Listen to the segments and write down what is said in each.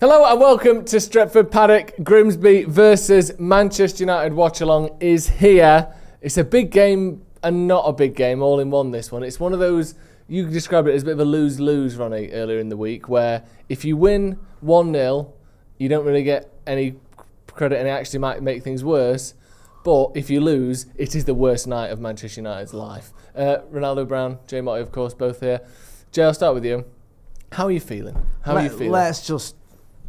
Hello and welcome to Stretford Paddock. Grimsby versus Manchester United watch-along is here. It's a big game and not a big game all in one, this one. It's one of those, you described it as a bit of a lose-lose, Ronnie, earlier in the week, where if you win 1-0, you don't really get any credit and it actually might make things worse. But if you lose, it is the worst night of Manchester United's life. Ronaldo Brown, Jay Motty, of course, both here. Jay, I'll start with you. How are you feeling? Let's just,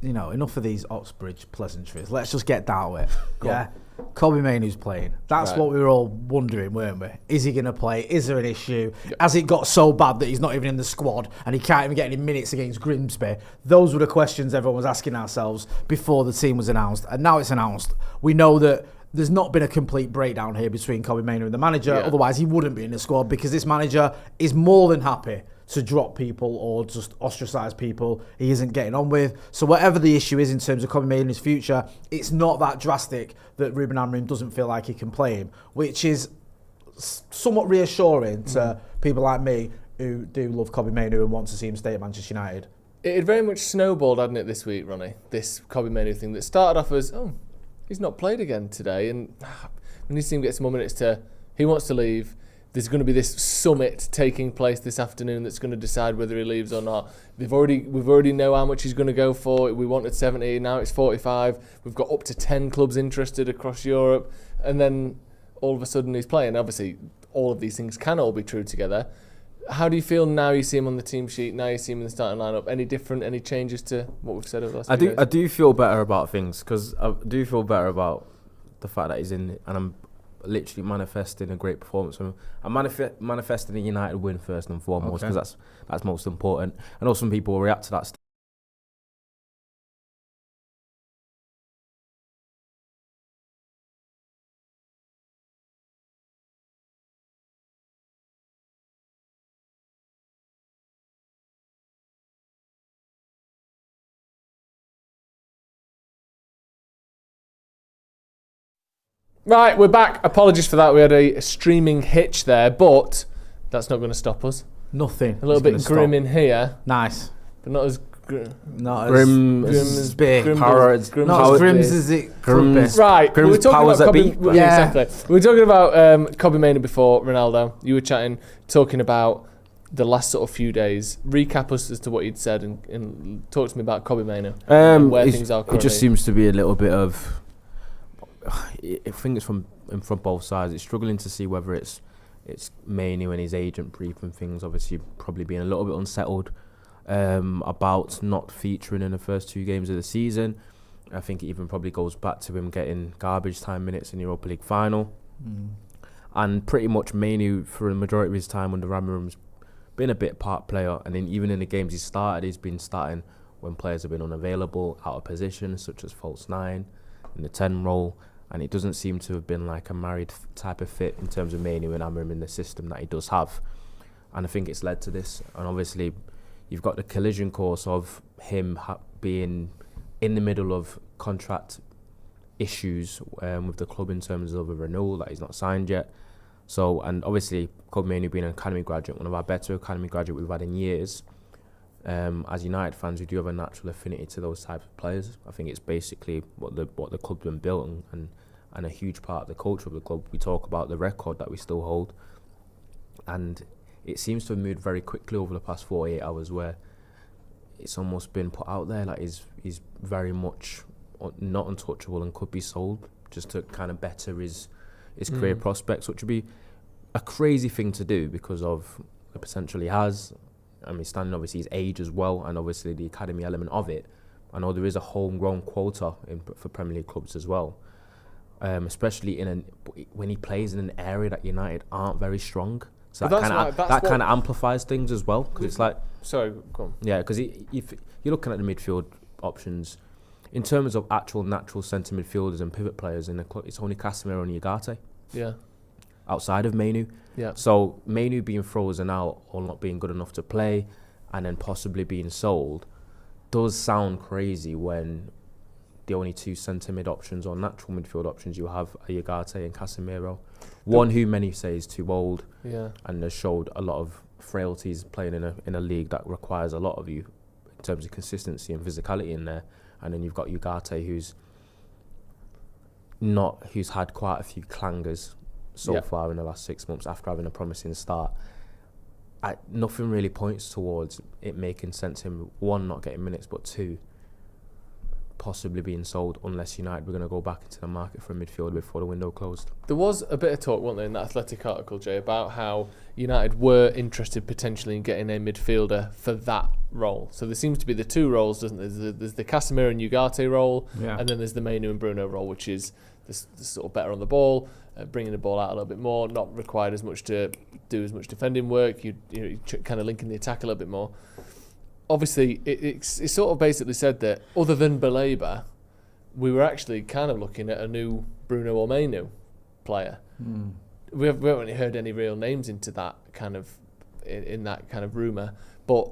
enough of these Oxbridge pleasantries. Let's just get down to it. Yeah. Kobe Mainoo's playing. That's what we were all wondering, weren't we? Is he going to play? Is there an issue? Has it got so bad that he's not even in the squad and he can't even get any minutes against Grimsby? Those were the questions everyone was asking ourselves before the team was announced. And now it's announced. We know that there's not been a complete breakdown here between Kobe Mainoo and the manager. Yeah. Otherwise, he wouldn't be in the squad because this manager is more than happy to drop people or just ostracise people he isn't getting on with. So whatever the issue is in terms of Kobe Mainoo's future, it's not that drastic that Ruben Amorim doesn't feel like he can play him, which is somewhat reassuring to people like me who do love Kobe Mainoo and want to see him stay at Manchester United. It had very much snowballed, hadn't it, this week, Ronnie? This Kobe Mainoo thing that started off as, he's not played again today, and we need to see him get some more minutes he wants to leave. There's going to be this summit taking place this afternoon that's going to decide whether he leaves or not. We've already know how much he's going to go for. We wanted 70, now it's 45. We've got up to 10 clubs interested across Europe, and then all of a sudden he's playing. Obviously, all of these things can all be true together. How do you feel now you see him on the team sheet, now you see him in the starting lineup? Any different, any changes to what we've said over the last few days? I do feel better about things, because I do feel better about the fact that he's in, and I'm literally manifesting a great performance from him. I'm manifesting a United win first and foremost, because that's most important. I know some people will react to that. Right, we're back. Apologies for that. We had a streaming hitch there, but that's not going to stop us. Nothing. A little bit grim in here. Nice. But not as grim as big. Not as grim as it could be. Right. We were talking about Kobe, exactly. We were talking about Kobe Mainoo before Ronaldo. You were talking about the last sort of few days. Recap us as to what you'd said and talk to me about Kobe Mainoo and where things are currently. It just seems to be a little bit of, I think it's from both sides. It's struggling to see whether it's Mainoo and his agent briefing things, obviously probably being a little bit unsettled about not featuring in the first 2 games of the season. I think it even probably goes back to him getting garbage time minutes in the Europa League final. And pretty much Mainoo, for the majority of his time under Amorim's been a bit part player, and even in the games he's been starting when players have been unavailable, out of position, such as false 9, in the 10 role. And it doesn't seem to have been like a married type of fit in terms of Mainoo and Amorim in the system that he does have. And I think it's led to this. And obviously, you've got the collision course of him being in the middle of contract issues with the club in terms of a renewal that he's not signed yet. So, and obviously, Kobe Mainoo being an academy graduate, one of our better academy graduates we've had in years. As United fans, we do have a natural affinity to those types of players. I think it's basically what the club's been built on, and a huge part of the culture of the club. We talk about the record that we still hold, and it seems to have moved very quickly over the past 48 hours, where it's almost been put out there like he's very much not untouchable and could be sold just to kind of better his career prospects, which would be a crazy thing to do because of the potential he has. I mean, standing obviously his age as well, and obviously the academy element of it. I know there is a homegrown quota for Premier League clubs as well, especially when he plays in an area that United aren't very strong. So that kind of amplifies things as well, because it's like. Sorry, go on. Yeah, because if you're looking at the midfield options, in terms of actual natural centre midfielders and pivot players in the club, it's only Casemiro and Ugarte. Yeah. Outside of Mainoo. Yeah. So Mainoo being frozen out or not being good enough to play and then possibly being sold does sound crazy when the only 2 centre mid options or natural midfield options you have are Ugarte and Casemiro. One who many say is too old and has showed a lot of frailties playing in a league that requires a lot of you in terms of consistency and physicality in there. And then you've got Ugarte, who's had quite a few clangers so far in the last 6 months after having a promising start. Nothing really points towards it making sense him, one, not getting minutes, but two, possibly being sold unless United were going to go back into the market for a midfielder before the window closed. There was a bit of talk, wasn't there, in that Athletic article, Jay, about how United were interested potentially in getting a midfielder for that role. So there seems to be the two roles, doesn't there? There's the Casemiro and Ugarte role, and then there's the Mainoo and Bruno role, which is the sort of better on the ball, bringing the ball out a little bit more, not required as much to do as much defending work. You kind of linking the attack a little bit more. Obviously, it's sort of basically said that other than Baleba, we were actually kind of looking at a new Bruno or Mainoo player. We haven't really heard any real names into that kind of in that kind of rumour. But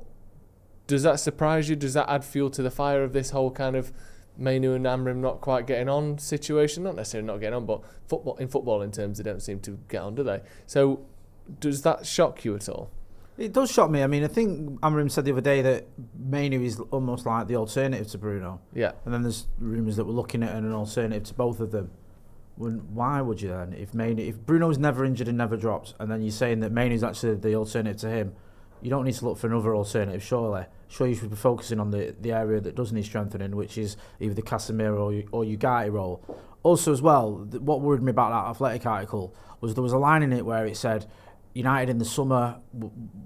does that surprise you? Does that add fuel to the fire of this whole kind of Mainoo and Amrim not quite getting on situation? Not necessarily not getting on, but football in terms, they don't seem to get on, do they? So does that shock you at all? It does shock me. I mean, I think Amrim said the other day that Mainoo is almost like the alternative to Bruno. Yeah. And then there's rumours that we're looking at an alternative to both of them. Why would you then? If Bruno's never injured and never drops, and then you're saying that Mainoo's actually the alternative to him, you don't need to look for another alternative, surely. Sure, you should be focusing on the area that does need strengthening, which is either the Casemiro or Ugarte role. Also, as well, what worried me about that Athletic article was there was a line in it where it said United in the summer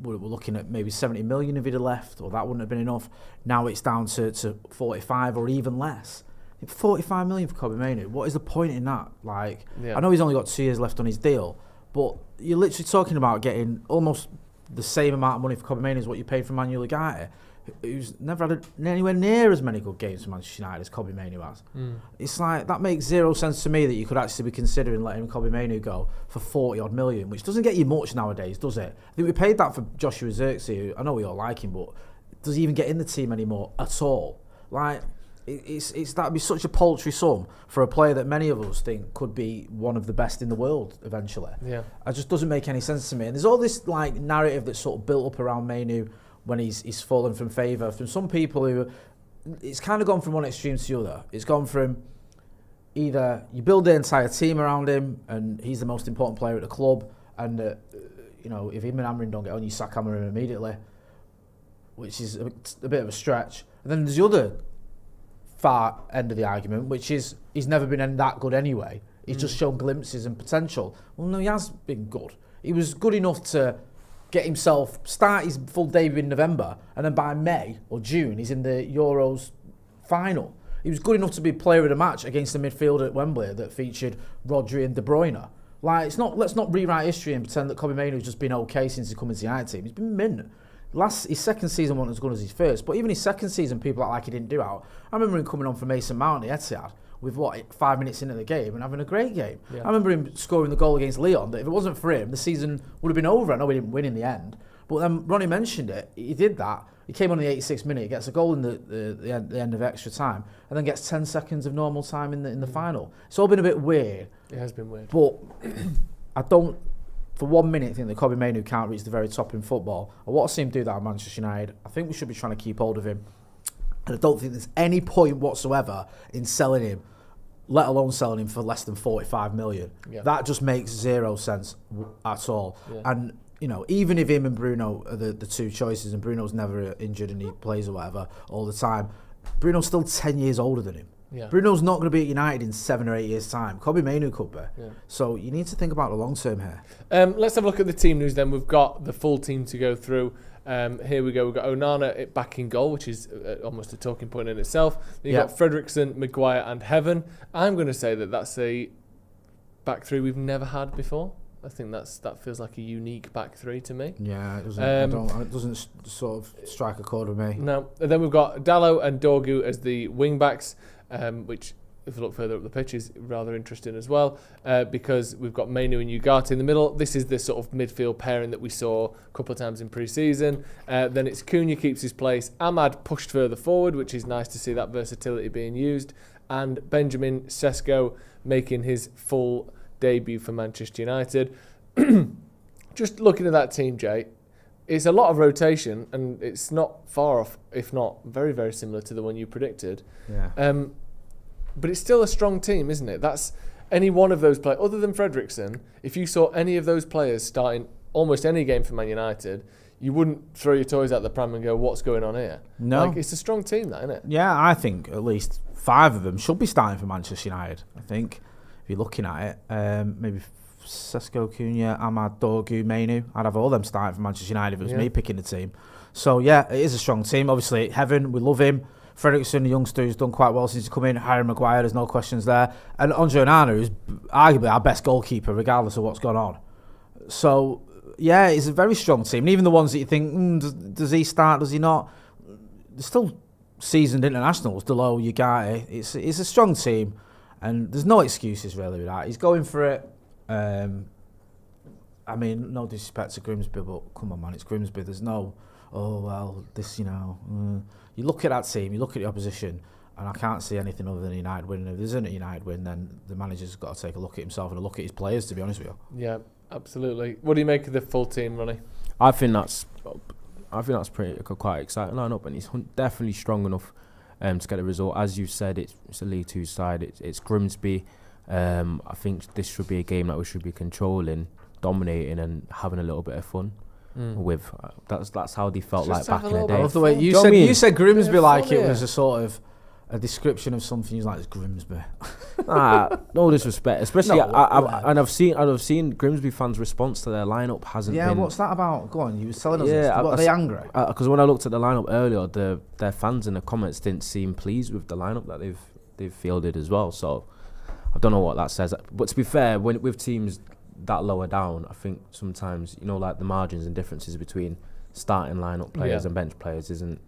were looking at maybe 70 million if he'd have left, or that wouldn't have been enough. Now it's down to 45 or even less. 45 million for Kobe Mainoo. What is the point in that? I know he's only got 2 years left on his deal, but you're literally talking about getting almost the same amount of money for Kobe Mainoo as what you paid for Manuel Ugarte, who's never had anywhere near as many good games for Manchester United as Kobe Mainoo has. It's like, that makes zero sense to me that you could actually be considering letting Kobe Mainoo go for 40 odd million, which doesn't get you much nowadays, does it? I think we paid that for Joshua Zirkzee, who I know we all like him, but does he even get in the team anymore at all? That'd be such a paltry sum for a player that many of us think could be one of the best in the world eventually. Yeah, it just doesn't make any sense to me. And there's all this narrative that's sort of built up around Mainoo when he's fallen from favour from some people who, it's kind of gone from one extreme to the other. It's gone from either you build the entire team around him and he's the most important player at the club, and if him and Amrin don't get on, you sack Amrin immediately, which is a bit of a stretch. And then there's the other far end of the argument, which is he's never been that good anyway. He's just shown glimpses and potential. Well, no, he has been good. He was good enough to get himself, start his full debut in November, and then by May or June, he's in the Euros final. He was good enough to be player of the match against the midfield at Wembley that featured Rodri and De Bruyne. Let's not rewrite history and pretend that Kobe Mainoo's just been okay since he's come into the United team. He's been mint. His second season wasn't as good as his first, but even his second season, people act like he didn't do out. I remember him coming on for Mason Mount at Etihad with 5 minutes into the game and having a great game. Yeah. I remember him scoring the goal against Lyon, that if it wasn't for him, the season would have been over. I know we didn't win in the end, but then Ronnie mentioned it. He did that. He came on in the 86th minute, gets a goal in the end of extra time, and then gets 10 seconds of normal time in the final. It's all been a bit weird. It has been weird. But I don't, for 1 minute, think that Kobe Mainoo can't reach the very top in football. I want to see him do that at Manchester United. I think we should be trying to keep hold of him. And I don't think there's any point whatsoever in selling him, let alone selling him for less than 45 million. Yeah. That just makes zero sense at all. Yeah. And, even if him and Bruno are the two choices, and Bruno's never injured and he plays or whatever all the time, Bruno's still 10 years older than him. Yeah. Bruno's not going to be at United in 7 or 8 years' time. Kobe Mainoo could be. Yeah. So you need to think about the long term here. Let's have a look at the team news then. We've got the full team to go through. Here we go. We've got Onana back in goal, which is almost a talking point in itself. Then you've got Fredrickson, Maguire and Heaven. I'm going to say that that's a back three we've never had before. I think that feels like a unique back three to me. Yeah, it doesn't. It doesn't sort of strike a chord with me. No. And then we've got Dalot and Dorgu as the wing backs, which, if you look further up the pitch, is rather interesting as well, because we've got Mainoo and Ugarte in the middle. This is the sort of midfield pairing that we saw a couple of times in pre-season. Then it's Cunha keeps his place, Ahmad pushed further forward, which is nice to see that versatility being used, and Benjamin Sesko making his full debut for Manchester United. Just looking at that team, Jay, it's a lot of rotation, and it's not far off, if not very, very similar to the one you predicted. Yeah. But it's still a strong team, isn't it? That's any one of those players, other than Fredrickson, if you saw any of those players starting almost any game for Man United, you wouldn't throw your toys out the pram and go, what's going on here? No. Like, it's a strong team, that, isn't it? Yeah, I think at least 5 of them should be starting for Manchester United. I think, if you're looking at it, maybe Sesko, Cunha, Ahmad, Dorgu, Mainoo. I'd have all them starting for Manchester United if it was me picking the team. So, yeah, it is a strong team. Obviously, Heaven, we love him. Fredrickson, the youngster, who's done quite well since he's come in. Harry Maguire, there's no questions there. And Andre Onana, who's arguably our best goalkeeper, regardless of what's gone on. So, yeah, it's a very strong team. And even the ones that you think, does he start, does he not? They're still seasoned internationals, Delo, Ugarte. It's a strong team. And there's no excuses, really, with that. He's going for it. I mean, no disrespect to Grimsby, but come on, man, it's Grimsby. There's no, you look at that team, you look at the opposition, and I can't see anything other than a United win. And if there isn't a United win, then the manager's got to take a look at himself and a look at his players, to be honest with you. Yeah, absolutely. What do you make of the full team, Ronnie? I think that's pretty quite exciting lineup, and he's definitely strong enough to get a result. As you said, it's a League Two side. It's Grimsby. I think this should be a game that we should be controlling, dominating, and having a little bit of fun with. That's how they felt like back in the day. I love the way you said Grimsby like it was a sort of a description of something. You was like, it's Grimsby. No disrespect, especially I've seen Grimsby fans' response to their lineup hasn't been. Yeah, what's that about? Go on, you were telling us. Are they angry? Because when I looked at the lineup earlier, their fans in the comments didn't seem pleased with the lineup that they've fielded as well. So I don't know what that says. But to be fair, with teams that lower down, I think sometimes, like the margins and differences between starting lineup players and bench players isn't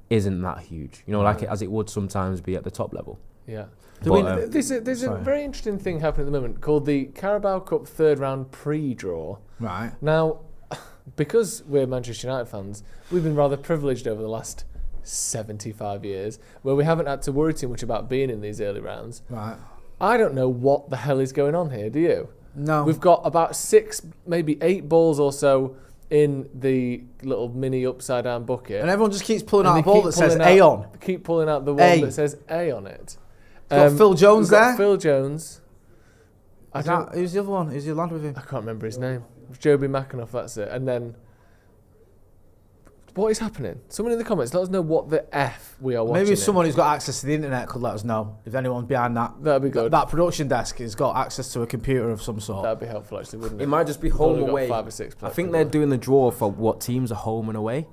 that huge. Like as it would sometimes be at the top level. Yeah. There's a very interesting thing happening at the moment called the Carabao Cup third round pre-draw. Right. Now, because we're Manchester United fans, we've been rather privileged over the last 75 years where we haven't had to worry too much about being in these early rounds. Right. I don't know what the hell is going on here, do you? No. We've got about 6, maybe 8 balls or so in the little mini upside down bucket. And everyone just keeps pulling out a ball that says A on. Keep pulling out the one that says A on it. Got Phil Jones there. Phil Jones. Who's the other one? Who's the lad with him? I can't remember his name. Joby McAnuff, that's it. And then, what is happening? Someone in the comments, let us know what the F we are watching. Maybe someone who's got access to the internet could let us know. If anyone behind that, that'd be good. That production desk has got access to a computer of some sort. That'd be helpful, actually, wouldn't it? It might just be home away. 5 or 6 I think they're doing the draw for what teams are home and away.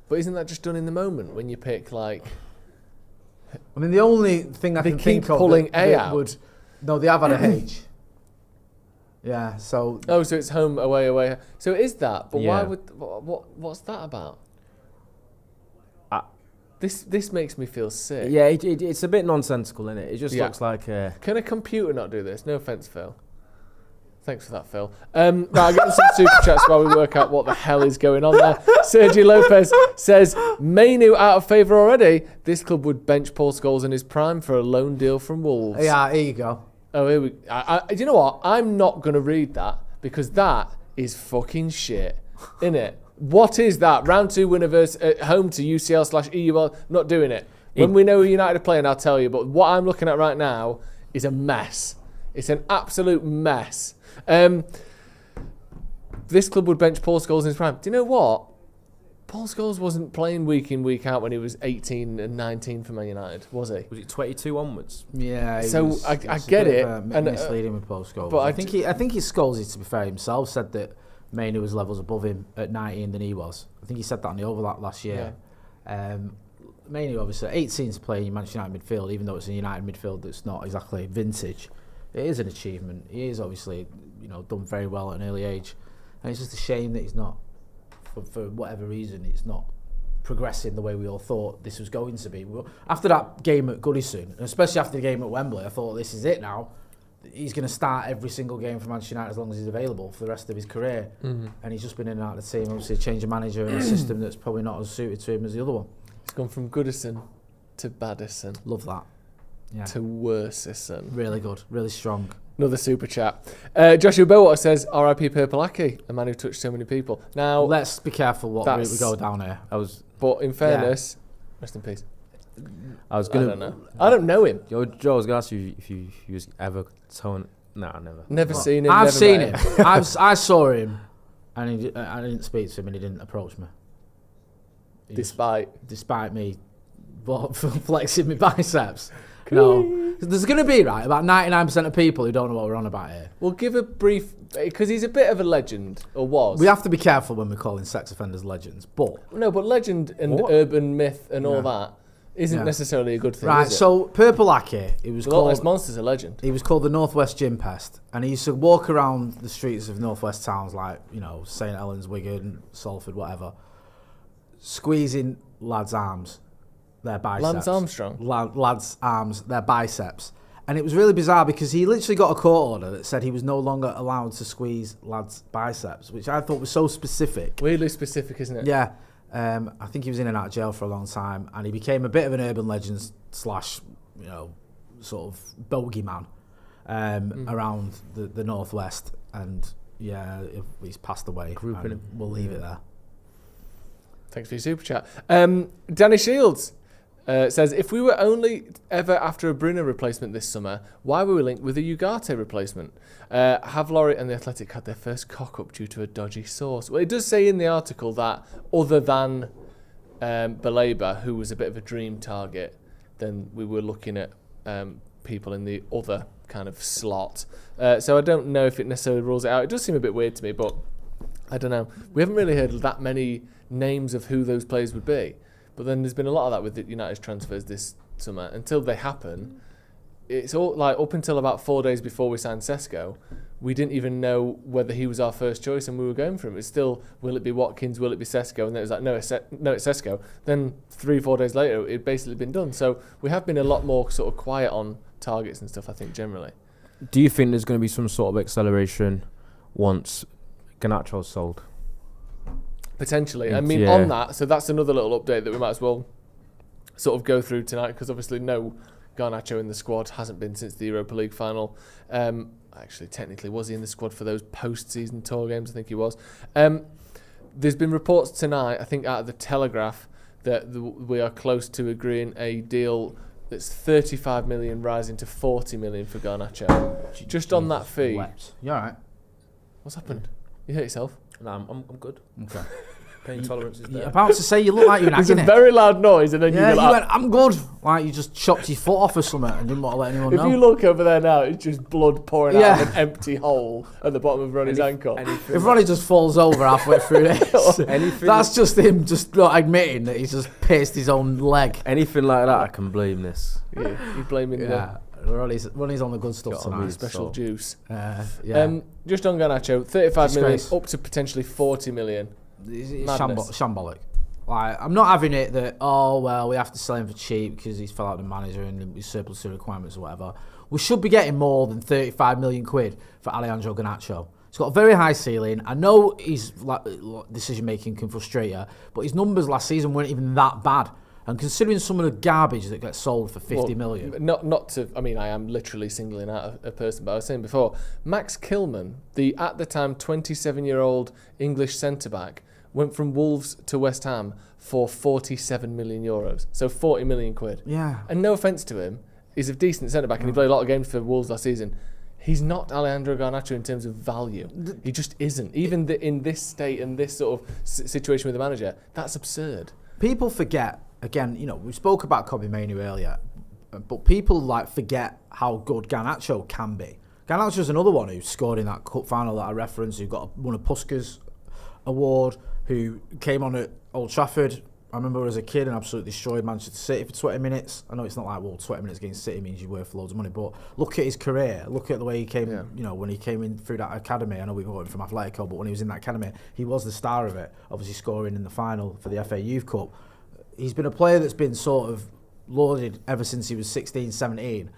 But isn't that just done in the moment when you pick like? I mean, the only thing I can think of pulling A out. No, they have had a H. Yeah, so. Oh, so it's home, away. So it is that, but why would what's that about? This makes me feel sick. Yeah, it's a bit nonsensical, isn't it? It just looks like. Can a computer not do this? No offense, Phil. Thanks for that, Phil. Now I'll get some super chats while we work out what the hell is going on there. Sergio Lopez says, Mainoo out of favour already. This club would bench Paul Scholes in his prime for a loan deal from Wolves. Yeah, here you go. Oh, here we. You know what? I'm not going to read that because that is fucking shit, innit? What is that? Round 2 winner versus at home to UCL/EUL. Not doing it. When we know who United are playing, I'll tell you. But what I'm looking at right now is a mess. It's an absolute mess. This club would bench Paul Scholes in his prime. Do you know what? Paul Scholes wasn't playing week in, week out when he was 18 and 19 for Man United, was he? Was it 22 onwards? Yeah. So I get it. And misleading with Paul Scholes. But I think he's Scholes, to be fair, himself said that Mainoo was levels above him at 19 than he was. I think he said that on the overlap last year. Yeah. Mainoo, obviously, 18 to play in Manchester United midfield, even though it's a United midfield that's not exactly vintage. It is an achievement. He is obviously, done very well at an early age, and it's just a shame that he's not, for whatever reason, it's not progressing the way we all thought this was going to be. After that game at Goodison, and especially after the game at Wembley, I thought this is it now. He's going to start every single game for Manchester United as long as he's available for the rest of his career. Mm-hmm. And he's just been in and out of the team. Obviously, a change of manager and a system that's probably not as suited to him as the other one. He's gone from Goodison to Baddison. Love that. Yeah. To Worcester. Really good, really strong. Another super chat. Joshua Bowater says, R.I.P. Purple Aki, a man who touched so many people. Now, let's be careful what route we go down here. But in fairness, rest in peace. I don't know. I don't know him. Joe, I was going to ask you if you was ever told. No, never. Never seen him. I've seen him. I saw him, and I didn't speak to him, and he didn't approach me. Despite me flexing my biceps. No, there's going to be about 99% of people who don't know what we're on about here. We'll give a brief, because he's a bit of a legend, or was. We have to be careful when we're calling sex offenders legends, but legend and urban myth and all that isn't necessarily a good thing. Right, is it? so Purple Aki, it was called. Loch Ness Monster's a legend. He was called the Northwest Gym Pest, and he used to walk around the streets of northwest towns like St Helens, Wigan, Salford, whatever, squeezing lads' arms. Their biceps. Lance Armstrong? Lads' arms, their biceps. And it was really bizarre because he literally got a court order that said he was no longer allowed to squeeze lads' biceps, which I thought was so specific. Weirdly specific, isn't it? Yeah. I think he was in and out of jail for a long time, and he became a bit of an urban legend / sort of bogeyman around the Northwest. And he's passed away. We'll leave it there. Thanks for your super chat. Danny Shields says, if we were only ever after a Bruno replacement this summer, why were we linked with a Ugarte replacement? Have Laurie and the Athletic had their first cock-up due to a dodgy source? Well, it does say in the article that other than Baleba, who was a bit of a dream target, then we were looking at people in the other kind of slot. So I don't know if it necessarily rules it out. It does seem a bit weird to me, but I don't know. We haven't really heard that many names of who those players would be. But then there's been a lot of that with the United's transfers this summer. Until they happen, it's all like up until about 4 days before we signed Sesko, we didn't even know whether he was our first choice and we were going for him. It's still, will it be Watkins, will it be Sesko? And then it was like, no, it's Sesko. Then 3-4 days later, it'd basically been done. So we have been a lot more sort of quiet on targets and stuff, I think, generally. Do you think there's going to be some sort of acceleration once Garnacho's sold? Potentially. I mean, on that, so that's another little update that we might as well sort of go through tonight, because obviously no Garnacho in the squad, hasn't been since the Europa League final. Actually, technically, was he in the squad for those post-season tour games? I think he was. There's been reports tonight, I think out of the Telegraph, that we are close to agreeing a deal that's 35 million rising to 40 million for Garnacho. Just on that fee. You all right? What's happened? You hurt yourself? No, I'm good. Okay. Pain tolerance is there. You're about to say you look like you're There's a nagging it. very loud noise, and then you go like, went, I'm good. Like you just chopped your foot off or something and didn't want to let anyone know. If you look over there now, it's just blood pouring out of an empty hole at the bottom of Ronnie's ankle. If Ronnie just falls over halfway through this, that's just him just not admitting that he's just pierced his own leg. Anything like that, I can blame this. Yeah, you're blaming Ronnie's on the good stuff tonight. Special juice. Just on Garnacho, 35 million up to potentially 40 million. Shambolic. Like, I'm not having it that, we have to sell him for cheap because he's fell out the manager and he's surplus to requirements or whatever. We should be getting more than 35 million quid for Alejandro Garnacho. He's got a very high ceiling. I know his decision making can frustrate you, but his numbers last season weren't even that bad. And considering some of the garbage that gets sold for 50 million. I am literally singling out a person, but I was saying before, Max Kilman, the at the time 27-year-old English centre-back, went from Wolves to West Ham for 47 million euros. So 40 million quid. Yeah. And no offence to him, he's a decent centre-back and he played a lot of games for Wolves last season. He's not Alejandro Garnacho in terms of value. He just isn't. Even in this state and this sort of situation with the manager, that's absurd. People forget. Again, we spoke about Kobe Mainoo earlier, but people forget how good Garnacho can be. Garnacho's another one who scored in that cup final that I referenced, who won a Puskas award, who came on at Old Trafford. I remember as a kid and absolutely destroyed Manchester City for 20 minutes. I know it's not like, 20 minutes against City means you're worth loads of money, but look at his career. Look at the way he came, when he came in through that academy. I know we got him from Atletico, but when he was in that academy, he was the star of it, obviously scoring in the final for the FA Youth Cup. He's been a player that's been sort of lauded ever since he was 16, 17.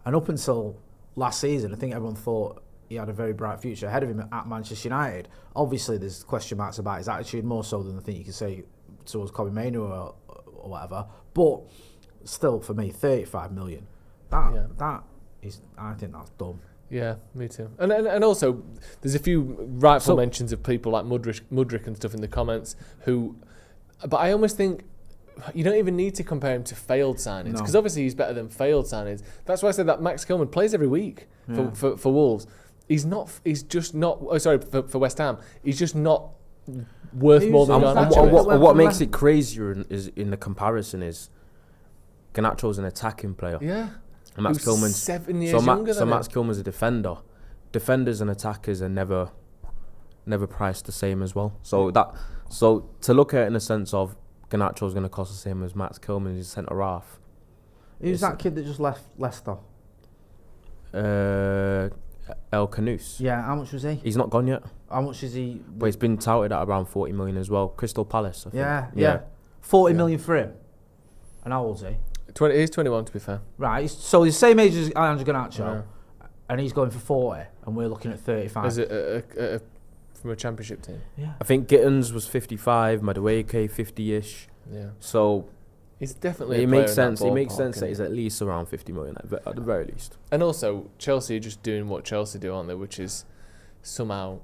And up until last season, I think everyone thought he had a very bright future ahead of him at Manchester United. Obviously, there's question marks about his attitude, more so than I think you could say towards Kobe Mainoo or whatever. But still, for me, 35 million. That is, I think that's dumb. Yeah, me too. And also, there's a few rightful So- mentions of people like Mudrick and stuff in the comments who... But I almost think you don't even need to compare him to failed signings, because obviously he's better than failed signings. That's why I said that Max Kilman plays every week for Wolves. He's just not... Oh, sorry, for West Ham. He's just not worth more than Garnacho. What makes it crazier is in the comparison is Garnacho's an attacking player. Yeah. And Max Kilman's 7 years younger than Max him. Kilman's a defender. Defenders and attackers are never priced the same as well. So to look at it in the sense of Garnacho's going to cost the same as Max Kilman, he's centre half. Who's that kid that just left Leicester? El Canous. Yeah, how much was he? He's not gone yet, How much is he? but he's been touted at around 40 million as well. Crystal Palace, I think. Yeah. 40 million for him. And how old is he? He's 21, to be fair. Right, so he's the same age as Alejandro Garnacho, and he's going for 40, and we're looking at 35. As from a championship team. Yeah. I think Gittins was 55, Madueke 50-ish. Yeah. So He's definitely it a player makes in that sense. It makes ballpark, sense that isn't he's at least around 50 million at the very least. And also, Chelsea are just doing what Chelsea do, aren't they? Which is somehow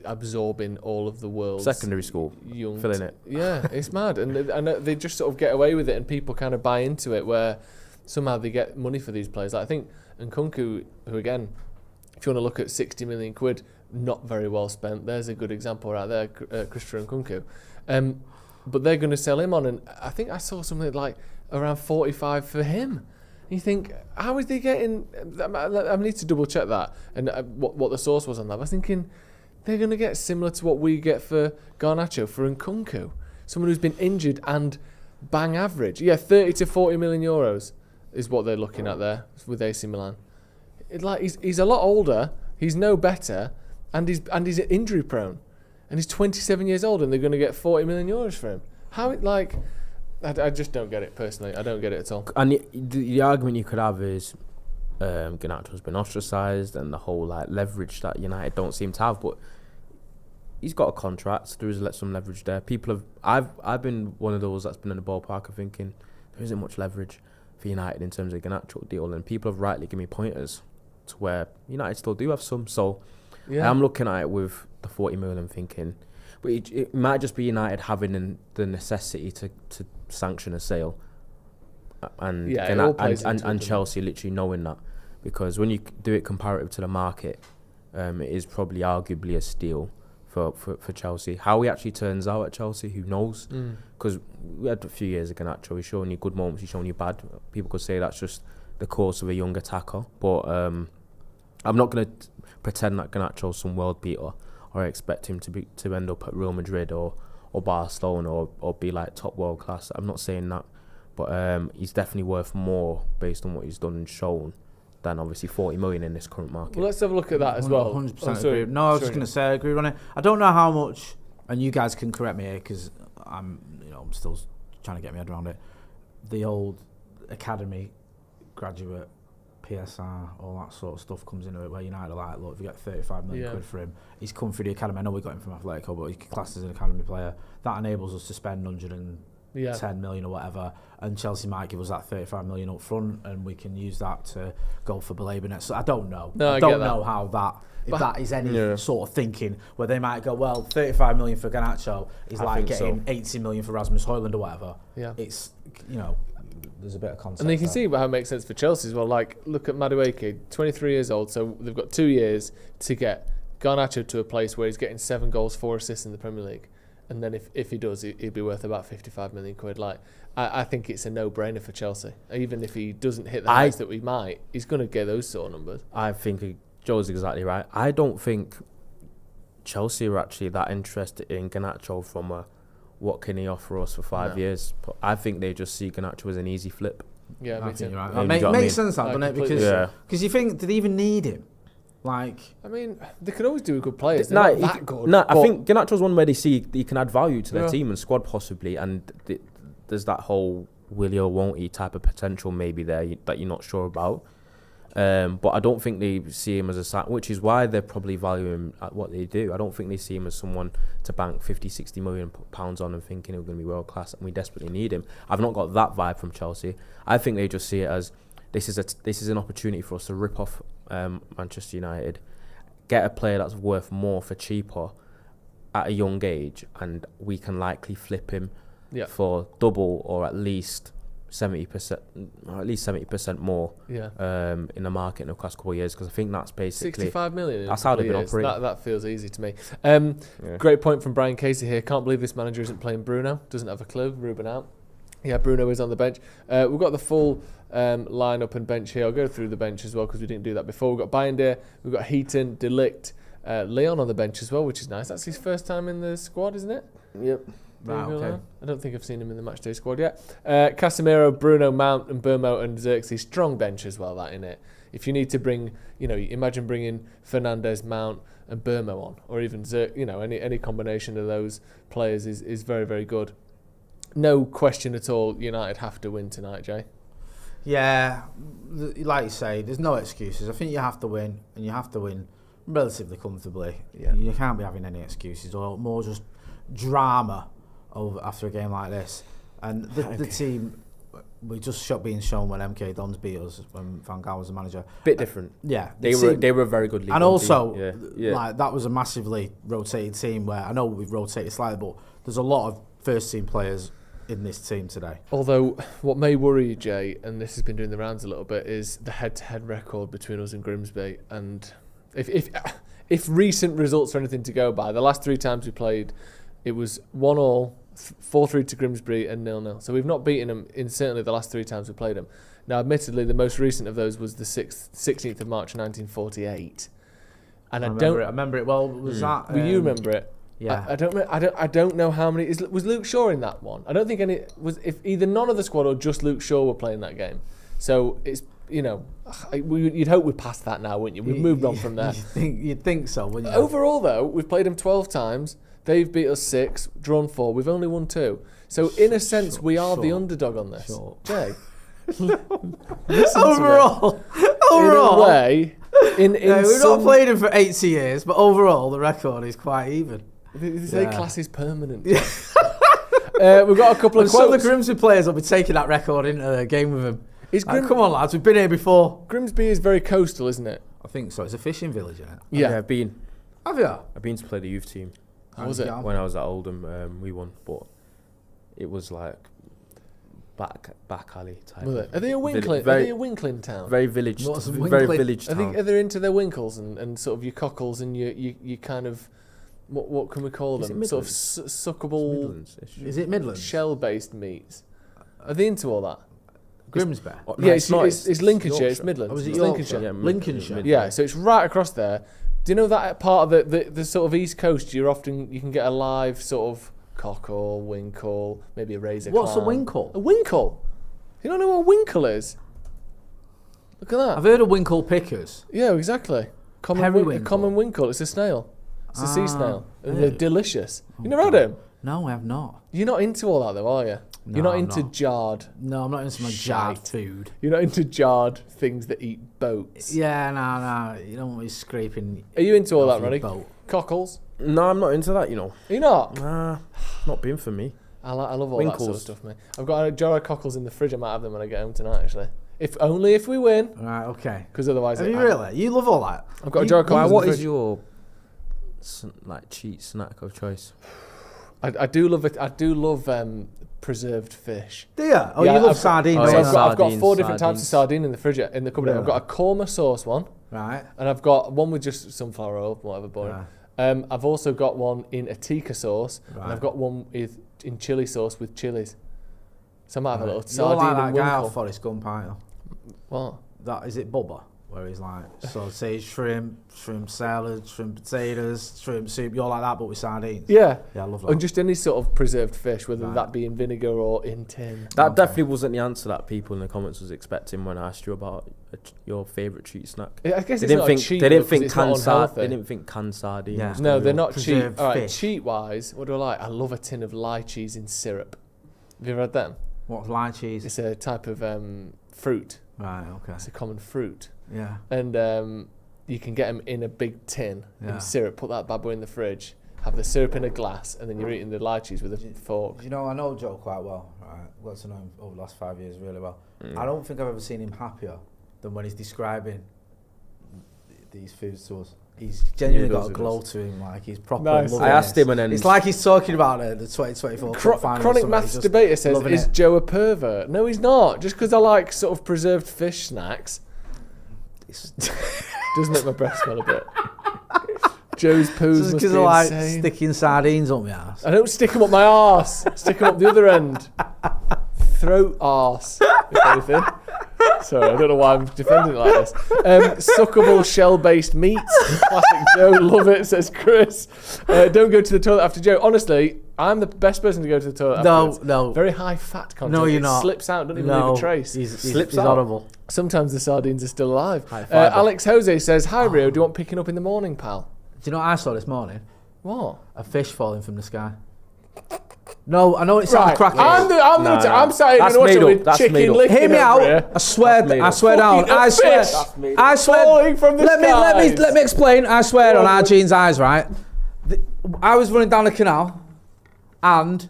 absorbing all of the world's Secondary school, young filling it. Yeah, it's mad, and they just sort of get away with it, and people kind of buy into it, where somehow they get money for these players. Like, I think Nkunku, who again, if you want to look at 60 million quid, not very well spent. There's a good example right there, Christopher Nkunku. But they're going to sell him on, and I think I saw something like around 45 for him. You think, how is he getting... I need to double check that, and what the source was on that. I was thinking, they're going to get similar to what we get for Garnacho, for Nkunku. Someone who's been injured and bang average. Yeah, 30 to 40 million euros is what they're looking at there with AC Milan. He's a lot older, he's no better, and he's injury prone. And he's 27 years old, and they're going to get 40 million euros for him. How it I just don't get it personally. I don't get it at all. And the argument you could have is Garnacho's been ostracised, and the whole leverage that United don't seem to have. But he's got a contract. There is some leverage there. I've been one of those that's been in the ballpark of thinking there isn't much leverage for United in terms of Garnacho deal, and people have rightly given me pointers to where United still do have some. So I'm looking at it with the 40 million thinking, but it might just be United having the necessity to sanction a sale, and Chelsea literally knowing that, because when you do it comparative to the market, it is probably arguably a steal for Chelsea. How he actually turns out at Chelsea, who knows? Because we had a few years of Garnacho. He's showing you good moments, he's showing you bad. People could say that's just the course of a young attacker, but I'm not going to pretend that Garnacho's some world beater, or expect him to end up at Real Madrid or Barcelona or be like top world class. I'm not saying that, but he's definitely worth more based on what he's done and shown than obviously 40 million in this current market. Well, let's have a look at that as well. 100% agree. No, I was just going to say I agree on it. I don't know how much, and you guys can correct me here because I'm still trying to get my head around it. The old academy graduate, PSR, all that sort of stuff comes into it, where United are like, look, if you get 35 million quid for him, he's come through the academy. I know we got him from Atletico, but he's classed as an academy player. That enables us to spend 110 million or whatever, and Chelsea might give us that 35 million up front, and we can use that to go for Belabonet. So I don't know. I don't know how that, if that is any sort of thinking, where they might go, well, 35 million for Garnacho is like getting 80 million for Rasmus Højlund or whatever. Yeah. It's, there's a bit of concept. And you can see how it makes sense for Chelsea as well. Like, look at Madueke, 23 years old, so they've got 2 years to get Garnacho to a place where he's getting 7 goals, 4 assists in the Premier League. And then if he does, he'd be worth about 55 million quid. Like, I think it's a no-brainer for Chelsea. Even if he doesn't hit the heights that we might, he's going to get those sort of numbers. I think Joe's exactly right. I don't think Chelsea are actually that interested in Garnacho from a what can he offer us for 5 years. But I think they just see Garnacho as an easy flip. Yeah, me too. Right. Makes sense, that, doesn't it? Because you think, did they even need him? Like, I mean, they could always do a good player. I think Garnacho's one where they see he can add value to their team and squad possibly, and there's that whole will he or won't he type of potential maybe there that you're not sure about. But I don't think they see him as a sign, which is why they're probably valuing at what they do. I don't think they see him as someone to bank 50, 60 million pounds on and thinking he's going to be world class and we desperately need him. I've not got that vibe from Chelsea. I think they just see it as this is an opportunity for us to rip off Manchester United, get a player that's worth more for cheaper at a young age, and we can likely flip him for double or at least 70% more in the market in the past couple of years, because I think that's basically 65 million. That's how they've been operating. That feels easy to me. Great point from Brian Casey here. Can't believe this manager isn't playing Bruno. Doesn't have a clue. Ruben out. Yeah, Bruno is on the bench. We've got the full lineup and bench here. I'll go through the bench as well because we didn't do that before. We've got Binder, we've got Heaton, De Ligt, Leon on the bench as well, which is nice. That's his first time in the squad, isn't it? Yep. Right, okay. I don't think I've seen him in the matchday squad yet. Casemiro, Bruno, Mount, and Burmo and Xerxes. Strong bench as well, that in it. If you need to bring, imagine bringing Fernandes, Mount, and Burmo on, or even any combination of those players is very, very good. No question at all, United have to win tonight, Jay. Yeah, like you say, there's no excuses. I think you have to win, and you have to win relatively comfortably. Yeah. You can't be having any excuses or more just drama after a game like this. And the team, we just being shown when MK Dons beat us when Van Gaal was the manager. Bit different. Yeah, they were a very good league. And also, like that was a massively rotated team where I know we've rotated slightly, but there's a lot of first team players in this team today. Although what may worry you, Jay, and this has been doing the rounds a little bit, is the head-to-head record between us and Grimsby. And if recent results are anything to go by, the last 3 times we played, it was 1-1, 4-3 to Grimsby and 0-0. So we've not beaten them in certainly the last 3 times we played them. Now, admittedly, the most recent of those was the 16th of March 1948. And I remember it well. Was that? Will you remember it? Yeah. I don't know how many. Was Luke Shaw in that one? I don't think any was. If either none of the squad or just Luke Shaw were playing that game. So it's you'd hope we're past that now, wouldn't you? We've moved on from there. You'd think so, wouldn't you? Overall, though, we've played them 12 times. They've beat us 6, drawn 4. We've only won 2. So in a sense, we are the underdog on this. Jay, overall, in a way, we've not played him for 80 years, but overall, the record is quite even. They say class is permanent. We've got a couple of quotes. Some of the Grimsby players will be taking that record into the game with him. Come on, lads, we've been here before. Grimsby is very coastal, isn't it? I think so. It's a fishing village, isn't it? Yeah, I've been. Have you? I've been to play the youth team. How was it? When I was at Oldham, we won, but it was like back alley type. Was it? Are they a winkling? Are they a winkling town? Very village. Very village town. Are they into their winkles and sort of your cockles and your kind of what can we call them? Sort of suckable. Is it Midlands? Shell-based meats. Are they into all that? Grimsby. It's Lincolnshire. Yorkshire. It's Midlands. Was it it's Lincolnshire? Yeah, Lincolnshire. Yeah, so it's right across there. Do you know that part of the sort of East Coast? You can get a live sort of cockle, winkle, maybe a razor. What's clam. a winkle? A winkle. You don't know what a winkle is? Look at that. I've heard of winkle pickers. Yeah, exactly. A common winkle. It's a snail. It's a sea snail. And they're delicious. You never had them? No, I have not. You're not into all that though, are you? No, You're not I'm into not. jarred. No, I'm not into my jarred food. You're not into jarred things that eat boats. Yeah, no. You don't want me scraping. Are you into all that, Ronnie? Boat. Cockles? No, I'm not into that. Are you not? Nah, not been for me. I love all that sort of stuff, mate. I've got a jar of cockles in the fridge. I might have them when I get home tonight, actually. Only if we win. Right, okay. Because otherwise... Have you really? You love all that? I've got a jar of cockles in the What fridge. is your cheat snack of choice? I do love it. I do love preserved fish. Do you? Oh, yeah, you love sardines. I've got 4 different types of sardine in the fridge, in the cupboard. Really? I've got a korma sauce one. Right. And I've got one with just sunflower oil, whatever, boring. Yeah. I've also got one in a tikka sauce. Right. And I've got one in chili sauce with chilies. So I might have a little You're sardine like that and guy winkle. off Forrest Gump, aren't you? What? That, is it Bubba? Where he's like, sausage, shrimp salad, shrimp potatoes, shrimp soup. You're like that, but with sardines. Yeah. Yeah, I love that. And just any sort of preserved fish, whether that be in vinegar or in tin. That definitely wasn't the answer that people in the comments was expecting when I asked you about your favourite treat snack. I guess They it's didn't not think cheap. they didn't think They didn't think canned sardines. Yeah. was No, gonna they're be not cheap. preserved All right, fish. cheat-wise, what do I like? I love a tin of lychees in syrup. Have you ever had them? What's lychees? It's a type of fruit. Right, okay. It's a common fruit. Yeah. And you can get them in a big tin in syrup, put that bad boy in the fridge, have the syrup in a glass, and then you're eating the lychees with a fork. You know, I know Joe quite well, right? Got to know him over the last 5 years really well. I don't think I've ever seen him happier than when he's describing these foods to us. He's genuinely Yeah, got a he glow does. to him, like he's proper. Nice. loving I asked this. him and then- It's like he's talking about the 2024 Cup final. or Chronic something. Maths He's just Debater says, loving is it. Joe a pervert? No, he's not. Just because I like sort of preserved fish snacks does make my breath smell a bit. Joe's poos Just must because be I like insane. sticking sardines up my ass. I don't stick them up my arse. Stick them up the other end. Throat arse, if anything. Sorry, I don't know why I'm defending it like this. Suckable shell-based meats. Classic Joe. Love it, says Chris. Don't go to the toilet after Joe. Honestly, I'm the best person to go to the toilet afterwards. No. Very high fat content. No, you're It not. slips out, don't even leave a trace. He's horrible. Sometimes the sardines are still alive. High fibre. Alex Jose says, hi Rio, do you want picking up in the morning, pal? Do you know what I saw this morning? What? A fish falling from the sky. No, I know it sounds cracky. I'm sat here That's going to watch made it up. with That's chicken made up. licking Hear me over out. here. I swear That's made I up. swear down. Fucking a I swear. fish. I swear. Falling from the let skies. me explain. I swear on Go on. Arjean's eyes, right? I was running down the canal, and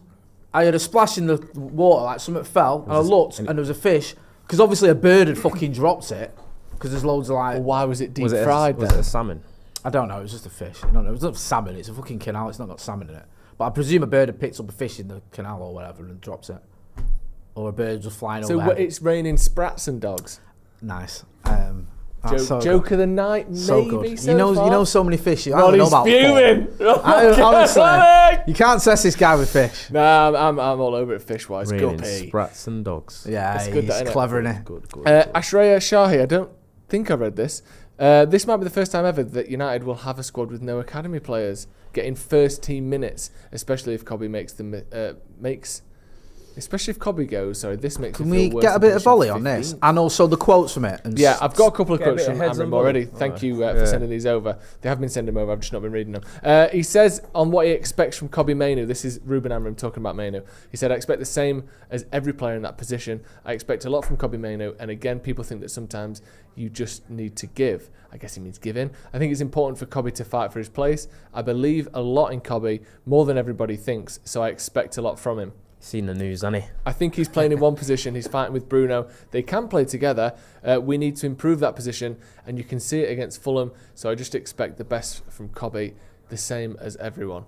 I heard a splash in the water, like something fell, and I looked, and there was a fish, because obviously a bird had fucking dropped it, because there's loads of like. Well, why was it deep Was it fried was then? it a salmon? I don't know. It was just a fish. No, it was not salmon. It's a fucking canal. It's not got salmon in it. But I presume a bird had picked up a fish in the canal or whatever and dropped it, or a bird was flying So overhead. it's raining sprats and dogs. Nice. That's so Joke good. of the night, maybe So good. so You know far. so many fish. I don't know Ronnie's about fuming. Honestly, you can't test this guy with fish. Nah, I'm all over it fish-wise. Raining Guppy. sprats and dogs. Yeah, It's good, he's that, innit? clever, innit? Good. Ashreya Shahi, I don't think I read this. This might be the first time ever that United will have a squad with no academy players getting first team minutes, especially if Kobe especially if Kobe goes. Sorry, this makes Can me feel we worse get a than bit of finishing volley on 15th. this? And also the quotes from it. And Yeah, I've got a couple of Get a quotes bit of from heads and Amram already. body. Thank you Yeah. for sending these over. They have been sending them over. I've just not been reading them. He says on what he expects from Kobe Mainoo. This is Ruben Amram talking about Mainoo. He said, I expect the same as every player in that position. I expect a lot from Kobe Mainoo. And again, people think that sometimes you just need to give. I guess he means give in. I think it's important for Kobe to fight for his place. I believe a lot in Kobe, more than everybody thinks. So I expect a lot from him. Seen the news, hasn't he? I think he's playing in one position. He's fighting with Bruno. They can play together. We need to improve that position, and you can see it against Fulham. So I just expect the best from Kobe, the same as everyone.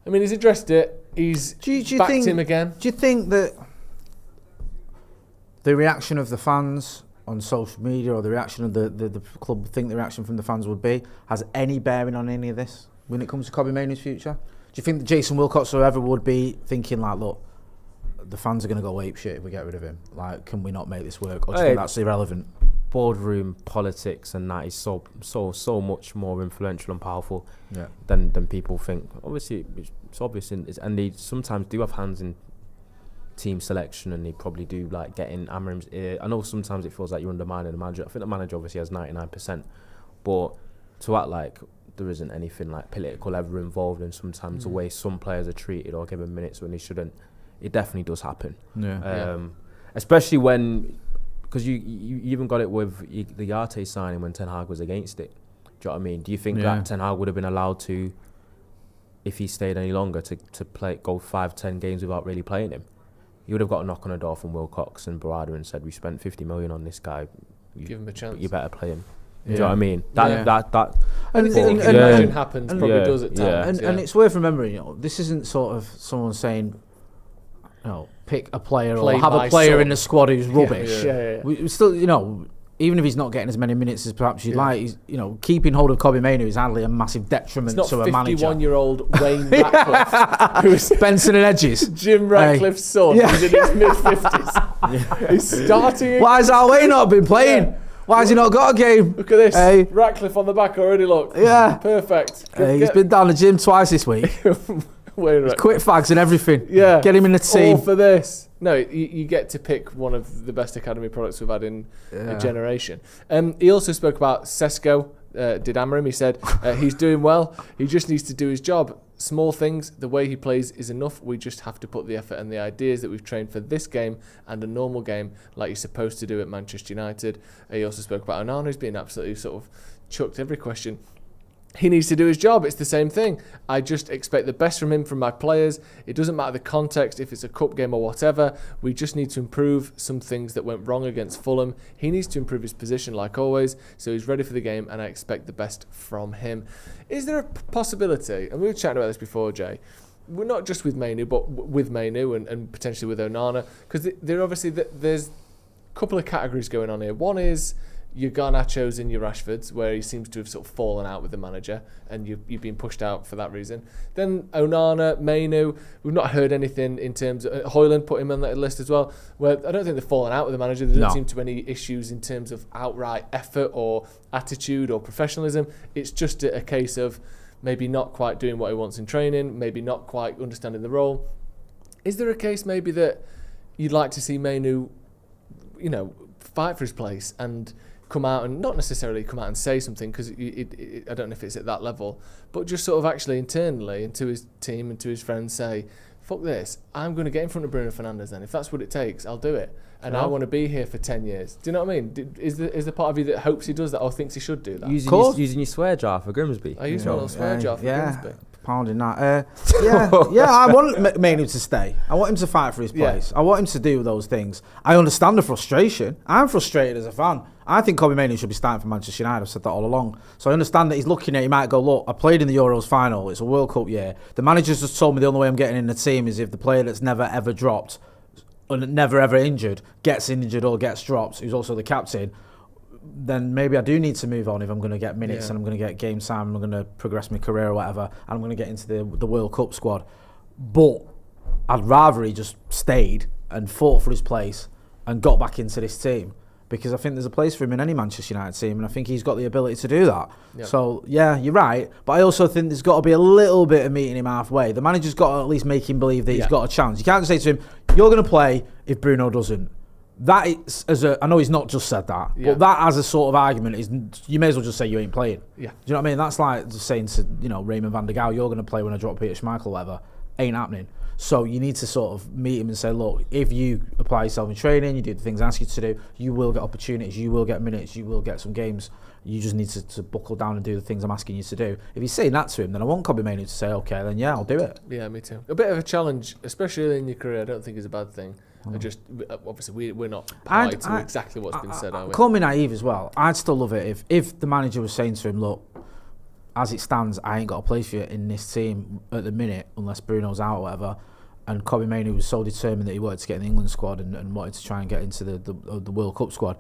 I mean, he's addressed it. He's backed him again. Do you think that the reaction of the fans on social media, or the reaction of the club, think the reaction from the fans would be, has any bearing on any of this when it comes to Kobe Mainoo's future? Do you think that Jason Wilcox or whoever would be thinking like, look, the fans are going to go ape shit if we get rid of him? Like, can we not make this work? Or do you think that's irrelevant? Boardroom politics and that is so much more influential and powerful Yeah. than people think. Obviously, it's obvious, and they sometimes do have hands in team selection, and they probably do like get in Amram's ear. I know sometimes it feels like you're undermining the manager. I think the manager obviously has 99%, but to act like there isn't anything like political ever involved, and sometimes the way some players are treated or given minutes when they shouldn't, it definitely does happen. Especially when, because you even got it with the Yarte signing when Ten Hag was against it. Do you know what I mean? Do you think that Ten Hag would have been allowed to, if he stayed any longer, to go 5-10 games without really playing him? You would have got a knock on the door from Wilcox and Barada and said, we spent 50 million on this guy. Give him a chance. You better play him. Yeah. Do you know what I mean? Anything you can imagine happens probably does at times. And it's worth remembering, you know, this isn't sort of someone saying, you know, pick a player Play or have my a player son. in the squad who's rubbish. Yeah. We still, you know, even if he's not getting as many minutes as perhaps you'd like, he's, you know, keeping hold of Kobe Mainoo is hardly a massive detriment It's to not a manager. 51-year-old Wayne Ratcliffe, who's Benson and Edges. Jim Ratcliffe's son, who's in his mid-50s. He's starting. Why has Al Wayne not been playing? Why has he not got a game? Look at this. Hey. Ratcliffe on the back already, look. Yeah. Perfect. He's been down the gym twice this week. Quit fags and everything. Yeah. Get him in the team. All for this. No, you get to pick one of the best academy products we've had in a generation. He also spoke about Sesko, did Amram. He said, he's doing well. He just needs to do his job. Small things, the way he plays is enough. We just have to put the effort and the ideas that we've trained for this game and a normal game like you're supposed to do at Manchester United. He also spoke about Onana, who's been absolutely sort of chucked every question he needs to do his job. It's the same thing. I just expect the best from him, from my players. It doesn't matter the context, if it's a cup game or whatever. We just need to improve some things that went wrong against Fulham. He needs to improve his position like always, so he's ready for the game, and I expect the best from him. Is there a possibility, and we were chatting about this before, Jay, we're not just with Mainoo, but with Mainoo and potentially with Onana, because there obviously there's a couple of categories going on here. One is your Garnachos and your Rashfords, where he seems to have sort of fallen out with the manager, and you've been pushed out for that reason. Then Onana, Mainoo, we've not heard anything in terms of Højlund, put him on that list as well, where I don't think they've fallen out with the manager. There don't seem to be any issues in terms of outright effort or attitude or professionalism. It's just a case of maybe not quite doing what he wants in training, maybe not quite understanding the role. Is there a case maybe that you'd like to see Mainoo, fight for his place and come out, and not necessarily come out and say something, because I don't know if it's at that level, but just sort of actually internally and to his team and to his friends say, fuck this, I'm going to get in front of Bruno Fernandes then. If that's what it takes, I'll do it. And I want to be here for 10 years. Do you know what I mean? Is there part of you that hopes he does that or thinks he should do that? Using your swear jar for Grimsby. I use my little swear jar for Grimsby. Pounding that. I want Mainoo to stay. I want him to fight for his place. I want him to do those things. I understand the frustration. I'm frustrated as a fan. I think Kobe Mainoo should be starting for Manchester United. I've said that all along. So I understand that he's looking at it. He might go, look, I played in the Euros final. It's a World Cup year. The manager's just told me the only way I'm getting in the team is if the player that's never ever dropped and never ever injured gets injured or gets dropped, who's also the captain. Then maybe I do need to move on if I'm going to get minutes and I'm going to get game time and I'm going to progress my career or whatever, and I'm going to get into the World Cup squad. But I'd rather he just stayed and fought for his place and got back into this team, because I think there's a place for him in any Manchester United team, and I think he's got the ability to do that. Yep. So, yeah, you're right. But I also think there's got to be a little bit of meeting him halfway. The manager's got to at least make him believe that he's got a chance. You can't say to him, you're going to play if Bruno doesn't. That is, I know he's not just said that, but that as a sort of argument is, you may as well just say you ain't playing. Yeah. Do you know what I mean? That's like just saying to, Raymond van der Gaal, you're going to play when I drop Peter Schmeichel or whatever. Ain't happening. So you need to sort of meet him and say, look, if you apply yourself in training, you do the things I ask you to do, you will get opportunities, you will get minutes, you will get some games. You just need to buckle down and do the things I'm asking you to do. If he's saying that to him, then I want Kobe Mainoo to say, okay, then yeah, I'll do it. Yeah, me too. A bit of a challenge, especially in your career, I don't think is a bad thing. Obviously, we're not party to exactly what's been said, are we? Call me naive as well. I'd still love it if the manager was saying to him, look, as it stands, I ain't got a place for you in this team at the minute unless Bruno's out or whatever. And Kobe Mainoo was so determined that he wanted to get in the England squad and wanted to try and get into the World Cup squad.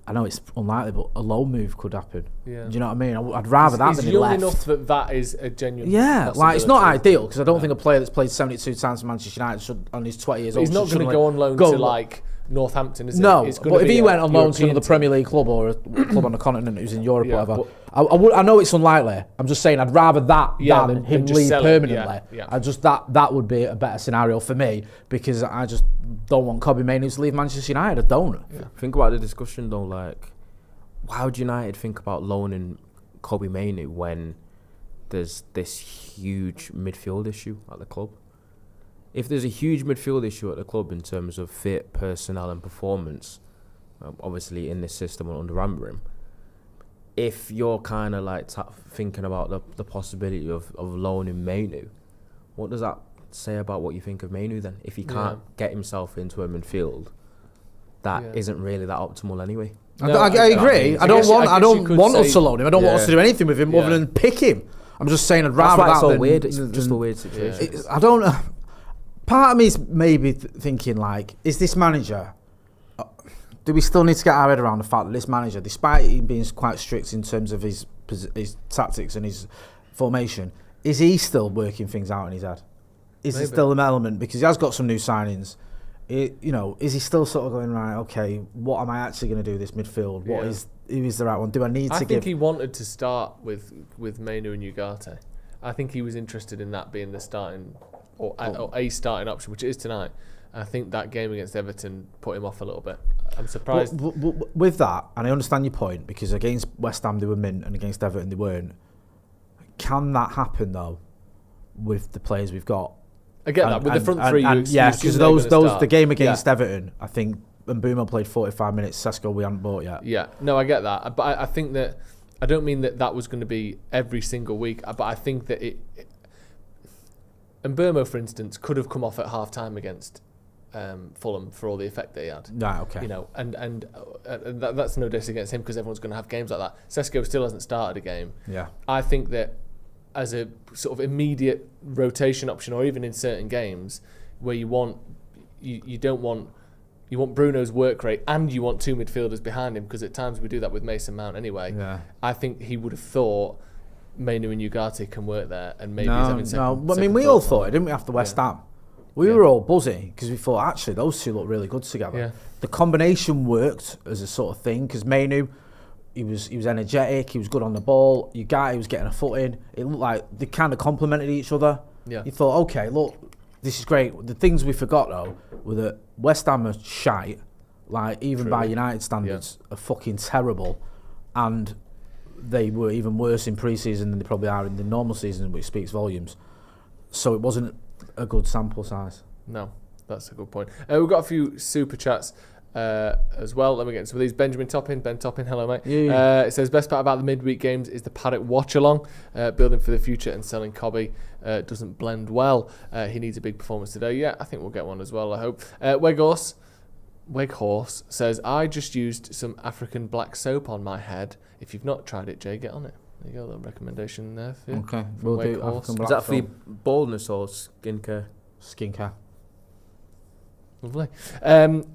I know it's unlikely, but a loan move could happen. Yeah. Do you know what I mean? I'd rather that than he left. He's young enough that is a genuine it's not ideal, because I don't think a player that's played 72 times for Manchester United should, on his 20 years old, he's not going to go on loan to like Northampton, is it? No, but if he went on loan to another Premier League club or a club on the continent who's in Europe or whatever, I know it's unlikely. I'm just saying I'd rather that than him leave permanently. I just that would be a better scenario for me, because I just don't want Kobe Mainoo to leave Manchester United. I don't. Yeah. Think about the discussion though, like, why would United think about loaning Kobe Mainoo when there's this huge midfield issue at the club? If there's a huge midfield issue at the club in terms of fit, personnel and performance, obviously in this system and under Amorim, if you're kind of like thinking about the possibility of loaning Mainoo, what does that say about what you think of Mainoo then? If he can't get himself into a midfield, that isn't really that optimal anyway. No, I agree. I don't want us to loan him. I don't want us to do anything with him other than pick him. I'm just saying I'd rather that's why it's so weird. It's just a weird situation. I don't know. Part of me is maybe thinking, like, is this manager... Do we still need to get our head around the fact that this manager, despite him being quite strict in terms of his tactics and his formation, is he still working things out in his head? Is there still an element? Because he has got some new signings. Is he still sort of going, right, okay, what am I actually going to do this midfield? Who is the right one? Do I need to give... I think he wanted to start with Mainoo and Ugarte. I think he was interested in that being the starting... Or a starting option, which it is tonight. I think that game against Everton put him off a little bit. I'm surprised. With that, and I understand your point, because against West Ham they were mint and against Everton they weren't. Can that happen, though, with the players we've got? I get that. With the front three, because the game against Everton, I think Mbeumo played 45 minutes, Sesko we hadn't bought yet. Yeah, no, I get that. But I think that I don't mean that was going to be every single week, but I think that and Burmo, for instance, could have come off at half-time against Fulham for all the effect that he had. Right, okay. You know, and that's no diss against him because everyone's going to have games like that. Sesko still hasn't started a game. Yeah. I think that as a sort of immediate rotation option, or even in certain games where you want Bruno's work rate and you want two midfielders behind him, because at times we do that with Mason Mount anyway. Yeah. I think he would have thought Mainoo and Ugarte can work there, and maybe he's having second. I mean, we all thought it, didn't we, after West Ham? We were all buzzy because we thought, actually, those two look really good together. Yeah. The combination worked as a sort of thing because Mainoo, he was energetic, he was good on the ball. Ugarte was getting a foot in. It looked like they kind of complemented each other. Yeah. You thought, okay, look, this is great. The things we forgot, though, were that West Ham are shite, like, even by United standards, are fucking terrible. And they were even worse in pre-season than they probably are in the normal season, which speaks volumes. So it wasn't a good sample size. No, that's a good point. We've got a few super chats as well. Let me get into some of these. Ben Toppin, hello mate. Yeah. It says, best part about the midweek games is the Paddock watch-along. Building for the future and selling Kobe doesn't blend well. He needs a big performance today. Yeah, I think we'll get one as well, I hope. Weghorse says, I just used some African black soap on my head. If you've not tried it, Jay, get on it. There you go, a little recommendation there for you. Okay, we'll do African black soap. Is that for baldness or skincare? Skincare. Lovely.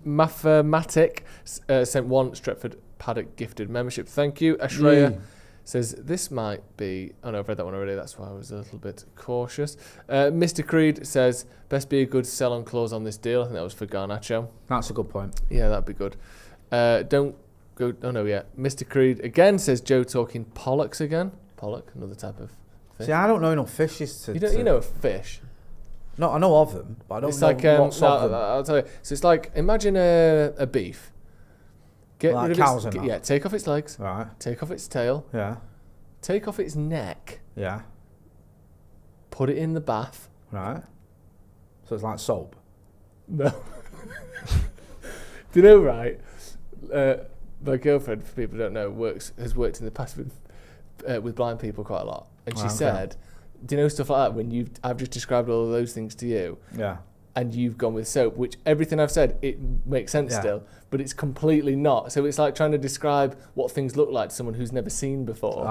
Mathematic sent one Stretford Paddock gifted membership. Thank you. Ashreya says, this might be... Oh, no, I've read that one already. That's why I was a little bit cautious. Mr. Creed says, best be a good sell-on clause on this deal. I think that was for Garnacho. That's a good point. Yeah, that'd be good. Don't go... Oh, no, yeah. Mr. Creed again says, Joe talking pollocks again. Pollock, another type of fish. See, I don't know enough fishes to... You know a fish? No, I know of them, but I don't know lots of them. I'll tell you. So it's like, imagine a beef. Get like rid cows of its, and that. yeah, take off its legs. Right. Take off its tail. Yeah. Take off its neck. Yeah. Put it in the bath. Right. So it's like soap. No. Do you know, right? My girlfriend, for people who don't know, has worked in the past with blind people quite a lot, and she said, do you know stuff like that when I've just described all of those things to you? Yeah. And you've gone with soap, which everything I've said, it makes sense still, but it's completely not. So it's like trying to describe what things look like to someone who's never seen before.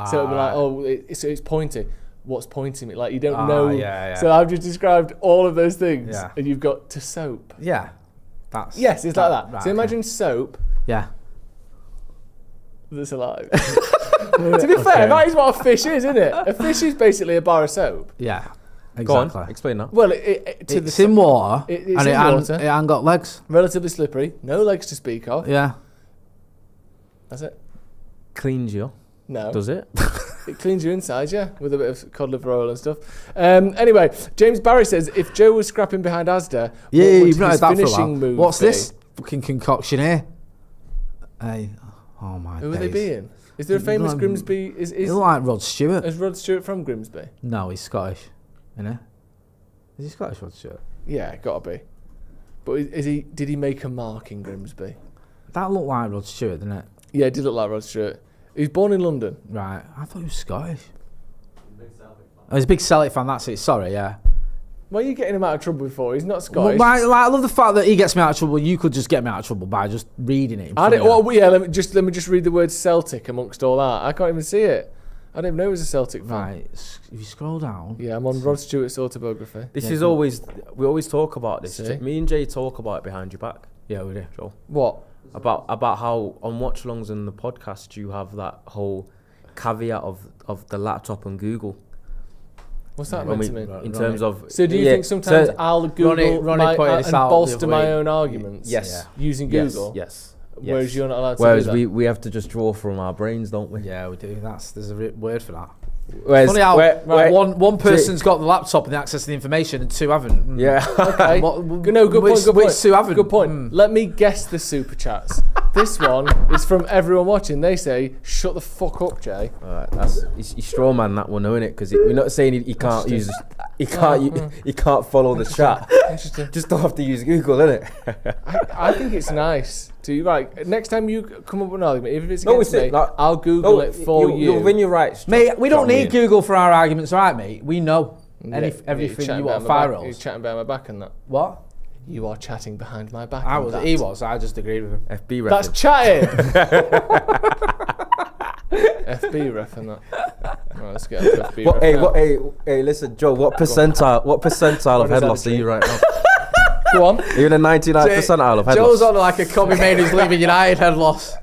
So it'll be like, oh, it's pointy. What's pointing me? Like, you don't know. Yeah. So I've just described all of those things, and you've got to soap. Yeah. Yes, it's like that. Right, so imagine soap. Yeah. That's alive. To be fair, that is what a fish is, isn't it? A fish is basically a bar of soap. Yeah. Exactly. Go on, explain that. Well, it's in water. It's in water. It ain't got legs. Relatively slippery. No legs to speak of. Yeah. That's it. Cleans you. No. Does it? It cleans your insides, yeah, with a bit of cod liver oil and stuff. Anyway, James Barry says, if Joe was scrapping behind Asda, what would his finishing move What's be? This fucking concoction here? Hey, oh my Who are they being? Is there a famous Grimsby? Is like Rod Stewart? Is Rod Stewart from Grimsby? No, he's Scottish. Isn't he? Is he Scottish, Rod Stewart? Yeah, gotta be. But is he? Did he make a mark in Grimsby? That looked like Rod Stewart, didn't it? Yeah, it did look like Rod Stewart. He was born in London. Right. I thought he was Scottish. He's a big Celtic fan. That's it. Sorry, yeah. Why are you getting him out of trouble before? He's not Scottish. Well, I love the fact that he gets me out of trouble. You could just get me out of trouble by just reading it. Let me just read the word Celtic amongst all that. I can't even see it. I didn't even know he was a Celtic fan. Right. If you scroll down. Yeah, I'm on Rod Stewart's autobiography. This is always... We always talk about this. Me and Jay talk about it behind your back. Yeah, we do. Joel. What? About how on watch-alongs and the podcast you have that whole caveat of the laptop and Google. What's that meant to mean? In terms of... So do you think sometimes I'll Google Ronnie and bolster my own arguments? Yes. Using Google? Yes. Whereas you're not allowed to do that? Whereas we have to just draw from our brains, don't we? Yeah, we do. There's a word for that. Funny how one person's got the laptop and the access to the information and two haven't. Yeah. Okay. Good point. Which two haven't? Good point. Let me guess the super chats. This one is from everyone watching. They say, "Shut the fuck up, Jay." All right, that's he's straw man that one, isn't it? Because we're not saying he can't use, he can't follow the chat. Just don't have to use Google, innit? I think it's nice to like next time you come up with an argument, even if it's No, against it's me, it, like- I'll Google it for you. You'll win your rights, Mate, we don't drop me need in. Google for our arguments, right, mate? We know everything You're you want to chatting fire behind my back- You're us. chatting behind my back and that. What? You are chatting behind my back. I and was. that. He was. I just agreed with him. FB That's reference. chatting. FB ref and that. Right, let's get up to FB ref. Hey, listen, Joe. What percentile of What head is loss are you right now? Go on. Are you in a 99 percentile of head Joe's loss? on like a Kobe Mainoo's leaving United head loss.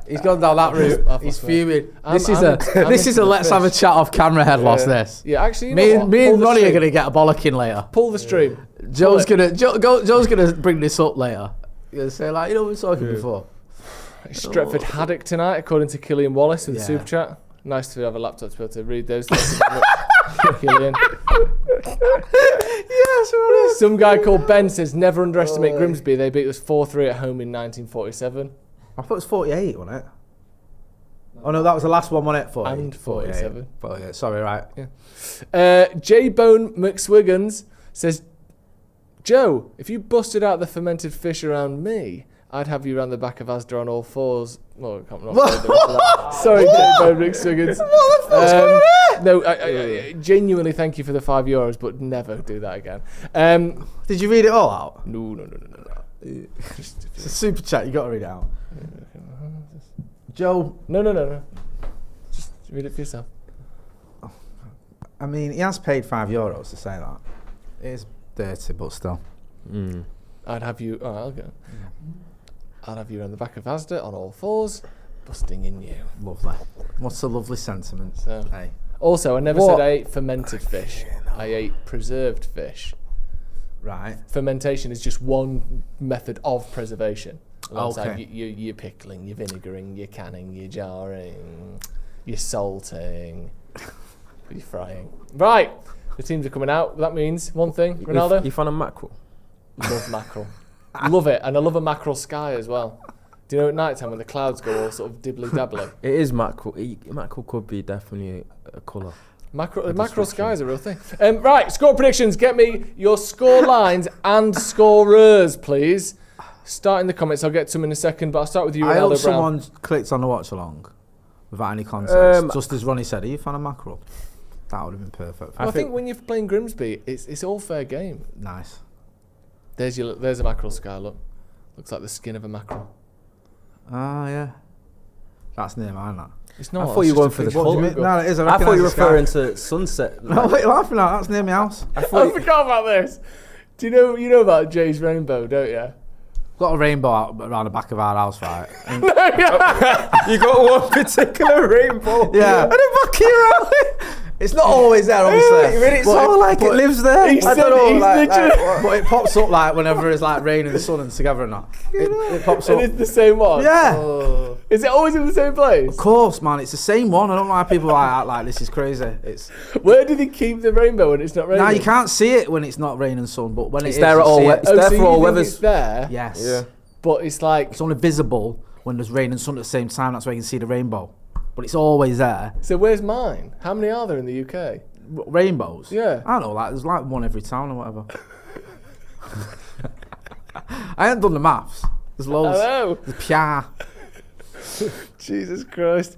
He's gone down that route. I've He's lost fuming. I'm- This is I'm a into let's the have a fish. chat off camera head loss. This. Yeah, actually, you Me know and what? Pull the Ronnie are string. gonna get a bollocking later. Pull the stream. Joe's Pull it. Joe's gonna bring this up later. He's gonna say like, you know, we were talking before. Stretford Haddock tonight, according to Killian Wallace with the Yeah. super chat. Nice to have a laptop to be able to read those. Killian. Yes, Ronnie. Some guy called Ben says, never underestimate Grimsby. They beat us 4-3 at home in 1947. I thought it was 48, wasn't it? Oh no, that was the last one, wasn't it? 48. And 47. 48. Sorry, right. J Bone McSwiggins says, Joe, if you busted out the fermented fish around me, I'd have you around the back of Asda on all fours. Well, I can't remember. Sorry, J Bone McSwiggins. No, I genuinely thank you for the €5, but never do that again. Did you read it all out? No. It's a super chat. You got to read it out. Joe, No. Just read it for yourself. I mean, he has paid €5 to say that. It is dirty, but still. I'd have you. Oh, I'll go. I'd have you around the back of Asda on all fours, busting in you. Lovely. What's a lovely sentiment? So, Hey. also, I never What? said I ate fermented fish. I ate preserved fish. Right. Fermentation is just one method of preservation. Alongside Okay. your pickling, your vinegaring, your canning, your jarring, your salting, your frying. Right, the teams are coming out. That means one thing, Ronaldo. You found a mackerel? Love mackerel. Love it, and I love a mackerel sky as well. Do you know at night time when the clouds go all sort of dibbly dabbly? It is mackerel. Mackerel could be definitely a colour. Mackerel sky is a real thing. Right, score predictions. Get me your score lines and scorers, please. Start in the comments. I'll get to them in a second, but I'll start with you, I hope Ronaldo Brown. someone clicked on the watch along without any context. Just as Ronnie said, are you a fan of mackerel? That would have been perfect. I think when you're playing Grimsby, it's all fair game. Nice. There's a mackerel sky. Look, looks like the skin of a mackerel. Ah, yeah. That's near mine, that. It's not. I thought you were going for the What do you colour. mean? No, it is. I thought you were recognise the sky. referring to sunset. No, what are you laughing at? That's near my house. I forgot about this. Do you know about Jay's rainbow, don't you? Got a rainbow out around the back of our house, right? And You got one particular rainbow. yeah. And the back of your alley. It's not always there, obviously. But it's all like it lives there. He I said don't know, he's literally- But it pops up like whenever it's like rain and the sun and together and that. It pops And up. it's the same one. Yeah. Oh. Is it always in the same place? Of course, man. It's the same one. I don't know why people act like this is crazy. It's Where did he keep the rainbow when it's not raining? now you can't see it when it's not rain and sun, but when It's it is, there you at all see we- it. it's there so for you all think weathers. It's there, Yes. Yeah. but it's like. It's only visible when there's rain and sun at the same time. That's why you can see the rainbow. But it's always there. So where's mine? How many are there in the UK? Rainbows. Yeah. I don't know. Like there's like one every town or whatever. I haven't done the maths. There's loads. Hello. There's Pia. Jesus Christ.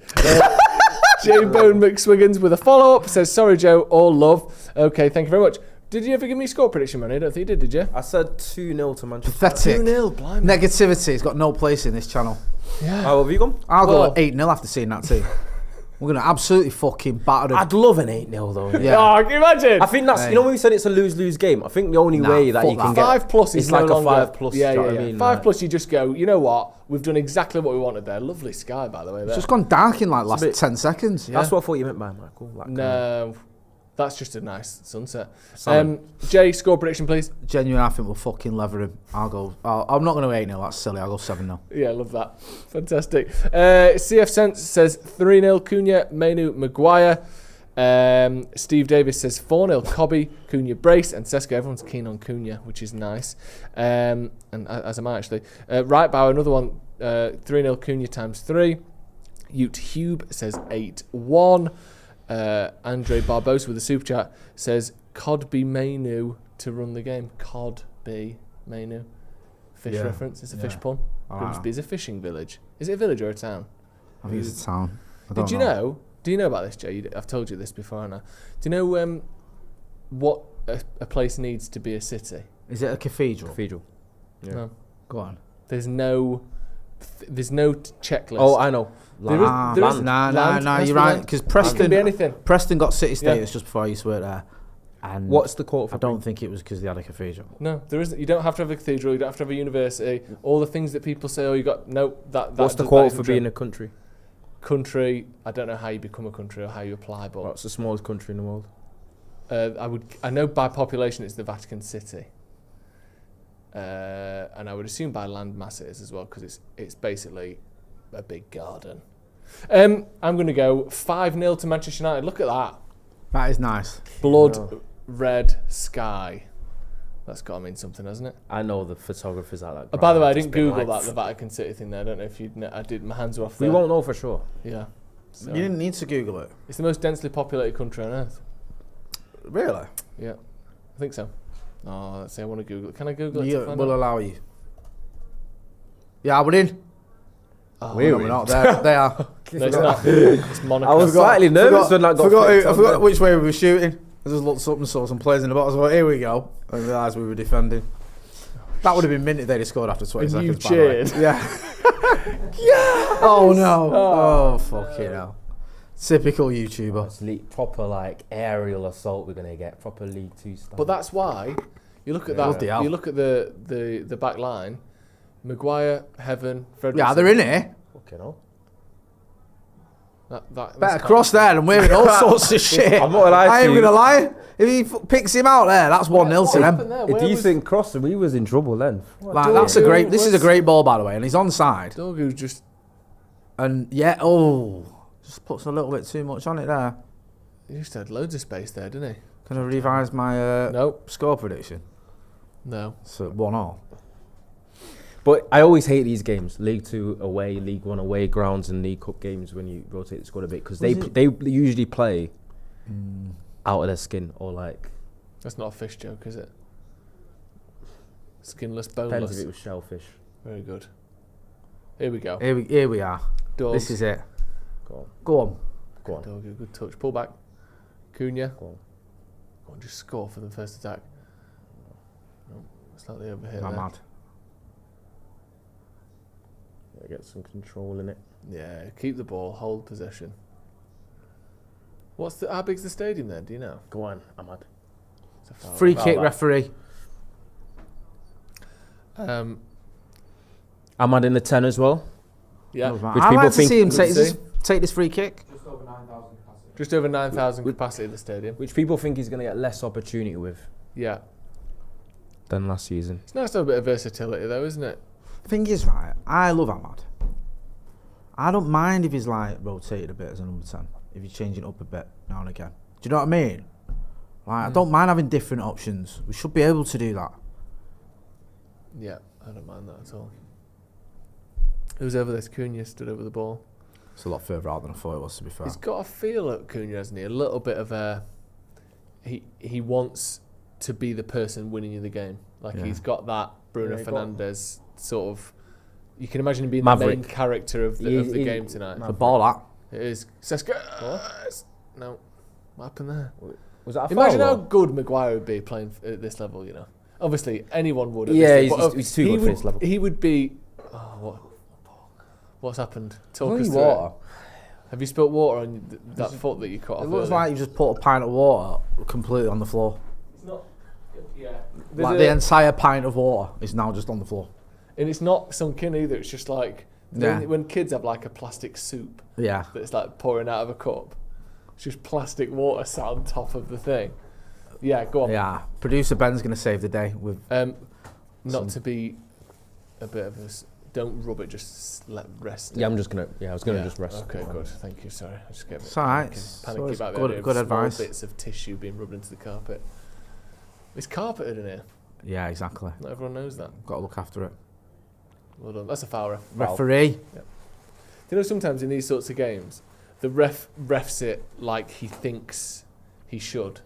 J Bone McSwiggins with a follow up says, sorry, Joe, all love. Okay, thank you very much. Did you ever give me a score prediction, Ronnie? I don't think you did you? I said 2-0 to Manchester. Pathetic. 2-0, blimey. Negativity has got no place in this channel. Yeah. How have you gone? I'll Well- go 8-0 after seeing that team. We're going to absolutely fucking batter them. I'd love an 8-0 though. Yeah. Oh, can you imagine? I think that's, you know when we said it's a lose-lose game? I think the only Nah, way that fuck you can that. get... 5 plus is it's no like a longer, 5 plus, Yeah, do you know yeah, what I yeah. mean? 5 Like- plus, you just go, you know what? We've done exactly what we wanted there. Lovely sky, by the way. There. It's just gone dark in like last bit- 10 seconds. Yeah. That's what I thought you meant by Michael. That kind of- No, that's just a nice sunset. Salmon. Jay, score prediction, please. Genuine, I think we'll fucking lever him. I'm not going to 8-0. That's silly. I'll go 7-0. Yeah, love that. Fantastic. CF Sense says 3-0 Cunha, Mainoo, Maguire. Steve Davis says 4-0 Kobe, Cunha brace, and Sesko. Everyone's keen on Cunha, which is nice. And as am I actually. Right Bow, another one. 3-0 Cunha times 3. Ute Hube says 8-1. Andre Barbosa with a super chat says Kobe Mainoo to run the game. Kobe Mainoo. Fish reference. It's a fish pun. Grimsby is a fishing village. Is it a village or a town? I think it's a town. Do you know about this, Jay? I've told you this before, haven't I? Do you know what a place needs to be a city? Is it a cathedral? Cathedral. Yeah. No. Go on. There's no checklist. Oh, I know. Nah, Land. you're right. Because It can be anything. Preston got city status just before I used to work there. And What's the quote for I don't think it was because they had a cathedral. No, there isn't. You don't have to have a cathedral. You don't have to have a university. All the things that people say, you got What's the quote for being a country? Country. I don't know how you become a country or how you apply, but What's the smallest country in the world? I know by population it's the Vatican City, and I would assume by land mass it is as well because it's basically a big garden. I'm going to go 5-0 to Manchester United. Look at that. That is nice. Blood red sky. That's got to mean something, hasn't it? I know the photographers are like. By the way, I didn't Google the Vatican City thing there. I don't know if you'd know. I did. My hands were off there. We won't know for sure. Yeah. So, You didn't need to Google it. it's the most densely populated country on earth. Really? Yeah. I think so. Oh, let's see. I want to Google it. Can I Google it? Yeah, to find we'll out? allow you. Yeah, we're in. Oh, No, we're not. They are. No, it's not. It's Monaco. I was slightly nervous when that got I flipped on forgot there. which way we were shooting. I just looked up and saw some players in the box. I thought, here we go. I realised we were defending. That would have been mint if they'd have scored after 20 And you seconds. by the way. cheered. Yeah. Oh no. Oh fucking hell. Typical YouTuber. It's proper like aerial assault we're gonna get. Proper League 2 style. But that's why you look at Bloody that. hell. You look at the back line. Maguire, Heaven, Fredrickson. Yeah, they're in here. Fucking hell. Better cross there than wearing all sorts of shit. I'm not gonna lie to I ain't you. gonna lie. If he picks him out there, that's 1-0 to them. A decent cross, we was in trouble then. Like, that's a great. This is a great ball, by the way, and he's onside. Dorgu's just. And just puts a little bit too much on it there. He just had loads of space there, didn't he? Can I revise my Nope. score prediction? No. So 1-1. But I always hate these games, League 2 away, League 1 away grounds, and League Cup games when you rotate the squad a bit because they usually play out of their skin or like. That's not a fish joke, is it? Skinless, Depends boneless. if it was shellfish. Very good. Here we go. Here we are. Dogs. This is it. Go Go on. on. Dorgu, good touch. Pull back. Cunha. Go on. Just score for the first attack. No, slightly over here. I'm there. mad. Yeah, get some control in it. Yeah, keep the ball, hold possession. How big's the stadium then? Do you know? Go on, Ahmad. It's a foul. Free Foul kick back. referee. Ahmad in the 10 as well. Yeah, Which I'd people like to think- see him Good take this free kick. just over 9,000 capacity at the stadium. Which people think he's going to get less opportunity with Yeah, than last season. it's nice to have a bit of versatility though, isn't it? Thing is, right, I love Ahmad. I don't mind if he's like rotated a bit as a number 10. If you're changing it up a bit now and again. Do you know what I mean? Like, I don't mind having different options. We should be able to do that. Yeah, I don't mind that at all. Who's over this? Cunha stood over the ball. It's a lot further out than I thought it was, to be fair. He's got a feel at Cunha, hasn't he? A little bit of a. He wants to be the person winning you the game. Like he's got that Bruno Fernandes sort of. You can imagine him being Maverick. the main character of the game tonight. The ball that. It is. Seska. No. What happened there? Was that a Imagine foul? how good Maguire would be playing at this level, you know. Obviously, anyone would. At Yeah, this level, but he's too good for this level. He would be. What's happened? Talk us through water. it. Have you spilt water on that foot that you cut off? It looks earlier? like you just put a pint of water completely on the floor. It's not. Yeah. Like the entire pint of water is now just on the floor. And it's not sunk in either. It's just like Yeah. when kids have like a plastic soup Yeah. that's like pouring out of a cup. It's just plastic water sat on top of the thing. Yeah, go on. Yeah. Producer Ben's going to save the day with... Not to be a bit of a... Don't rub it, just let rest. Yeah, I was going to just rest. Okay, good. Thank you. Sorry. I just get a bit It's all right. panicky about the Good- idea of good small advice. bits of tissue being rubbed into the carpet. It's carpeted in here. Yeah, exactly. Not everyone knows that. Got to look after it. Well done. That's a foul ref. Referee. Yep. You know, sometimes in these sorts of games, the refs it like he thinks he should.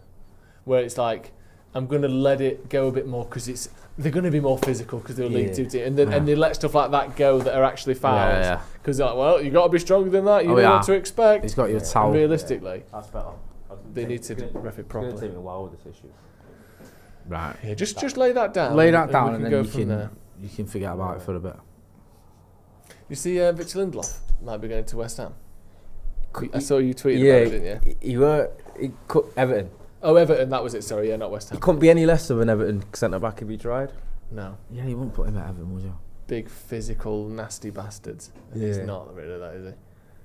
Where it's like, I'm going to let it go a bit more because they're going to be more physical because they'll lead to it. And they let stuff like that go that are actually fouls. Because they're like, well, you got to be stronger than that. You know what to expect. He's got your towel. And realistically, that's better. They need to ref it properly. It's going to take me a while with this issue. Right. Yeah, just lay that down. Lay that down, and then go you from there. You can forget about it for a bit. You see, Victor Lindelof might be going to West Ham. I saw you tweeting about it, didn't you? He cut Everton. Oh, Everton, that was it. Sorry, yeah, not West Ham. He couldn't be any less of an Everton centre back if he tried. No. Yeah, you wouldn't put him at Everton, would you? Big physical, nasty bastards. He's not really that, is he?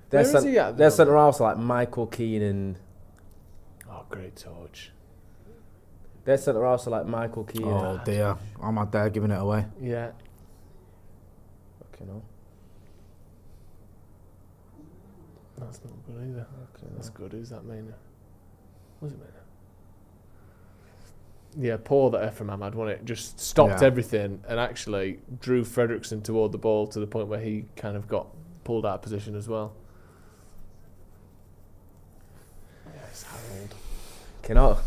Their Where is he at? Their centre halves like Michael Keane and. Oh, great touch. Their centre halves are like Michael Keane. Oh dear, I'm out there giving it away. Yeah. Okay, no. That's not good either. Okay, that's good. Who's that, Mainoo? Was it Mainoo? Yeah, poor that from Ahmad, wasn't it? Just stopped everything and actually drew Fredrickson toward the ball to the point where he kind of got pulled out of position as well. Yes, Harold. Cannot.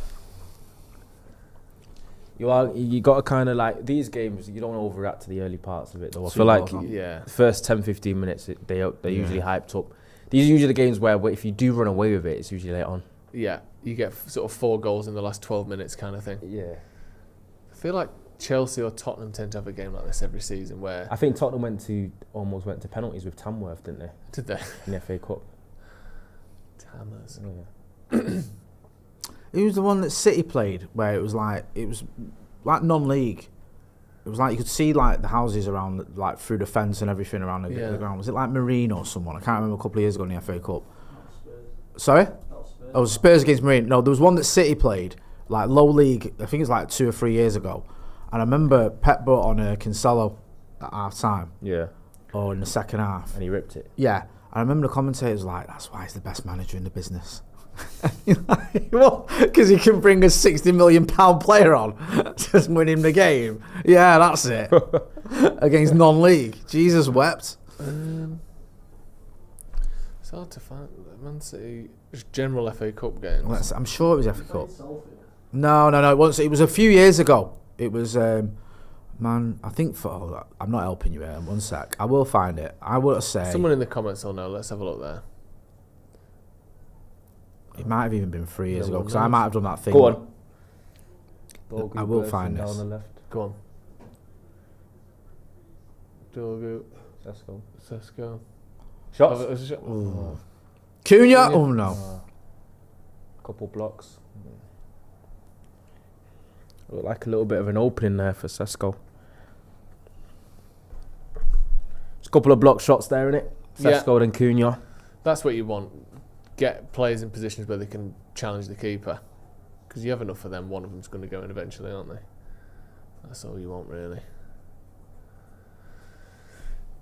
You got to kind of like these games. You don't overreact to the early parts of it though. I feel like the first 10-15 minutes they're usually hyped up. These are usually the games where if you do run away with it, it's usually late on. Yeah, you get sort of 4 goals in the last 12 minutes kind of thing. Yeah. I feel like Chelsea or Tottenham tend to have a game like this every season where... I think Tottenham almost went to penalties with Tamworth, didn't they? Did they? In the FA Cup. Tammers. Yeah. It was the one that City played where it was like non-league. It was like you could see like the houses around, like through the fence and everything around the ground. Was it like Marine or someone? I can't remember. A couple of years ago in the FA Cup. Sorry? Oh, it was Spurs against Marine. No, there was one that City played, like low league. I think it was like 2 or 3 years ago. And I remember Pep brought on Cancelo at half time. Yeah. Or in the second half. And he ripped it. Yeah. And I remember the commentators like, that's why he's the best manager in the business. Well, because he can bring a £60 million player on, just win him the game. Yeah, that's it. Against non-league. Jesus wept. It's hard to find. Man City, just general FA Cup games. I'm sure it was FA Cup. No. It was a few years ago. It was, I think I'm not helping you here. 1 sec. I will find it. I will say. Someone in the comments will know. Let's have a look there. It might have even been 3 years ago because I might have done that thing. Go on. I will find this. Down the left. Go on. Dorgu. Sesko. Shots. Cunha. Oh no. Couple blocks. Looked like a little bit of an opening there for Sesko. Just a couple of block shots there, innit? Sesko and Cunha. That's what you want. Get players in positions where they can challenge the keeper. Because you have enough of them, one of them's going to go in eventually, aren't they? That's all you want, really. Do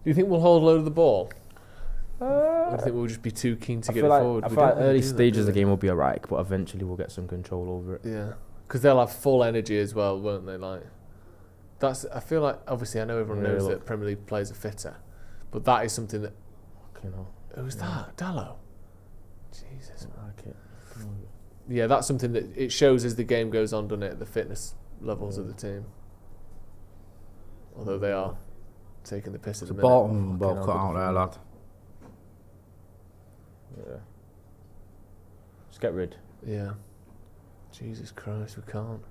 you think we'll hold load of the ball? Or do you think we'll just be too keen to get it forward? I feel like early stages of the game will be alright, but eventually we'll get some control over it. Yeah. Because they'll have full energy as well, won't they? I feel like, obviously, I know everyone knows that Premier League players are fitter, but that is something that... Who's that? Dallo? Jesus. I like it. Yeah, that's something that it shows as the game goes on, doesn't it? The fitness levels of the team. Although they are taking the piss at the minute. Bottom ball cut out there, lad. Yeah. Just get rid. Yeah. Jesus Christ, we can't.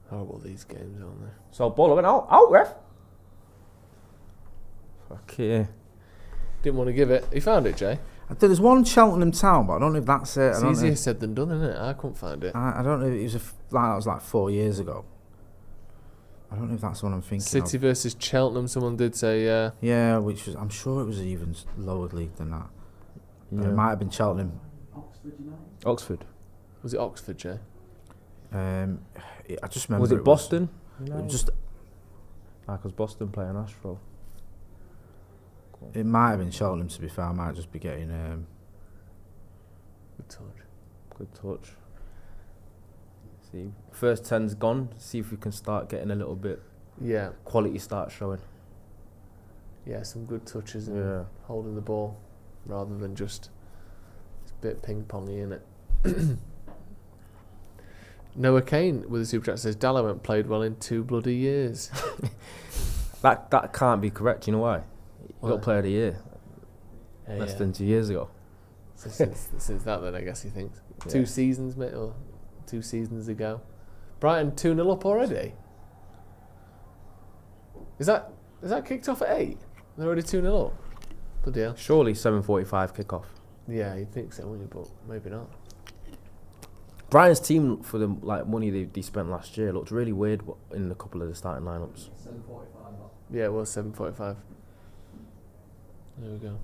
Horrible these games, aren't they? So ball went out, ref. Fuck yeah. Didn't want to give it. He found it, Jay. There's one Cheltenham Town, but I don't know if that's it. It's easier said than done, isn't it? I couldn't find it. I don't know. It was that was like 4 years ago. I don't know if that's what I'm thinking. City versus Cheltenham. Someone did say, yeah. Yeah, which was. I'm sure it was even lower league than that. Yeah. It might have been Cheltenham. Oxford. Was it Oxford, Jay? I just remember. Was it Boston? It was just. Because Boston play an Astro. It might have been Cheltenham, to be fair. I might just be getting... Good touch. Good touch. See, first 10's gone. See if we can start getting a little bit quality start showing. Yeah, some good touches and holding the ball rather than just it's a bit ping-pongy, isn't it? Noah Kane with a super chat says Dallo haven't played well in 2 bloody years. That can't be correct. You know why? He got Player of the Year less than 2 years ago. So since that, then I guess he thinks 2 seasons, mate, or 2 seasons ago. Brighton 2-0 up already. Is that kicked off at 8? They're already 2-0 up. Bloody hell. Surely 7:45 kickoff. Yeah, you'd think so, wouldn't you? But maybe not. Brighton's team, for the money they spent last year, looked really weird in a couple of the starting lineups. 7:45. Yeah, it was 7:45. There we go.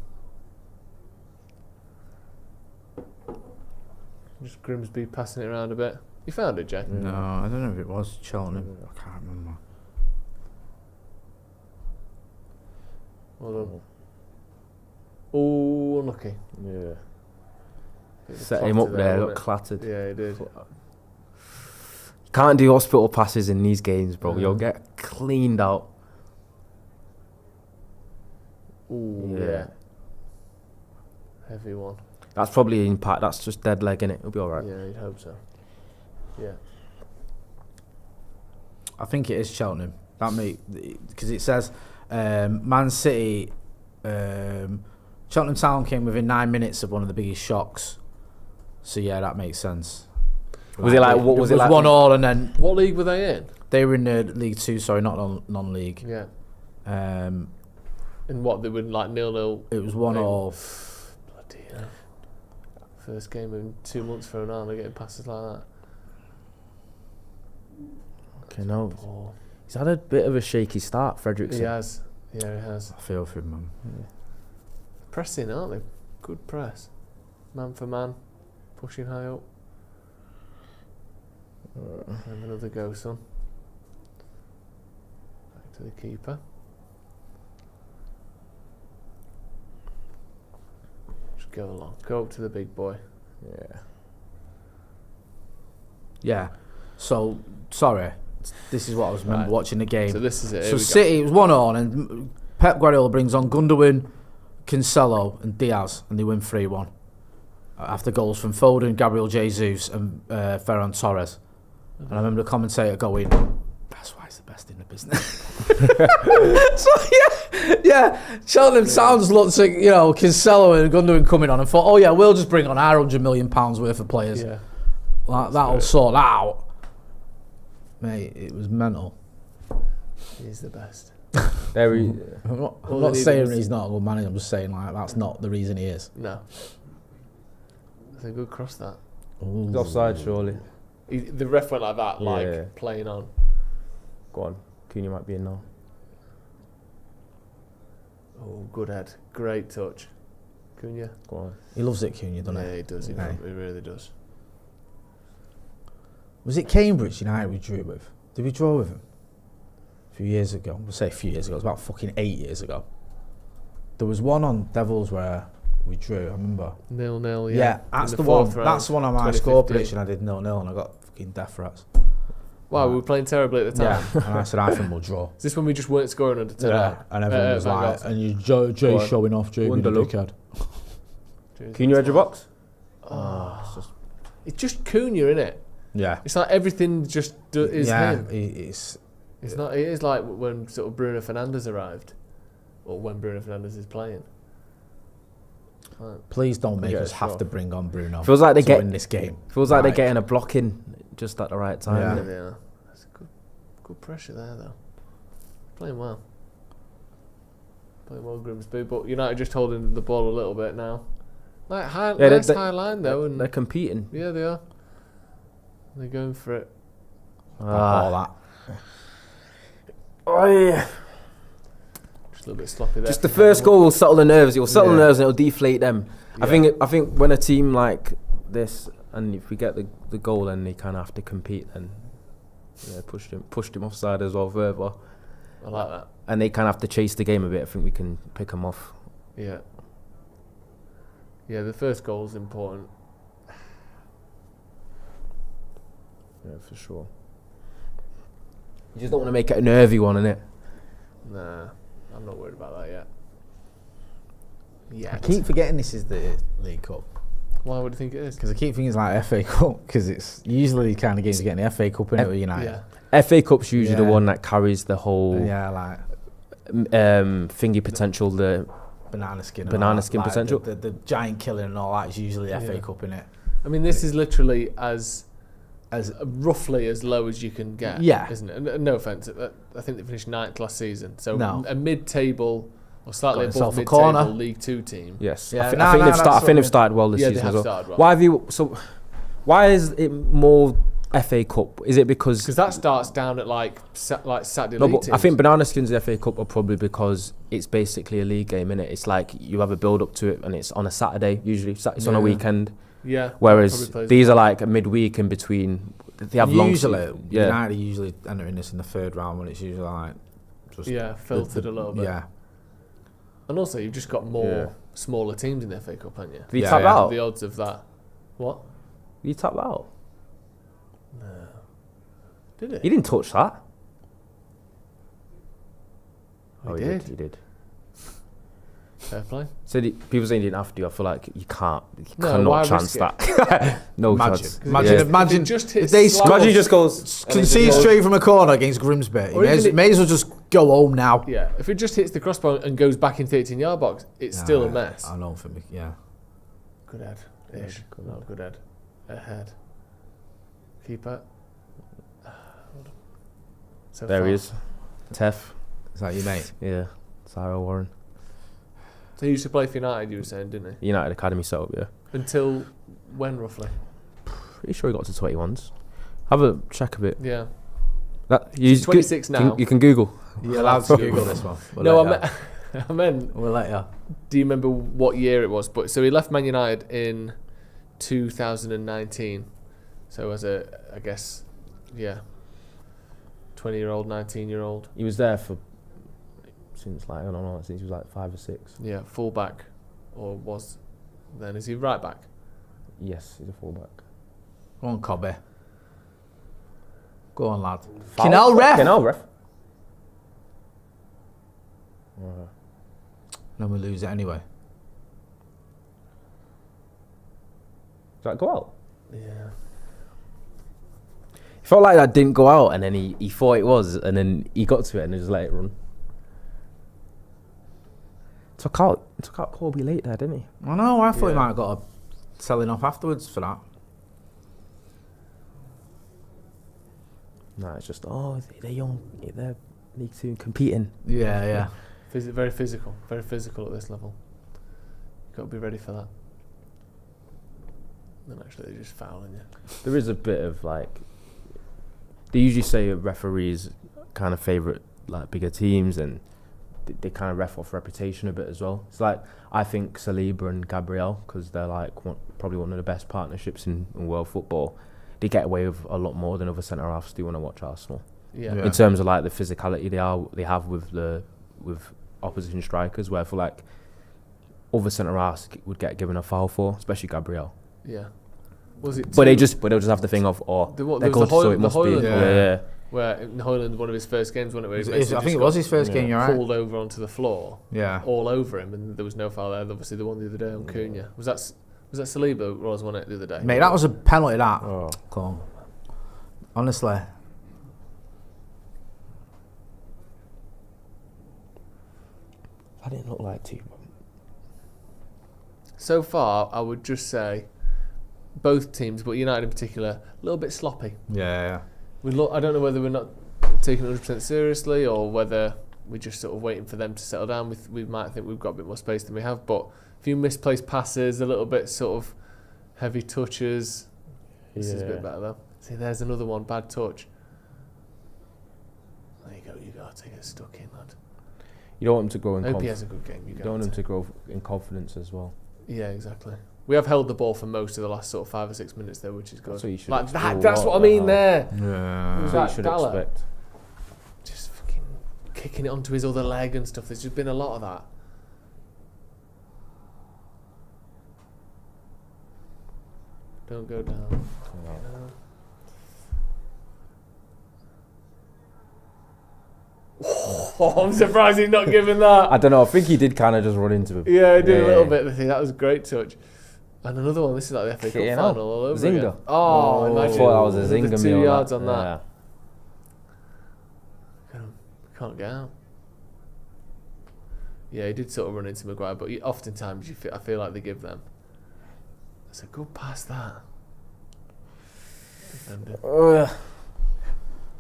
Just Grimsby passing it around a bit. You found it, Jay? No, I don't know if it was Cheltenham. I can't remember. Well done. Oh, unlucky. Yeah. Bit of a Set him clatter up there, got wasn't clattered. it? Yeah, he did. Can't do hospital passes in these games, bro. Yeah. You'll get cleaned out. Ooh, yeah. Heavy one. That's probably impact. That's just dead leg, innit? It'll be alright. Yeah, you'd hope so. Yeah. I think it is Cheltenham. Because it says Man City, Cheltenham Town came within 9 minutes of one of the biggest shocks. So yeah, that makes sense. Was it like what was it like? 1-1 and then What league were they in? they were in League 2. Sorry, not non-league. Yeah. Um, And what, they were like 0-0? it was 1-1. Bloody hell. First game in 2 months for Ronaldo getting passes like that. Okay, no. Oh. He's had a bit of a shaky start, Fredrickson. He has. Yeah, he has. I feel for him, man. Pressing, aren't they? Good press. Man for man. Pushing high up. Have another go, son. Back to the keeper. Just go along. Go up to the big boy. Yeah. Yeah. So, sorry. This is what I was remember watching the game. So this is it. So City, it was 1-1 and Pep Guardiola brings on Gundogan, Cancelo and Diaz and they win 3-1. After goals from Foden, Gabriel Jesus and Ferran Torres. And I remember the commentator going, that's why he's the best in the business. So yeah, Cheltenham Towns looked at, Cancelo and Gundogan coming on and thought, oh yeah, we'll just bring on our £100 million worth of players. Yeah. That'll sort that out. Mate, it was mental. He's the best. I'm not saying he's not a good manager, I'm just saying that's not the reason he is. No. It's a good cross, that. He's offside, surely. The ref went like that, playing on. Go on. Cunha might be in now. Oh, good head. Great touch. Cunha. Go on. He loves it, Cunha, doesn't he? Yeah, he does. He really does. Was it Cambridge United we drew with? Did we draw with him? A few years ago. We'll say a few years ago. It was about fucking 8 years ago. There was one on Devils where we drew, I remember. 0-0, yeah. That's the one. That's the one on my score prediction. I did 0-0 and I got fucking death threats. Wow, we were playing terribly at the time. Yeah, and I said, I think we'll draw. Is this when we just weren't scoring under 10? Yeah, and everyone was like, and you Jay's showing off, Jay, with the dickhead. Cunha edge of box? It's just Cunha, innit? Yeah. It's like everything just is him. It's not. It is like when sort of Bruno Fernandes arrived, or when Bruno Fernandes is playing. Please don't make us have to bring on Bruno. Feels like they win this game. Feels like they're getting a block in just at the right time. Yeah. That's good pressure there, though. Playing well. Grimsby, but United just holding the ball a little bit now. Nice high line though, and they're competing. Yeah, they are. They're going for it. All that. Oh yeah. Just a little bit sloppy there. Just the first goal will settle the nerves. It will settle the nerves and it'll deflate them. Yeah. I think when a team like this, and if we get the goal, then they kind of have to compete and pushed him offside as well further. I like that. And they kind of have to chase the game a bit. I think we can pick them off. Yeah. Yeah, the first goal is important. Yeah, for sure. You just don't want to make it a nervy one, innit? Nah, I'm not worried about that yet. I keep forgetting this is the League Cup. Why would you think it is? Because I keep thinking it's like FA Cup, because it's usually the kind of games you get in the FA Cup in it with United. Yeah. FA Cup's usually the one that carries the whole Like thingy potential, the banana skin skin potential. The giant killing and all that is usually the FA Cup in it. I mean, this is literally as roughly as low as you can get, isn't it? No offence, I think they finished 9th last season, so a mid-table or slightly above mid-table League 2 team. Yes, yeah, I think they've started well this season. They have as well. started well. Why is it more FA Cup? Is it because that starts down at like Saturday no, league but teams. I think Banana Skins the FA Cup are probably because it's basically a league game, innit? It's like you have a build up to it, and it's on a Saturday usually. It's on a weekend. Yeah. Whereas these are like a midweek in between. They have United usually entering this in the 3rd round when it's usually like just filtered a little bit. Yeah. And also, you've just got more smaller teams in the FA Cup, haven't you? Did you tap out? The odds of that. What? Did you tap out? No. Did it? You didn't touch that. Oh, he did. He did. Fair play. So people saying you didn't have to. I feel like you No, cannot chance that. No chance. Imagine just if they imagine he just goes concede straight from a corner against Grimsby. May as well just go home now. Yeah, if it just hits the crossbar and goes back into the 18-yard box, it's still a mess. I know for me. Yeah. Good head. Ish. Not good head. Ahead. Keeper. So there he is. Tef. Is that your mate? Yeah. Cyril Warren. So he used to play for United, you were saying, didn't he? United Academy setup, yeah. Until when, roughly? Pretty sure he got to 21s. Have a check of it. Yeah. He's 26 now. You can Google. You're allowed to Google this one. I meant... We'll let you. Do you remember what year it was? But so he left Man United in 2019. So as a, I guess, 20-year-old, 19-year-old. He was there for... Since I don't know, since he was like 5 or 6. Yeah, fullback, or was then? Is he right back? Yes, he's a fullback. Go on, Kobe. Go on, lad. Canal ref. Then we lose it anyway. Does that go out? Yeah. It felt like that didn't go out, and then he thought it was, and then he got to it and he just let it run. Took out Kobe late there, didn't he? I know. I thought he might have got a selling off afterwards for that. No, it's just they're young, they're League 2 competing. Yeah. Very physical at this level. Got to be ready for that. And actually, they're just fouling you. There is a bit of like, they usually say referees kind of favourite like bigger teams, and they kind of ref off reputation a bit as well. It's like, I think Saliba and Gabriel, because they're like probably one of the best partnerships in world football, they get away with a lot more than other centre halves do when I watch Arsenal. Yeah. In terms of like the physicality they have with opposition strikers, where I feel like other centre halves would get given a foul for, especially Gabriel. Yeah. Was it? But they'll just have the thing of they're good, so it must be. Yeah. Where in Hoyland, one of his first games, wasn't it? I think it was his first game. You're right. Pulled over onto the floor. Yeah. All over him, and there was no foul there. Obviously, the one the other day on Cunha was that Saliba wasn't it the other day? Mate, that was a penalty. That. Oh. Come on. Honestly. I didn't look like too. So far, I would just say both teams, but United in particular, a little bit sloppy. Yeah. I don't know whether we're not taking it 100% seriously or whether we're just sort of waiting for them to settle down. We might think we've got a bit more space than we have, but a few misplaced passes, a little bit sort of heavy touches. This is a bit better though. See, there's another one, bad touch. There you go, you got to get stuck in, lad. You don't want him to grow in confidence. hope he has a good game. You don't want him to grow in confidence as well. Yeah, exactly. We have held the ball for most of the last sort of 5 or 6 minutes there, which is good. That's what you should like that. That's what I mean there. Yeah. That's what you should expect. Just fucking kicking it onto his other leg and stuff. There's just been a lot of that. Don't go down. Oh, I'm surprised he's not given that. I don't know. I think he did kind of just run into him. Yeah, he did a little bit. That was a great touch. And another one. This is like the FA Cup Yeah, final all over Zinger. again. Oh, I imagine. thought that was a Zinger Another meal. 2 yards on Yeah. that. Can't get out. Yeah, he did sort of run into Maguire, but oftentimes I feel like they give them. That's a good pass, that. Defender.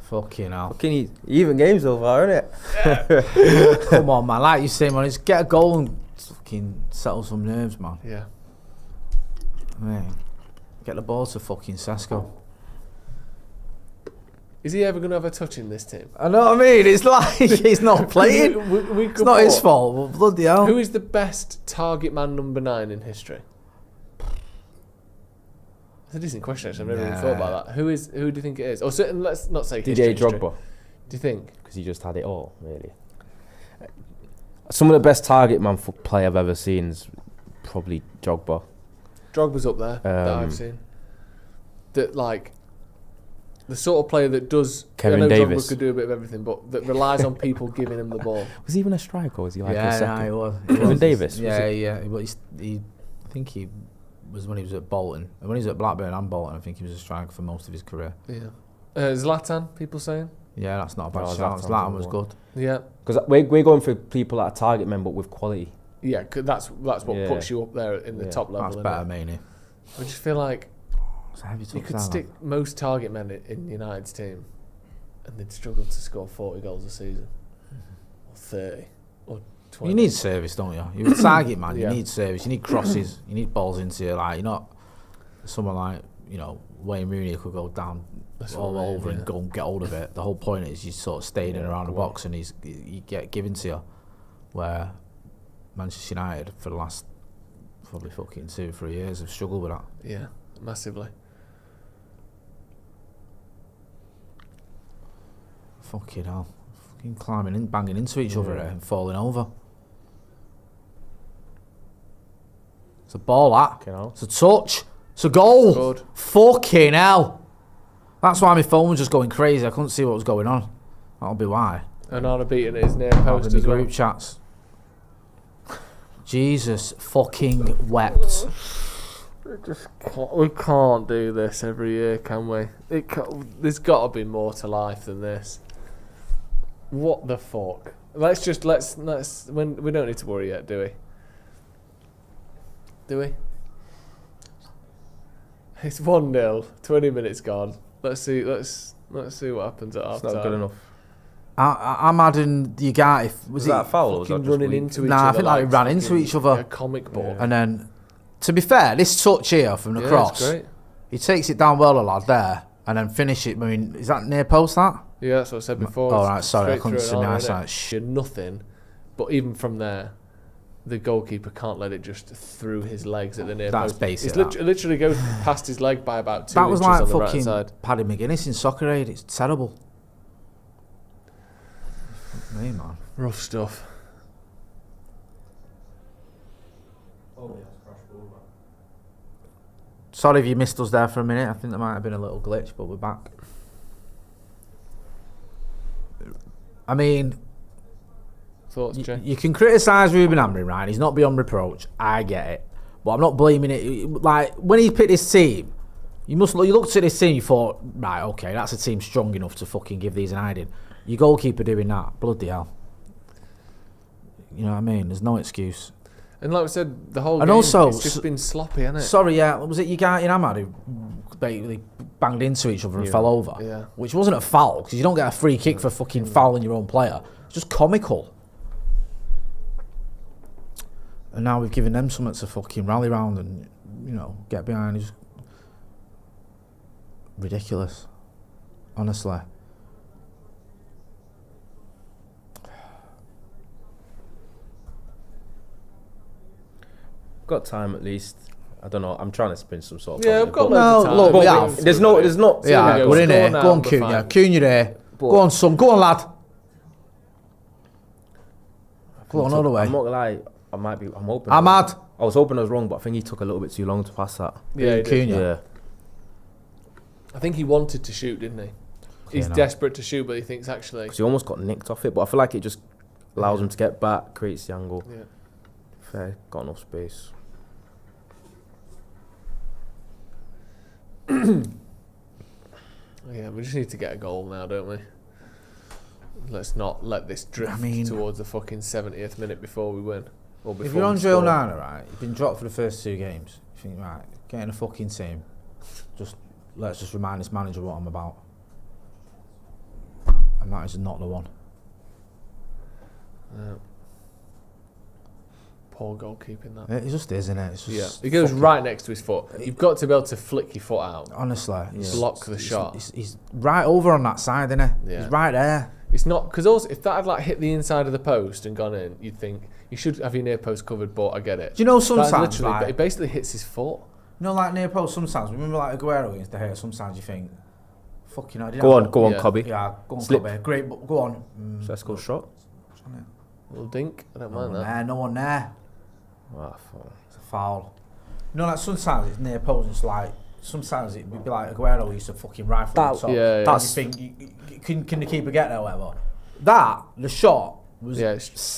Fucking hell. Fucking even games so far, isn't it? Come on, man. Like you say, man, just get a goal and fucking settle some nerves, man. Yeah. Man, get the ball to fucking Sesko. Is he ever going to have a touch in this team? I know what I mean. It's like he's not playing. It's not his fault. Well, bloody hell. Who is the best target man number 9 in history? That's a decent question, actually. I've never even thought about that. Who do you think it is? Or let's not say DJ Drogba. Do you think? Because he just had it all, really. Some of the best target man play I've ever seen is probably Drogba. Drogba's up there that I've seen. That, like, the sort of player that does. Kevin I know Davis Drogba could do a bit of everything, but that relies on people giving him the ball. Was he even a striker, or was he like a yeah, second? he was. Kevin Davis? Yeah. But I think he was when he was at Bolton. And when he was at Blackburn and Bolton, I think he was a striker for most of his career. Yeah. Zlatan, people saying? Yeah, that's not a bad No, shout. Zlatan was good. Yeah. Because we're going for people that are target men, but with quality. Yeah, that's what puts you up there in the top level. That's better, Mainoo. I just feel like you could down, stick most target men in United's team and they'd struggle to score 40 goals a season. Or 30. Or 20. You need service, don't you? You're a target man. Yeah. You need service. You need crosses. You need balls into you. Like, you're not someone like, Wayne Rooney could go down all over and go and get hold of it. The whole point is you sort of stayed in around the box and you get given to you. Where Manchester United for the last probably fucking 2 or 3 years have struggled with that. Yeah, massively. Fucking hell. Fucking climbing in, banging into each other and falling over. It's a ball, that. It's a touch. It's a goal. Good. Fucking hell. That's why my phone was just going crazy. I couldn't see what was going on. That'll be why. And Arna beating his near post as well. Group chats. Jesus fucking wept. We can't do this every year, can we? There's got to be more to life than this. What the fuck? Let's we don't need to worry yet, do we? Do we? It's 1-0, 20 minutes gone. Let's see what happens at half time. It's not good enough. I'm adding the guy. Was that a foul? Or was that just running weak? into each other? Nah, I think they ran into each other. A comic ball. And then, to be fair, this touch here from the cross, it's great. he takes it down well, the lad, there, and then finish it. I mean, is that near post, that? Yeah, that's what I said before. Oh, right, sorry, I Straight couldn't through see an my arm, eyesight. innit? Nothing. But even from there, the goalkeeper can't let it just through his legs at the near That's post. basic, It literally goes past his leg by about 2 That was inches like on the right fucking side. Paddy McGuinness in Soccer Aid. It's terrible. Me, man. Rough stuff. Sorry if you missed us there for a minute. I think there might have been a little glitch, but we're back. I mean, Thoughts, Jay? you can criticise Ruben Amorim, right? He's not beyond reproach. I get it. But I'm not blaming it. Like, when he picked this team, you looked at this team, you thought, right, okay, that's a team strong enough to fucking give these an hiding. Your goalkeeper doing that, bloody hell. You know what I mean? There's no excuse. And like we said, the whole And game, also, it's just been sloppy, hasn't it? Sorry, yeah, was it your guy in Ahmad who basically banged into each other and fell over? Yeah. Which wasn't a foul, because you don't get a free kick for fucking fouling your own player. It's just comical. And now we've given them something to fucking rally round and, get behind. It's ridiculous. Honestly. Got time at least. I don't know. I'm trying to spin some sort of. Yeah, we've got positive, loads of time. look, but we have. there's not. Yeah, we're in Score here. now, Go on, we're Cunha. fine. Cunha there. Go on, son. Go on, lad. Go on, all the way. I'm not gonna lie. I'm hoping. Ahmad. I was hoping I was wrong, but I think he took a little bit too long to pass that. Yeah, he did. Cunha. Yeah. I think he wanted to shoot, didn't he? He's no. desperate to shoot, but he thinks actually... Because he almost got nicked off it, but I feel like it just allows him to get back, creates the angle. Yeah. Fair, got enough space. Yeah, we just need to get a goal now, don't we? Let's not let this drift towards the fucking 70th minute before we win. Or before if you're Andre Onana, right, you've been dropped for the first 2 games. You think, right, get in a fucking team. Let's just remind this manager what I'm about. And that is not the one. Poor goalkeeping that. It just is, isn't it? It's just It goes right next to his foot. You've got to be able to flick your foot out. Honestly. Block the shot. He's right over on that side, isn't he? Yeah. He's right there. It's not, because also if that had like hit the inside of the post and gone in, you'd think you should have your near post covered, but I get it. Do you know sometimes but it basically hits his foot. You know, like near post sometimes, remember like Aguero against De Gea, sometimes you think, fucking hell. Go on, Kobe. Yeah, go on, Slip. Kobe. Great, but go on. So let's go shot. A little dink, I don't mind that. No one there. Ah, fuck. It's a foul. You know, like sometimes it's near post, it's like, sometimes it would be like Aguero used to fucking rifle the top. That's you think, can the keeper get there or whatever? The shot was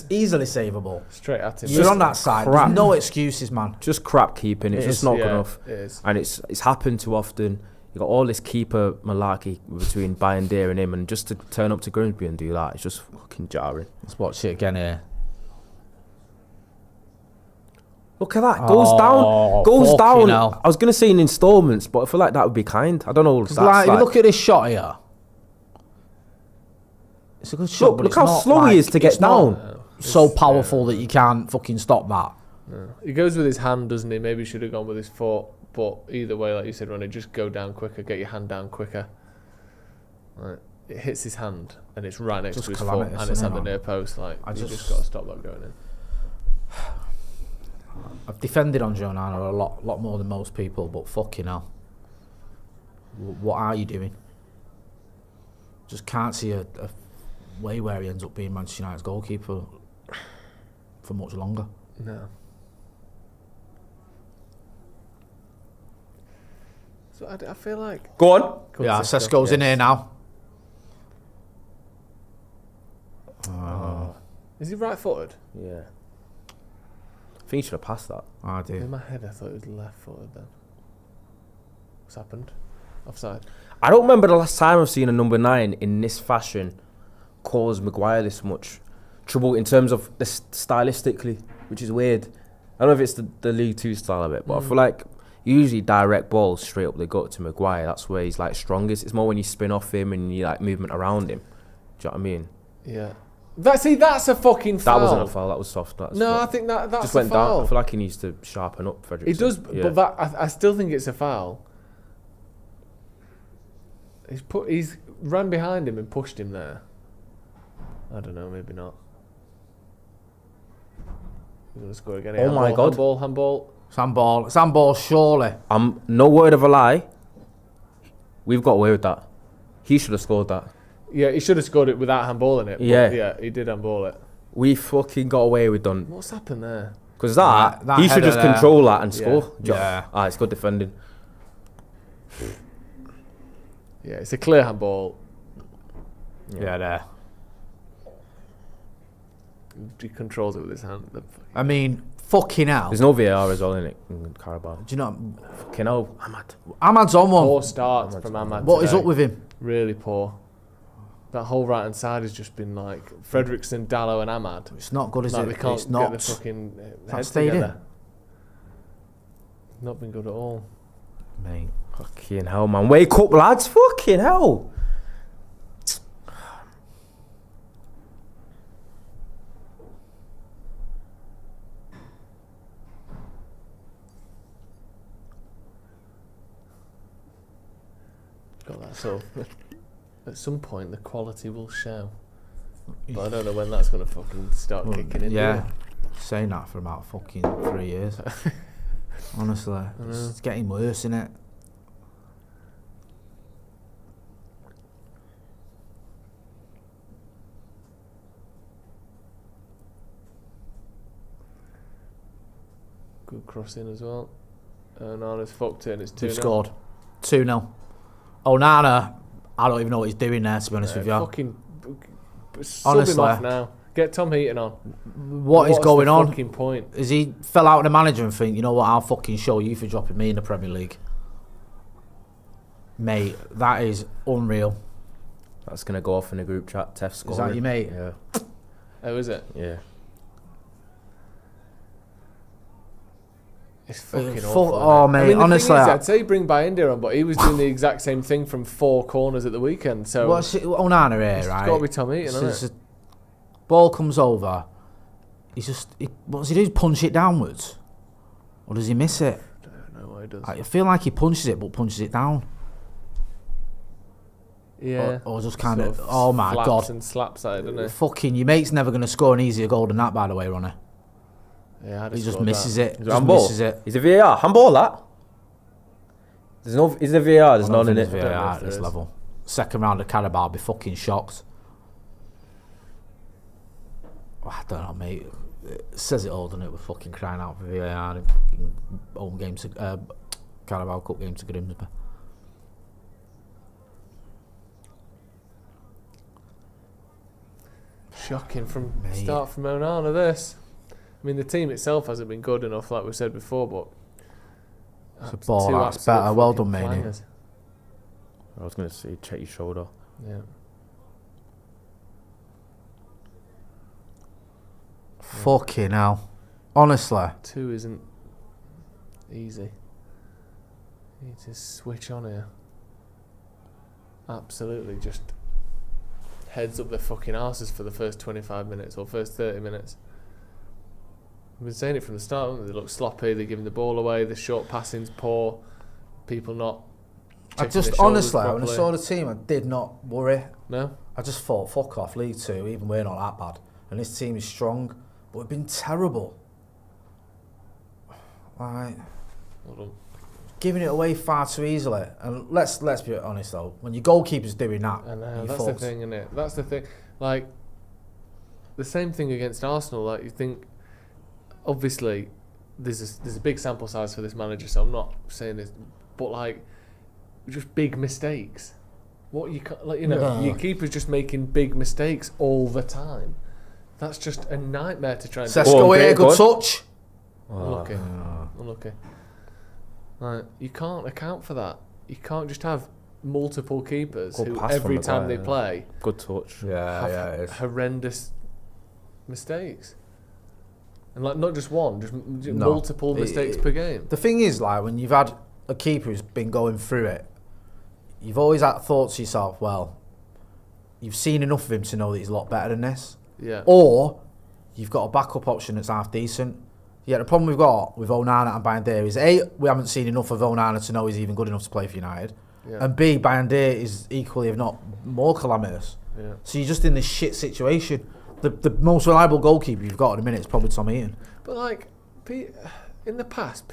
easily savable. Straight at him. You're on that side. There's no excuses, man. just crap keeping. It's just not good enough. It is. And it's happened too often. You got all this keeper malarkey between Bayern and him, and just to turn up to Grimsby and do that, it's just fucking jarring. Let's watch it again here. Look at that. Goes down. Hell. I was going to say in installments, but I feel like that would be kind. I don't know. If you look at this shot here, it's a good shot. Look how slow he is to get down. So powerful that you can't fucking stop that. No. He goes with his hand, doesn't he? Maybe he should have gone with his foot. But either way, like you said, Ronnie, just go down quicker. Get your hand down quicker. Right. It hits his hand, and it's right next to his foot, and it's at the near post. Like, you just got to stop that going in. I've defended Andre Onana a lot more than most people, but fucking hell. What are you doing? Just can't see a way where he ends up being Manchester United's goalkeeper for much longer. No. So I feel like... Go on. Yeah, Sesko's in here now. Is he right-footed? Yeah. I think he should have passed that. I do. In my head, I thought it was left-footed then. What's happened? Offside. I don't remember the last time I've seen a number 9 in this fashion cause Maguire this much trouble in terms of the stylistically, which is weird. I don't know if it's the League 2 style of it, but I feel like usually direct balls straight up the gut to Maguire. That's where he's like strongest. It's more when you spin off him and you like movement around him. Do you know what I mean? Yeah. That's a fucking foul. That wasn't a foul. That was soft. I think that's just a went foul. down. I feel like he needs to sharpen up. Frederick. He does, but I still think it's a foul. He's ran behind him and pushed him there. I don't know, maybe not. He's gonna score again. Oh my God! Handball. It's handball, surely. No word of a lie. We've got away with that. He should have scored that. Yeah, he should have scored it without handballing it. Yeah, he did handball it. We fucking got away with done. What's happened there? Because that he should just control that and score. Yeah. It's good defending. Yeah, it's a clear handball. Yeah, there. He controls it with his hand. I mean, fucking hell. There's no VAR as well in it in Carabao. Do you know? Fucking hell, Ahmad's on one. Poor start from Ahmad. What is up with him? Really poor. That whole right hand side has just been like Fredrickson, Dallo, and Ahmad. It's not good, is like it? They can't it's not. get the fucking heads stayed together. Not been good at all. Mate. Fucking hell, man. Wake up, lads. Fucking hell. Got that. So at some point the quality will show. But I don't know when that's going to fucking start kicking in. Yeah. Saying that for about fucking 3 years. Honestly. It's getting worse, isn't it? Good crossing as well. Nana's fucked it and it's 2-0. They've scored. 2-0. Onana, I don't even know what he's doing there, to be honest with you. Fucking sub him off now. Get Tom Heaton on. What is going on? Fucking point? Is he fell out with the manager and think, you know what, I'll fucking show you for dropping me in the Premier League? Mate, that is unreal. That's going to go off in a group chat. Tef scoring. Is that your mate? Yeah. Oh, is it? Yeah. It's fucking awful. Mate, I mean, honestly. I'd say bring Bayindir on, but he was doing the exact same thing from 4 corners at the weekend. So what's it? Onana here, right? It's got to be Tom Heaton, isn't it? Ball comes over. What does he do? Punch it downwards? Or does he miss it? I don't know what he does. I feel like he punches it, but punches it down. Yeah. Or just kind of, oh my God. And slaps at it, doesn't he? Fucking, your mate's never going to score an easier goal than that, by the way, Ronnie. Yeah, he just misses it. Is it VAR? Handball, that? Is there VAR? There's none in it. VAR at this level. Second round of Carabao, I'd be fucking shocked. I don't know, mate. It says it all, doesn't it? We're fucking crying out for VAR in home games, Carabao Cup games to Grimsby. Shocking start from Onana, this. I mean, the team itself hasn't been good enough, like we said before, but it's a ball that's better. Well done, Mainoo. I was going to say, check your shoulder. Yeah. Fucking hell. Honestly. 2 isn't easy. You need to switch on here. Absolutely, just heads up their fucking arses for the first 25 minutes or first 30 minutes. We've been saying it from the start, haven't we? They look sloppy, they're giving the ball away, the short passing's poor, people not I just, honestly, when I saw the team, I did not worry. No? I just thought, fuck off, League 2, even we're not that bad. And this team is strong, but we've been terrible. Like, Hold on. Giving it away far too easily. And let's be honest though, when your goalkeeper's doing that, I know, that's the thing, isn't it? That's the thing. Like, the same thing against Arsenal. Like, you think, obviously, there's a big sample size for this manager, so I'm not saying this, but like, just big mistakes. What you can't, like, you know, your keeper's just making big mistakes all the time. That's just a nightmare to try and do. Sesko here, good touch. Unlucky. Like, you can't account for that. You can't just have multiple keepers who every time they play good touch. Have horrendous mistakes. And like, not just one, just multiple mistakes per game. The thing is, like, when you've had a keeper who's been going through it, you've always had thought to yourself, well, you've seen enough of him to know that he's a lot better than this. Yeah. Or you've got a backup option that's half decent. Yeah, the problem we've got with Onana and Bayindir is A, we haven't seen enough of Onana to know he's even good enough to play for United. Yeah. And B, Bayindir is equally, if not more, calamitous. Yeah. So you're just in this shit situation. The most reliable goalkeeper you've got at the minute is probably Tom Heaton. But like, in the past,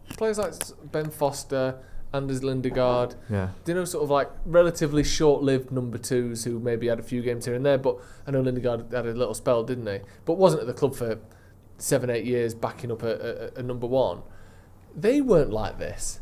players like Ben Foster, Anders Lindegaard, you know, sort of like relatively short-lived number 2s who maybe had a few games here and there, but I know Lindegaard had a little spell, didn't he? But wasn't at the club for 7-8 years backing up a number 1. They weren't like this.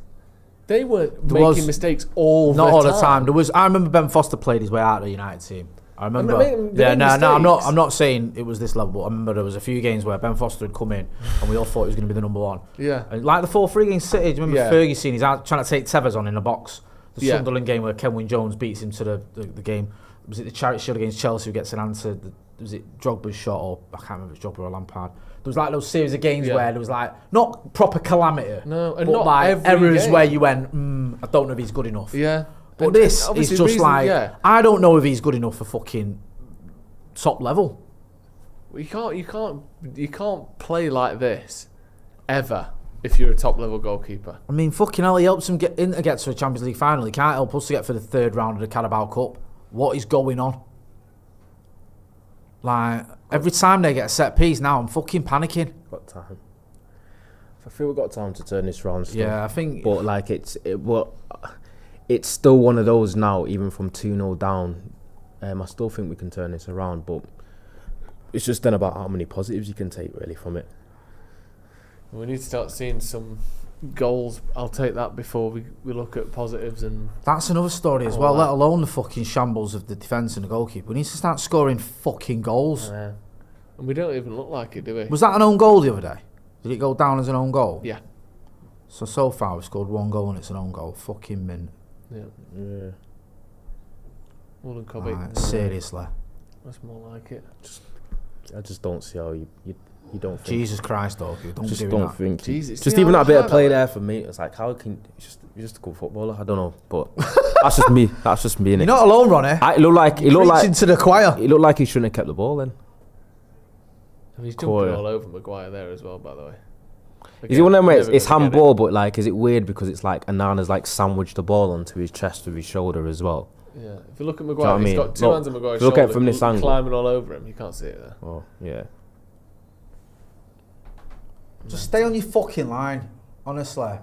They weren't making mistakes all the time. Not all the time. I remember Ben Foster played his way out of the United team. I remember. I'm not saying it was this level, but I remember there was a few games where Ben Foster had come in and we all thought he was going to be the number 1. Yeah. And like the 4-3 against City, do you remember Fergie he's out trying to take Tevez on in the box? The Sunderland game where Kenwyne Jones beats him to the game. Was it the Charity Shield against Chelsea who gets an answer? Was it Drogba's shot or I can't remember if it's Drogba or Lampard? There was like those series of games where there was like not proper calamity, and but not like errors game. Where you went, I don't know if he's good enough. Yeah, but and this is just like I don't know if he's good enough for fucking top level. You can't play like this ever if you're a top level goalkeeper. I mean, fucking hell, he helps him get to a Champions League final. He can't help us to get for the 3rd round of the Carabao Cup. What is going on? Like, every time they get a set piece now, I'm fucking panicking. Got time. I feel we've got time to turn this round still. Yeah, I think... But, like, it's still one of those now, even from 2-0 down. I still think we can turn this around, but it's just then about how many positives you can take, really, from it. We need to start seeing some goals. I'll take that before we look at positives. And that's another story as well, let alone the fucking shambles of the defence and the goalkeeper. We need to start scoring fucking goals. Yeah. And we don't even look like it, do we? Was that an own goal the other day? Did it go down as an own goal? Yeah. So far we've scored 1 goal and it's an own goal. Fucking mint. Yeah. More than Kobe. Right, seriously. That's more like it. I just don't see how you don't think. Jesus Christ, though. You don't just do don't that. think. Jesus. Just See even how that bit of hard play that there for me. It's like, how can you're just a good footballer? I don't know, but that's just me. That's just me. You're Innit? not alone, Ronnie. It looked like Preaching to the choir. It looked like he shouldn't have kept the ball then. And he's jumping all over Maguire there as well, by the way. Is it one of them where it's handball, but like, is it weird because it's like Anana's like sandwiched the ball onto his chest with his shoulder as well? Yeah. If you look at Maguire, he's got two hands on Maguire's look shoulder, at it from this angle, climbing all over him. You can't see it there. Oh, yeah. Just stay on your fucking line, honestly.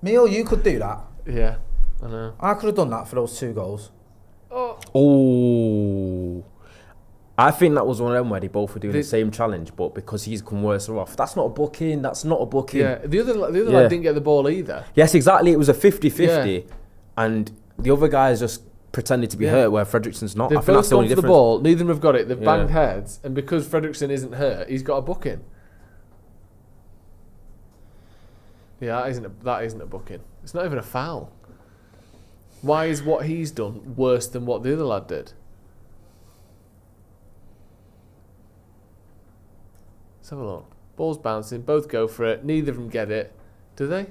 Me or you could do that. Yeah, I know. I could have done that for those 2 goals. Oh. I think that was one of them where they both were doing the same challenge, but because he's come worse off. That's not a booking. That's not a booking. Yeah, the other lad didn't get the ball either. Yes, exactly. It was a 50-50, and the other guys just pretended to be hurt, where Fredrickson's not. They've I think both that's the gone only for the difference. ball. Neither of them have got it. They've banged heads, and because Fredrickson isn't hurt, he's got a booking. Yeah, that isn't a booking. It's not even a foul. Why is what he's done worse than what the other lad did? Let's have a look. Ball's bouncing. Both go for it. Neither of them get it. Do they?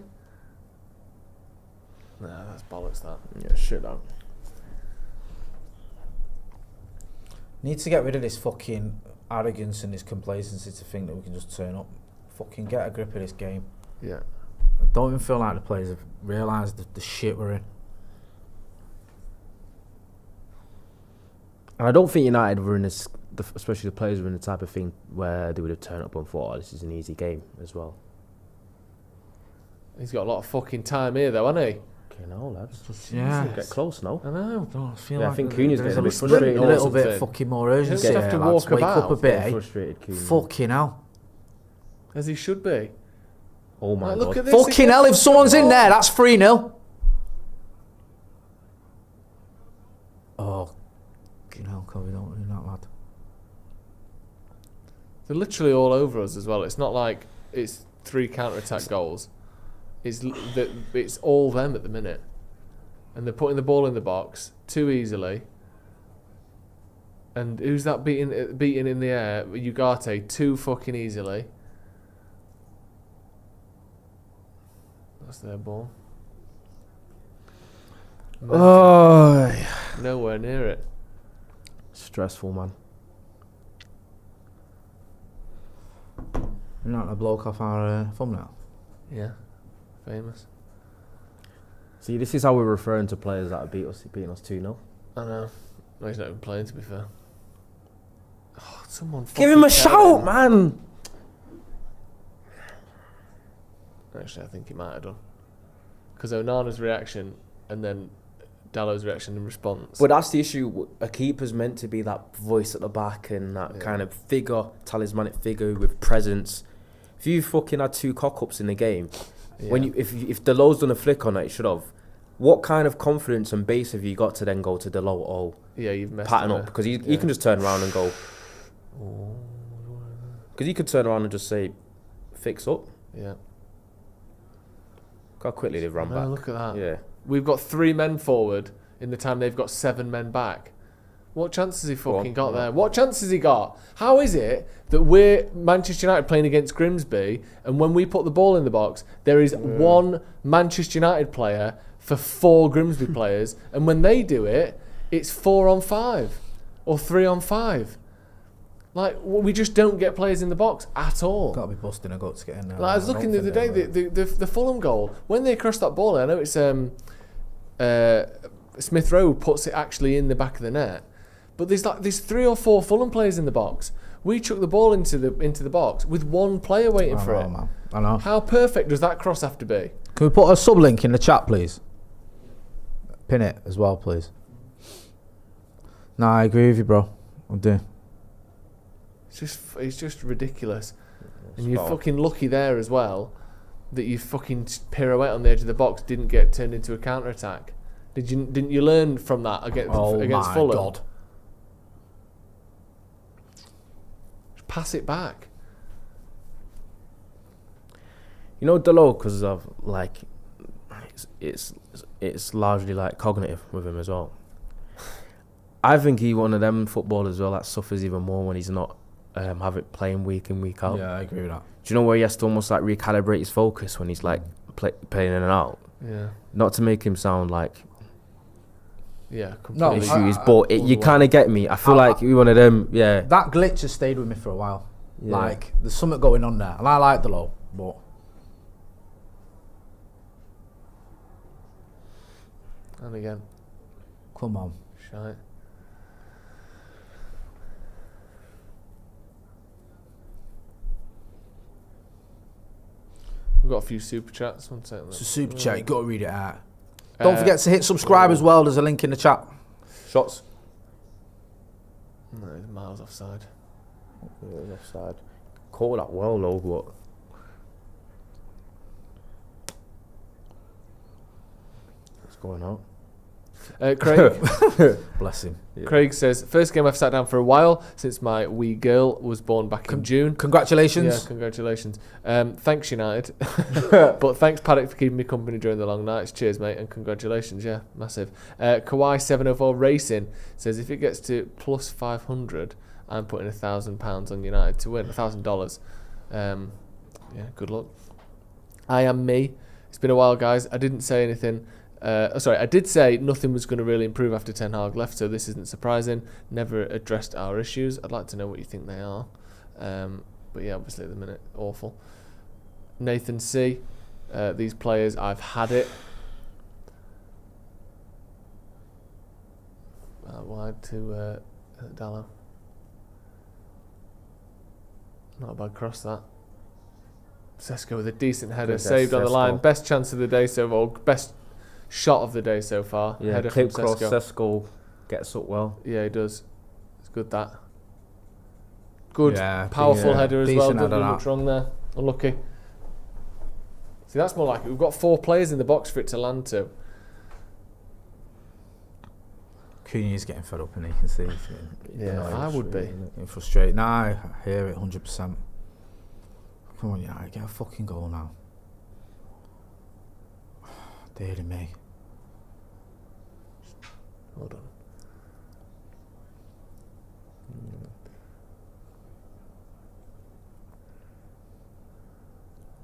Nah, that's bollocks, that. Yeah, shit out. Need to get rid of this fucking arrogance and this complacency to think that we can just turn up. Fucking get a grip of this game. Yeah. I don't even feel like the players have realised the shit we're in. And I don't think United were in this, especially the players were in the type of thing where they would have turned up and thought, oh, this is an easy game as well. He's got a lot of fucking time here, though, hasn't he? Okay, now, lads. Yeah. Get close now. I know. I feel Yeah, like I think Cunha's there's getting a bit sprint, frustrated. a little bit something. fucking more urgency. Just have to lads. walk Wake about. up a bit, eh? Frustrated Cunha. Fucking hell. As he should be. Oh my Look god. at this Fucking again. hell, if someone's in there, that's 3-0. Oh, fucking hell, Kobe, don't do that, lad. They're literally all over us as well. It's not like it's 3 counter-attack goals. It's all them at the minute. And they're putting the ball in the box too easily. And who's that beating in the air? Ugarte too fucking easily. That's their ball. Oh, Nowhere near it. stressful, man. You're not a bloke off our thumbnail. Yeah. Famous. See, this is how we're referring to players that have beating us 2-0. I know. No, he's not even playing, to be fair. Oh, someone Give him a fucking tell shout, him. man. Actually, I think he might have done. Because Onana's reaction and then Dallow's reaction in response. But that's the issue. A keeper's meant to be that voice at the back and that kind of figure, talismanic figure with presence. If you fucking had 2 cock-ups in the game, if Delow's done a flick on that, he should have. What kind of confidence and base have you got to then go to Delow? Oh, yeah, you've messed pattern him up, there. because he can just turn around and go. Because he could turn around and just say, fix up. Yeah. Look how quickly they've run back. Look at that. Yeah. We've got 3 men forward in the time they've got 7 men back. What chance has he fucking got there? What chance has he got? How is it that we're Manchester United playing against Grimsby, and when we put the ball in the box, there is 1 Manchester United player for 4 Grimsby players, and when they do it, it's 4 on 5 or 3 on 5. Like, we just don't get players in the box at all. Got to be busting a gut to get in there. Like, I was looking the other day, the Fulham goal, when they crossed that ball, I know it's Smith Rowe puts it actually in the back of the net, but there's 3 or 4 Fulham players in the box. We chuck the ball into the box with 1 player waiting for it. Man. I know. How perfect does that cross have to be? Can we put a sub link in the chat, please? Pin it as well, please. Nah, I agree with you, bro. I do. It's just ridiculous. And you're fucking lucky there as well that you fucking pirouette on the edge of the box didn't get turned into a counter-attack. Didn't you learn from that against my Fulham? God. Just pass it back. You know, Delo, because of like, it's largely like cognitive with him as well. I think he's one of them footballers as well that suffers even more when he's not playing week in, week out. Yeah, I agree with that. Do you know where he has to almost like recalibrate his focus when he's like playing in and out? Yeah. Not to make him sound like completely. issues, but you kind of get me. I feel like we one of them. Yeah. That glitch has stayed with me for a while. Yeah. Like, there's something going on there, and I like the low, but. And again. Come on. Shite. We've got a few super chats. One second. It's a super chat. You've got to read it out. Don't forget to hit subscribe as well. There's a link in the chat. Shots. No, he's miles offside. Offside. Caught that well, though. What? What's going on? Craig. Bless him. Yeah. Craig says, first game I've sat down for a while since my wee girl was born back in June. Congratulations. Yeah, congratulations. Thanks, United. But thanks, Paddock, for keeping me company during the long nights. Cheers, mate, and congratulations. Yeah, massive. Kawhi704 Racing says, if it gets to plus 500, I'm putting £1,000 on United to win, $1,000. Yeah, good luck. I am me. It's been a while, guys. I didn't say anything. I did say nothing was going to really improve after Ten Hag left, so this isn't surprising. Never addressed our issues. I'd like to know what you think they are. But yeah, obviously at the minute, awful. Nathan C. These players, I've had it. Wide to Dallo. Not a bad cross, that. Sesko with a decent header, saved on the line. Best chance of the day so far. Best shot of the day so far. Yeah, header clip from cross. Sesko. Sesko gets up well. Yeah, he does. It's good, that. Good, Yeah, powerful header as well. decent Didn't do header, much wrong there. Unlucky. See, that's more like it. We've got 4 players in the box for it to land to. Cunha's getting fed up, and you can see. Yeah, I would be. Getting frustrated. Nah, I hear it 100%. Come on, United, get a fucking goal now. Dear me. Hold on.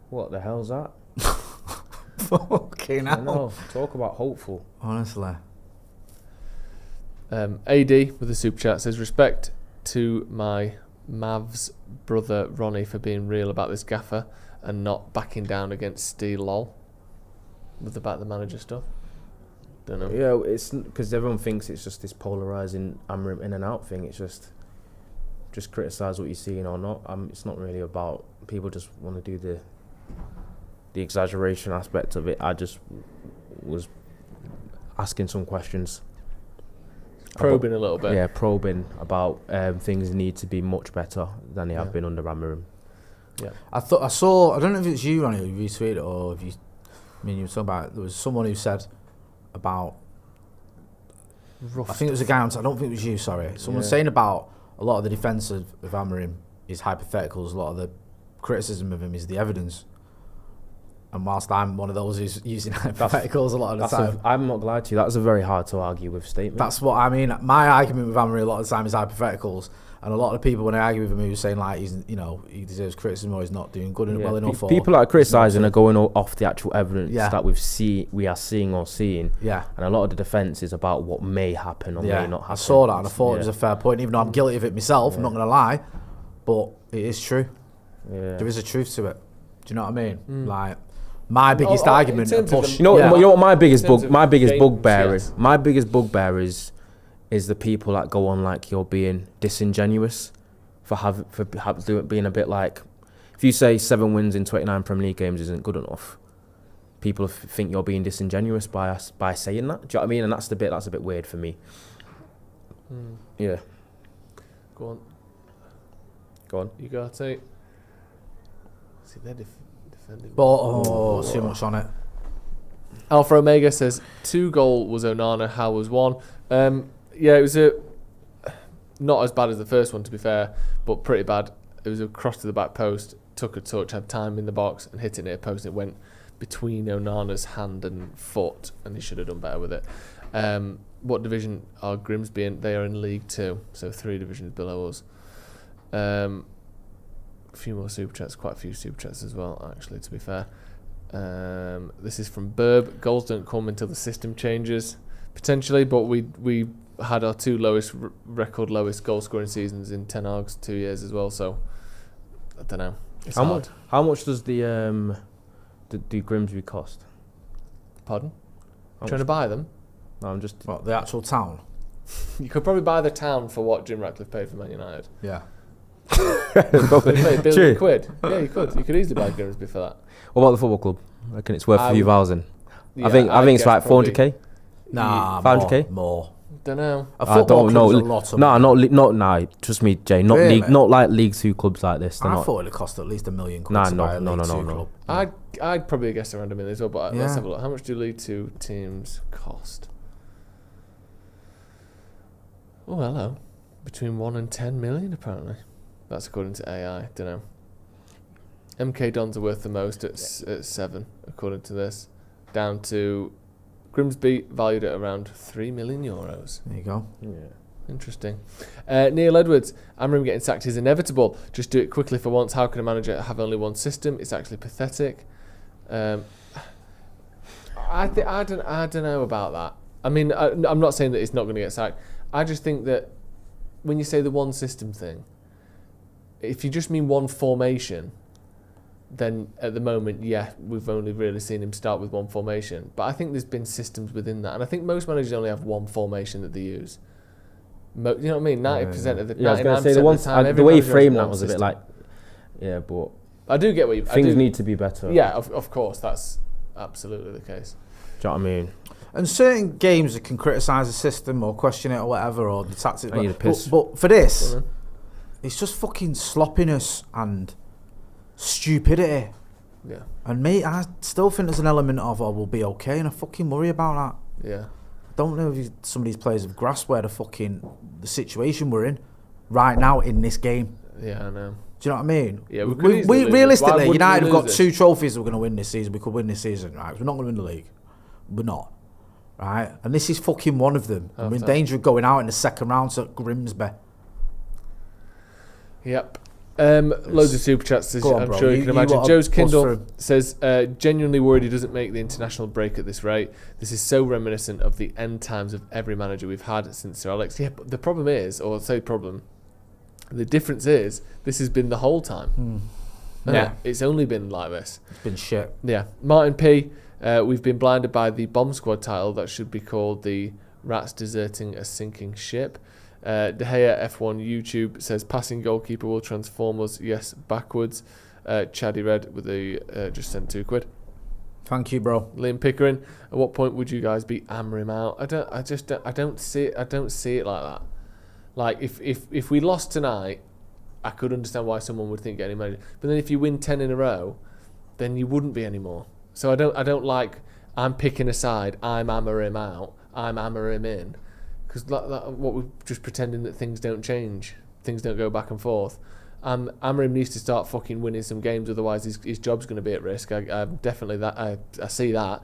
What the hell's that? Fucking I hell. know. Talk about hopeful. Honestly. AD with the super chat says, respect to my Mavs brother Ronnie for being real about this gaffer and not backing down against Steel lol with the manager stuff. Don't know. Yeah, it's because everyone thinks it's just this polarising in and out thing. It's just criticise what you're seeing or not. It's not really about, people just want to do the exaggeration aspect of it. I just was asking some questions. Probing a little bit. Yeah, probing about things need to be much better than they have been under Amarim. Yeah. I saw, I don't know if it's you, Ronnie, who retweeted it, or if you, I mean, you were talking about it. There was someone who said about, I think it was a guy, I don't think it was you, sorry. Someone saying about a lot of the defence of Amarim is hypotheticals, a lot of the criticism of him is the evidence. And whilst I'm one of those who's using hypotheticals a lot of the time. I'm not glad to you. That's a very hard to argue with statement. That's what I mean. My argument with Amarim a lot of the time is hypotheticals. And a lot of people, when I argue with him, who's saying like he deserves criticism or he's not doing good well enough. People that are criticising are going off the actual evidence that we are seeing or seeing. Yeah. And a lot of the defence is about what may happen or may not happen. I saw that and I thought it was a fair point, even though I'm guilty of it myself. I'm not going to lie, but it is true. Yeah. There is a truth to it. Do you know what I mean? Like, my biggest argument to push. You know what my biggest bugbear yes. is the people that go on like you're being disingenuous for being a bit like, if you say 7 wins in 29 Premier League games isn't good enough, people think you're being disingenuous by saying that. Do you know what I mean? And that's a bit weird for me. Yeah. Go on. You got it. See, they're defending. But too much on it. Alpha Omega says 2-goal was Onana, how was 1? Yeah, it was not as bad as the first one, to be fair, but pretty bad. It was a cross to the back post, took a touch, had time in the box, and hit it near post. It went between Onana's hand and foot, and he should have done better with it. What division are Grimsby in? They are in League 2, so 3 divisions below us. A few more super chats, quite a few super chats as well, actually, to be fair. This is from Burb. Goals don't come until the system changes, potentially, but we had our 2 lowest record lowest goal scoring seasons in Ten Hag's 2 years as well, so I don't know. It's hard. How much does the Grimsby cost? Pardon? Trying to buy them? No, I'm just... What, the actual town? You could probably buy the town for what Jim Ratcliffe paid for Man United. Yeah. £1 billion quid. Yeah, you could. You could easily buy Grimsby for that. What about the football club? I reckon it's worth a few thousand. Yeah, I think it's like 400k. Nah, 500k. More. Don't know. A football club's a lot of money. No. Trust me, Jay. Not Really? league, not like League 2 clubs like this. I thought it'd cost at least £1 million quid Nah, to buy a League 2 no. club. I'd probably guess around $1 million as well, but let's Yeah. have a look. How much do League 2 teams cost? Oh, hello. Between 1 and 10 million, apparently. That's according to AI. Don't know. MK Dons are worth the most at 7, according to this. Down to Grimsby, valued at around €3 million. There you go. Yeah. Interesting. Neil Edwards, Amorim getting sacked is inevitable. Just do it quickly for once. How can a manager have only one system? It's actually pathetic. I don't know about that. I mean, I'm not saying that it's not going to get sacked. I just think that when you say the one system thing, if you just mean one formation, then at the moment, yeah, we've only really seen him start with one formation. But I think there's been systems within that, and I think most managers only have one formation that they use. You know what I mean? 90% of the I was going to say time, the way you framed that was a bit like, yeah, but I do get what you. things need to be better. Yeah, of course, that's absolutely the case. Do you know what I mean? And certain games that can criticise the system or question it or whatever, or the tactics. I need a piss. But for this, it's just fucking sloppiness and stupidity. Yeah. And mate, I still think there's an element of, we'll be okay, and I fucking worry about that. Yeah. I don't know if some of these players have grasped where the situation we're in right now in this game. Yeah, I know. Do you know what I mean? Yeah, we realistically, United have got this? 2 trophies we're going to win this season. We could win this season, right? We're not going to win the league. We're not. Right? And this is fucking one of them. And we're in danger of going out in the second round to Grimsby. Yep. Loads of super chats, as I'm sure you can imagine. Joe's Kindle says, genuinely worried he doesn't make the international break at this rate. This is so reminiscent of the end times of every manager we've had since Sir Alex. Yeah, but the problem is, or I'll say problem, the difference is, this has been the whole time. Yeah. It's only been like this. It's been shit. Yeah. Martin P, we've been blinded by the Bomb Squad title that should be called the Rats Deserting a Sinking Ship. De Gea F1 YouTube says passing goalkeeper will transform us, yes, backwards. Chaddy Red with the just sent £2. Thank you, bro. Liam Pickering, at what point would you guys be Amorim out? I don't see it like that. Like if we lost tonight, I could understand why someone would think getting manager. But then if you win 10 in a row, then you wouldn't be anymore. So I don't like I'm picking a side, I'm Amorim out, I'm Amorim in. Because what we're just pretending that things don't change, things don't go back and forth. Amorim needs to start fucking winning some games, otherwise his job's going to be at risk. I definitely that I see that.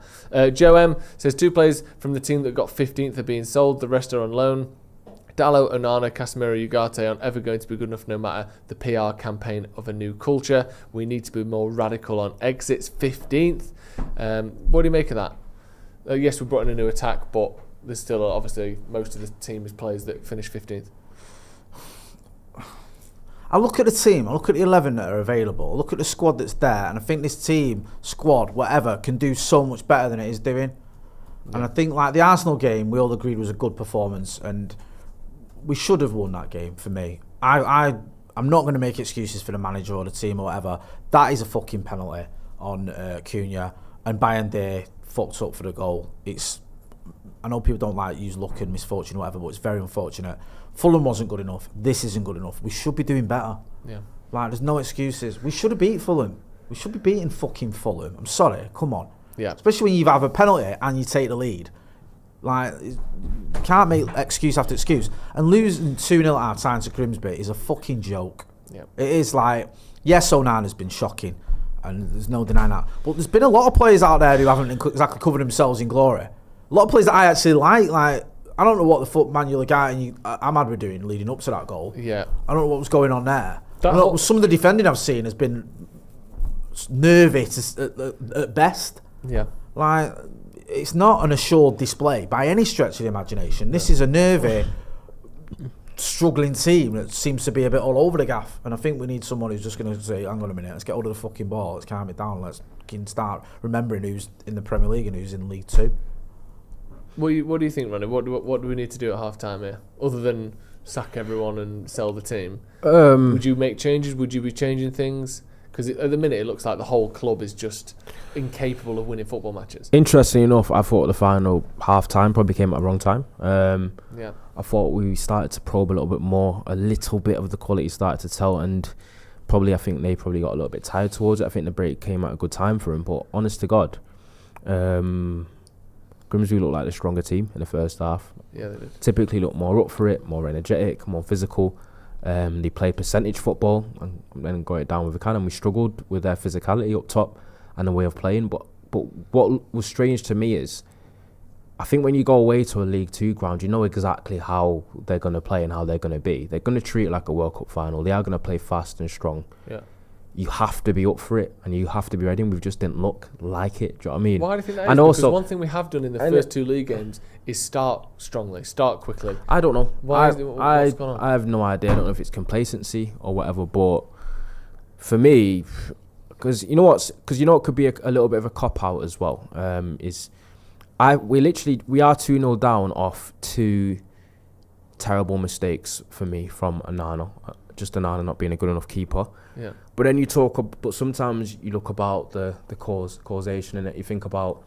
Joe M says 2 players from the team that got 15th are being sold, the rest are on loan. Dallo, Onana, Casemiro, Ugarte aren't ever going to be good enough no matter the PR campaign of a new culture. We need to be more radical on exits. 15th. What do you make of that? Yes, we brought in a new attack, but there's still obviously most of the team is players that finish 15th. I look at the team, I look at the 11 that are available, I look at the squad that's there, and I think this team, squad, whatever, can do so much better than it is doing. Yeah. And I think like the Arsenal game, we all agreed was a good performance, and we should have won that game for me. I'm not going to make excuses for the manager or the team or whatever. That is a fucking penalty on Cunha, and Bayern fucked up for the goal. I know people don't like use luck and misfortune or whatever, but it's very unfortunate. Fulham wasn't good enough. This isn't good enough. We should be doing better. Yeah. Like, there's no excuses. We should have beat Fulham. We should be beating fucking Fulham. I'm sorry. Come on. Yeah. Especially when you have a penalty and you take the lead. Like, can't make excuse after excuse. And losing 2-0 at half time to Grimsby is a fucking joke. Yeah. It is like, yes, Onan has been shocking, and there's no denying that. But there's been a lot of players out there who haven't exactly covered themselves in glory. A lot of players that I actually like. I don't know what the fuck Manuel guy and Ahmad were doing leading up to that goal. Yeah. I don't know what was going on there. Some of the defending I've seen has been nervy at best. Yeah. Like, it's not an assured display by any stretch of the imagination. This is a nervy, struggling team that seems to be a bit all over the gaff. And I think we need someone who's just going to say, hang on a minute, let's get hold of the fucking ball, let's calm it down, let's start remembering who's in the Premier League and who's in League Two. What do you think, Ronnie? What do we need to do at half time here, other than sack everyone and sell the team? Would you make changes? Would you be changing things? Because at the minute it looks like the whole club is just incapable of winning football matches. Interesting enough, I thought the final half-time probably came at the wrong time. Yeah. I thought we started to probe a little bit more. A little bit of the quality started to tell, and I think they probably got a little bit tired towards it. I think the break came at a good time for them, but honest to God, Grimsby looked like the stronger team in the first half. Yeah, they did. Typically looked more up for it, more energetic, more physical. They played percentage football and then got it down with a can, and we struggled with their physicality up top and the way of playing. But what was strange to me is, I think when you go away to a League Two ground, you know exactly how they're going to play and how they're going to be. They're going to treat it like a World Cup final. They are going to play fast and strong. Yeah. You have to be up for it and you have to be ready. And we just didn't look like it. Do you know what I mean? Why do you think that is? And Because also, one thing we have done in the first two league games is start strongly, start quickly. I don't know. What's going on? I have no idea. I don't know if it's complacency or whatever. But for me, because you know what could be a little bit of a cop out as well. We are 2-0 down off two terrible mistakes for me from Onana. Just Onana not being a good enough keeper. Yeah. But then but sometimes you look about the causation in it. You think about,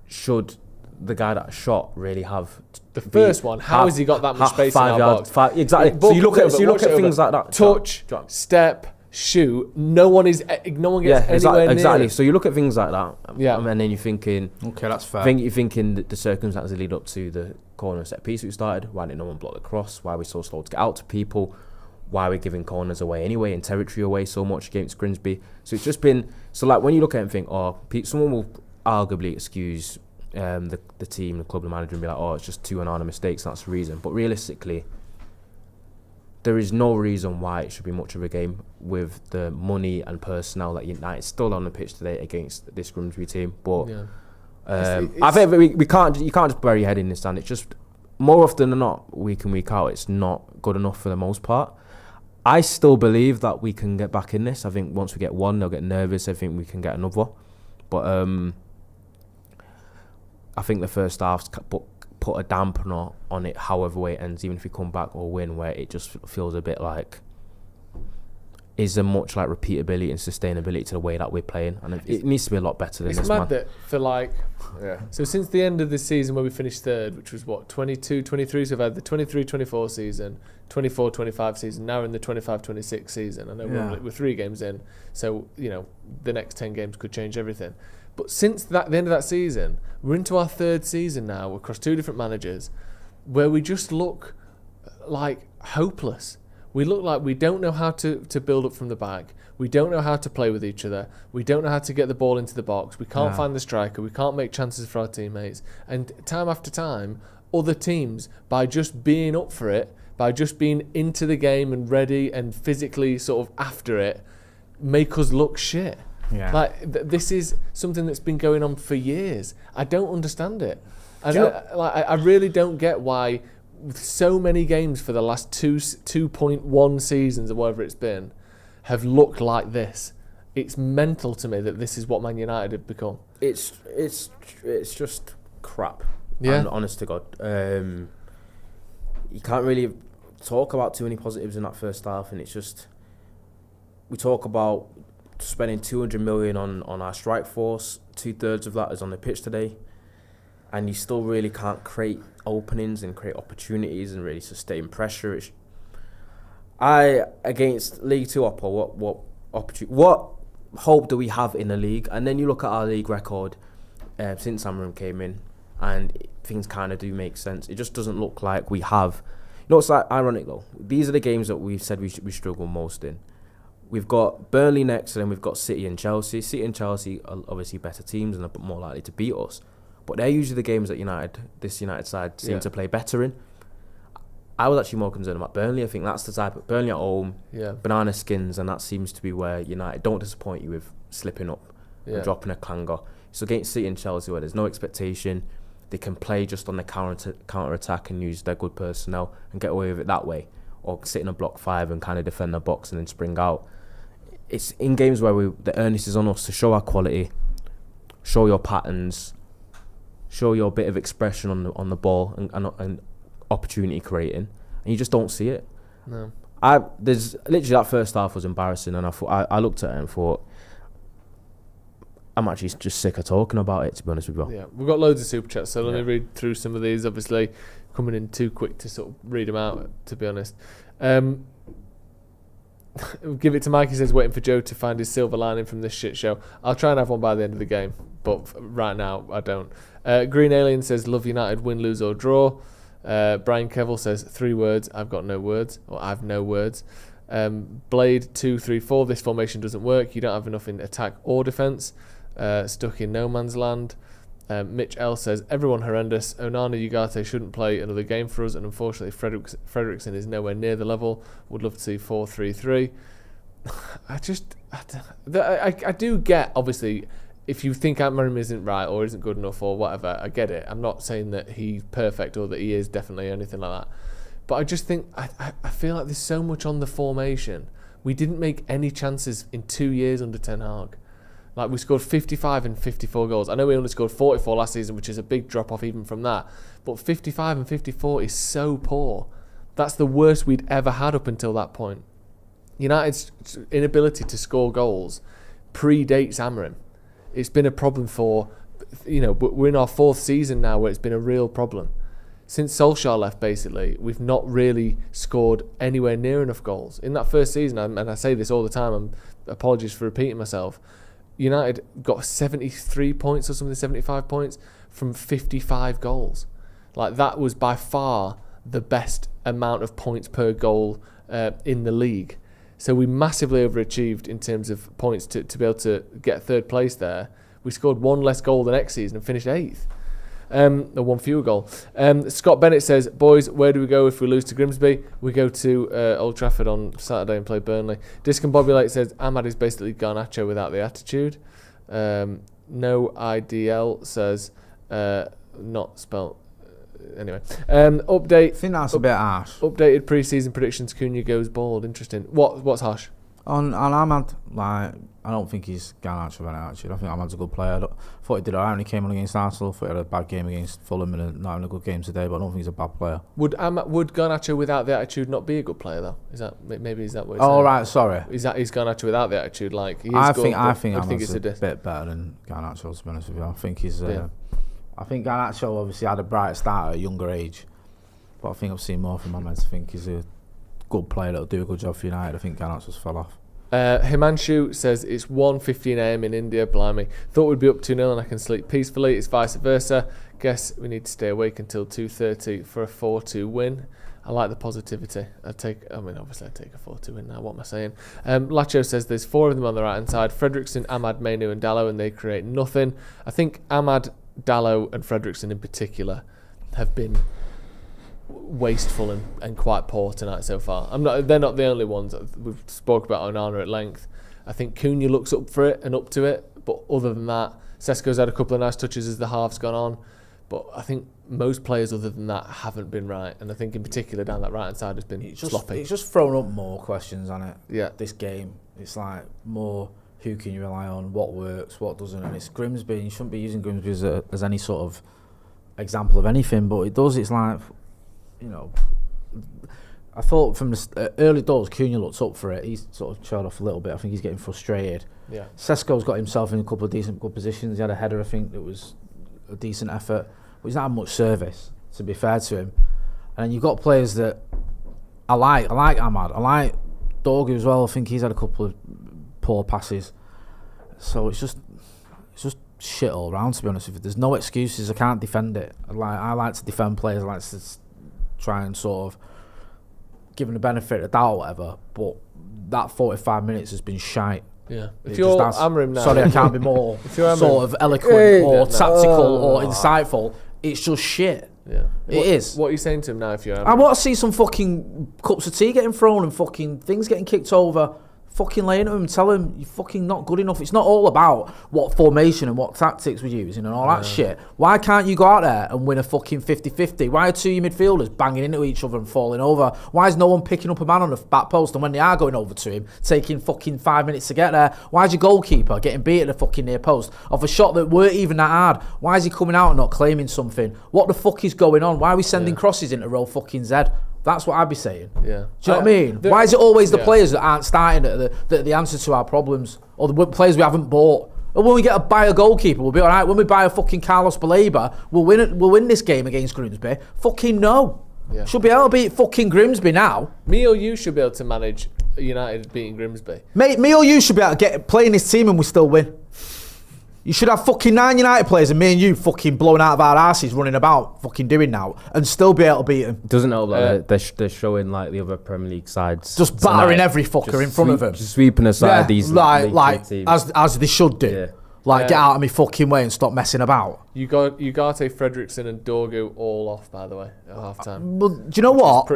should the guy that shot really have the first one? How has he got that much space in our box? Exactly. So you look at things like that. Touch, step, shoot. No one gets anywhere near. Exactly. So you look at things like that. Yeah. And then you're thinking, okay, that's fair. You're thinking that the circumstances lead up to the corner set piece we started. Why didn't no one block the cross? Why are we so slow to get out to people? Why are we giving corners away anyway and territory away so much against Grimsby? So it's just been, so like when you look at it and think, someone will arguably excuse the team, the club, the manager, and be like, it's just two Onana mistakes, that's the reason. But realistically, there is no reason why it should be much of a game with the money and personnel that United's still on the pitch today against this Grimsby team. But I think you can't just bury your head in the sand. It's just, more often than not, week in, week out, it's not good enough for the most part. I still believe that we can get back in this. I think once we get one, they'll get nervous. I think we can get another. But I think the first half's put a dampener on it, however way it ends, even if we come back or win, where it just feels a bit like, is there much like repeatability and sustainability to the way that we're playing? And it needs to be a lot better than this, man. It's mad that for so since the end of the season where we finished third, which was 22-23, so we've had the 23-24 season, 24-25 season, now we're in the 25-26 season. I know we're 3 games in, so the next 10 games could change everything. But since the end of that season, we're into our 3rd season now across 2 different managers, where we just look like hopeless. We look like we don't know how to build up from the back. We don't know how to play with each other. We don't know how to get the ball into the box. We can't find the striker. We can't make chances for our teammates. And time after time, other teams, by just being up for it, by just being into the game and ready and physically sort of after it, make us look shit. Yeah. Like this is something that's been going on for years. I don't understand it. I really don't get why so many games for the last 2.1 seasons or whatever it's been have looked like this. It's mental to me that this is what Man United have become. It's just crap. Yeah. Honest to God, you can't really talk about too many positives in that first half, and it's just, we talk about spending 200 million on our strike force. 2/3 of that is on the pitch today, and you still really can't create openings and create opportunities and really sustain pressure. Against League Two Oppo, what hope do we have in the league? And then you look at our league record since Amarim came in, and things kind of do make sense. It just doesn't look like we have. You know, it's like ironic though. These are the games that we've said we struggle most in. We've got Burnley next, and then we've got City and Chelsea. City and Chelsea are obviously better teams and are more likely to beat us. But they're usually the games that this United side seem to play better in. I was actually more concerned about Burnley. I think that's the type of Burnley at home, banana skins, and that seems to be where United don't disappoint you with slipping up and dropping a clanger. So against City and Chelsea, where there's no expectation, they can play just on the counter attack and use their good personnel and get away with it that way, or sit in a block 5 and kind of defend the box and then spring out. It's in games where the onus is on us to show our quality, show your patterns, show your bit of expression on the ball and opportunity creating, and you just don't see it. No. There's literally that first half was embarrassing, and I looked at it and thought, I'm actually just sick of talking about it, to be honest with you. Yeah, we've got loads of super chats, so let me read through some of these. Obviously, coming in too quick to sort of read them out, to be honest. Give it to Mike. He says, waiting for Joe to find his silver lining from this shit show. I'll try and have one by the end of the game, but right now I don't. Green Alien says, love United, win, lose or draw. Brian Kevill says, 3 words, I've got no words, or I've no words. Blade 234, this formation doesn't work, you don't have enough in attack or defence. Stuck in no man's land. Mitch L says, everyone horrendous, Onana Ugarte shouldn't play another game for us, and unfortunately Fredrickson is nowhere near the level. Would love to see 4-3-3. I do get, obviously, if you think Amarim isn't right or isn't good enough or whatever, I get it. I'm not saying that he's perfect or that he is definitely anything like that. But I just think, I feel like there's so much on the formation. We didn't make any chances in 2 years under Ten Hag. Like, we scored 55 and 54 goals. I know we only scored 44 last season, which is a big drop off even from that. But 55 and 54 is so poor. That's the worst we'd ever had up until that point. United's inability to score goals predates Amarim. It's been a problem for, we're in our 4th season now where it's been a real problem. Since Solskjaer left, basically, we've not really scored anywhere near enough goals. In that first season, and I say this all the time, apologies for repeating myself, United got 73 points or something, 75 points from 55 goals. Like, that was by far the best amount of points per goal in the league. So we massively overachieved in terms of points to be able to get 3rd place there. We scored 1 less goal the next season and finished 8th. Or 1 fewer goal. Scott Bennett says, boys, where do we go if we lose to Grimsby? We go to Old Trafford on Saturday and play Burnley. Discombobulate says, Ahmad is basically Garnacho without the attitude. No IDL says, not spelt. Anyway, update. I think that's a bit harsh. Updated pre-season predictions. Cunha goes bald. Interesting. What's harsh? On Ahmad, like, I don't think he's Garnacho of any attitude. I think Ahmad's a good player. I thought he did alright when he came on against Arsenal. I thought he had a bad game against Fulham and not having a good game today, but I don't think he's a bad player. Would Garnacho without the attitude not be a good player though? Is that what you're saying? Oh right, sorry. Is Garnacho without the attitude? Like, he is I good, think it's a bit better than Garnacho, to be honest with you. I think he's. I think Garnacho obviously had a bright start at a younger age, but I think I've seen more from Ahmed. I think he's a good player that'll do a good job for United. I think Garnacho's fell off. Himanshu says it's 1:15 AM in India. Blimey, thought we'd be up 2-0 and I can sleep peacefully. It's vice versa. Guess we need to stay awake until 2:30 for a 4-2 win. I like the positivity. Obviously I'd take a 4-2 win now. What am I saying? Lacho says there's 4 of them on the right hand side: Fredrickson, Ahmad, Mainoo and Dallo, and they create nothing. I think Ahmad, Dallo and Fredrickson in particular have been wasteful and quite poor tonight so far. They're not the only ones. We've spoke about Onana at length. I think Cunha looks up for it and up to it, but other than that, Sesko's had a couple of nice touches as the half's gone on, but I think most players other than that haven't been right, and I think in particular down that right hand side has been sloppy. It's just thrown up more questions on it. Yeah, this game, it's like more who can you rely on, what works, what doesn't, and it's Grimsby. You shouldn't be using Grimsby as any sort of example of anything, but it does. It's like, I thought from the early doors, Cunha looked up for it. He's sort of trailed off a little bit. I think he's getting frustrated. Yeah. Sesko's got himself in a couple of good positions. He had a header, I think, that was a decent effort. But he's not had much service, to be fair to him. And you've got players that I like Ahmad. I like Dorgu as well. I think he's had a couple of poor passes. So it's just shit all round, to be honest with you. There's no excuses. I can't defend it. I like to defend players. I like to try and sort of give them the benefit of the doubt or whatever. But that 45 minutes has been shite. Yeah. If you're hammering now, sorry, I can't be more sort of eloquent or tactical or insightful. It's just shit. Yeah. It is. What are you saying to him now if you're I want to see some fucking cups of tea getting thrown and fucking things getting kicked over. Fucking laying to him and tell him you're fucking not good enough. It's not all about what formation and what tactics we're using and all that shit. Why can't you go out there and win a fucking 50-50? Why are two of your midfielders banging into each other and falling over? Why is no one picking up a man on the back post, and when they are going over to him, taking fucking 5 minutes to get there? Why is your goalkeeper getting beat at the fucking near post off a shot that weren't even that hard? Why is he coming out and not claiming something? What the fuck is going on? Why are we sending crosses into row fucking Z? That's what I'd be saying. Yeah. Do you know what I mean? Why is it always the players that aren't starting that are the answer to our problems? Or the players we haven't bought? Or when we buy a goalkeeper, we'll be alright. When we buy a fucking Carlos Baleba, we'll win this game against Grimsby. Fucking no. Yeah. Should be able to beat fucking Grimsby now. Me or you should be able to manage United beating Grimsby. Mate, me or you should be able to play in this team and we still win. You should have fucking 9 United players and me and you fucking blowing out of our asses running about fucking doing now and still be able to beat them. Doesn't help that they're showing like the other Premier League sides. Just battering every fucker in front of them. Just sweeping aside these like teams. as they should do. Yeah. Get out of me fucking way and stop messing about. Ugarte, Fredrickson and Dorgu all off, by the way, at half time. Well, do you know what?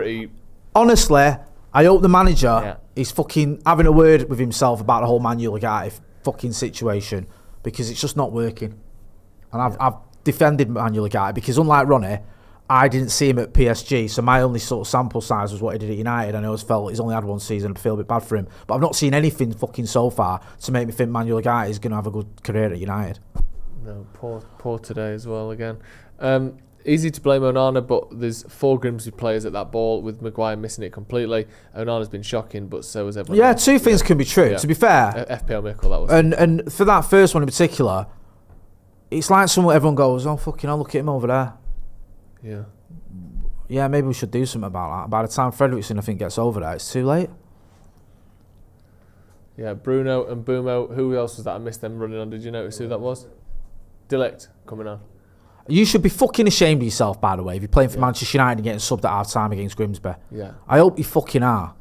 Honestly, I hope the manager is fucking having a word with himself about the whole Manuel Ugarte fucking situation. Because it's just not working. And I've defended Manuel Ugarte because unlike Ronnie, I didn't see him at PSG, so my only sort of sample size was what he did at United. And I always felt he's only had one season, I feel a bit bad for him. But I've not seen anything fucking so far to make me think Manuel Ugarte is going to have a good career at United. No, poor today as well again. Easy to blame Onana, but there's 4 Grimsby players at that ball with Maguire missing it completely. Onana's been shocking, but so has everyone else. Two things can be true. Yeah. To be fair, FPL Mickle, that was. And for that first one in particular, it's like everyone goes, oh fucking, I'll look at him over there. Yeah. Yeah, maybe we should do something about that. By the time Fredrickson, I think, gets over there, it's too late. Yeah, Bruno and Bumo. Who else was that? I missed them running on. Did you notice who that was? Delict coming on. You should be fucking ashamed of yourself, by the way, if you're playing for Manchester United and getting subbed at half-time against Grimsby. Yeah. I hope you fucking are.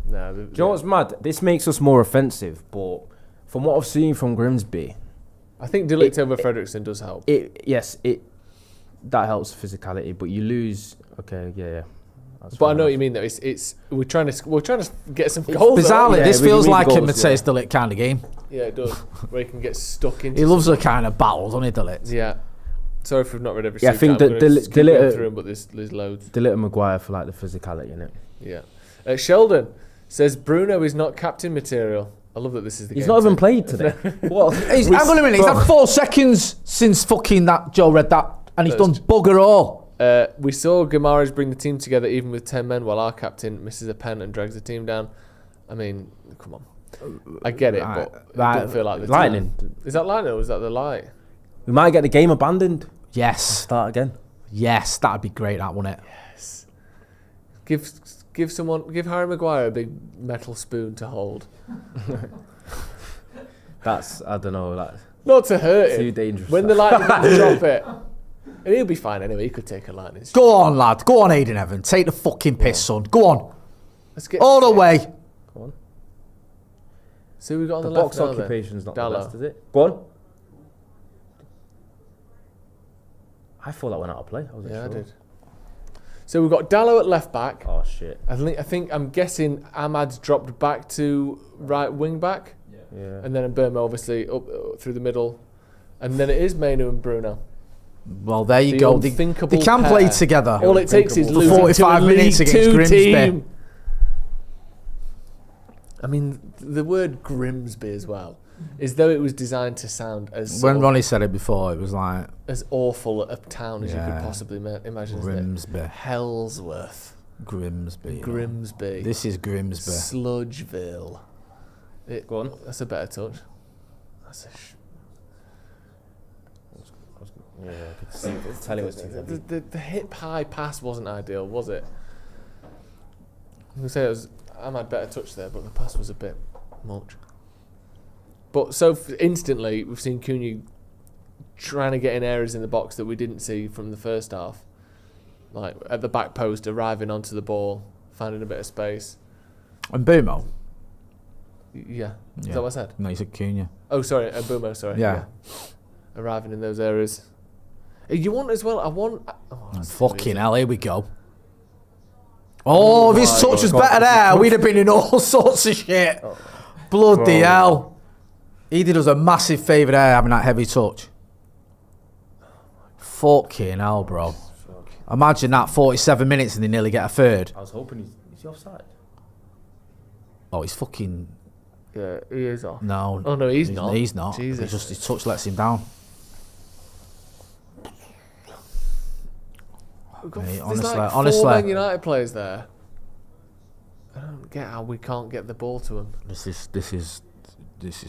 Do you know what's mad? This makes us more offensive, but from what I've seen from Grimsby... I think Delict over Fredrickson does help. That helps physicality, but you lose... Okay, yeah. But I know what you mean, though. We're trying to get some goals. Bizarrely, this feels like a Mateus Delict kind of game. Yeah, it does. Where he can get stuck into... He loves a kind of battle, doesn't he, Delict? Yeah. Sorry if we've not read every I think that Delict through them, but there's loads. Delict and Maguire for like the physicality in it. Yeah. Sheldon says Bruno is not captain material. I love that this is the game. He's not even played today. Well, hang on a minute. He's had 4 seconds since fucking that Joe read that, and he's done bugger all. We saw Guimaraes bring the team together even with 10 men, while our captain misses a pen and drags the team down. I mean, come on. I get it, but I don't feel like the lightning. Is that lightning or is that the light? We might get the game abandoned. Yes. Start again. Yes, that'd be great, that, wouldn't it? Yes. Give Harry Maguire a big metal spoon to hold. That's, I don't know, like... Not to hurt him. Too dangerous. When the lightning comes, drop it. And he'll be fine anyway, he could take a lightning strike. Go on, lad. Go on, Aiden Evans. Take the fucking piss, son. Go on. Let's get all the way. Go on. So we got on the left box now, occupation's not Dallo. the best, is it? Go on. I thought that went out of play. I did. So we've got Dallo at left back. Oh shit! I'm guessing Ahmad's dropped back to right wing back. Yeah. And then Burma obviously up through the middle, and then it is Mainoo and Bruno. Well, there you go. They can play together. All it takes is losing 45 minutes against Grimsby. Team. I mean, the word Grimsby as well, as though it was designed to sound as... When Ronnie said it before, it was like... As awful a town as you could possibly imagine. Grimsby. Hellsworth. Grimsby. This is Grimsby. Sludgeville. Go on. That's a better touch. That's a... Yeah, I could see. Tell it was too heavy. The hip-high pass wasn't ideal, was it? I'm going to say Ahmad better touch there, but the pass was a bit much. But instantly, we've seen Cunha trying to get in areas in the box that we didn't see from the first half. Like at the back post, arriving onto the ball, finding a bit of space. And Bumo. Yeah. Is that what I said? No, he said Cunha. Oh, sorry. Bumo, sorry. Yeah. Arriving in those areas. You want as well, Fucking hell, here we go. Oh, if his touch was better there, we'd have been in all sorts of shit. Bloody hell. He did us a massive favour there, having that heavy touch. Fucking hell, bro. Imagine that 47 minutes and they nearly get a third. I was hoping is he offside? Oh, he's fucking... Yeah, he is off. No. Oh, no, he's not. He's not. Jesus. It's just his touch lets him down. Mate, honestly, four Man United players there. I don't get how we can't get the ball to them. This is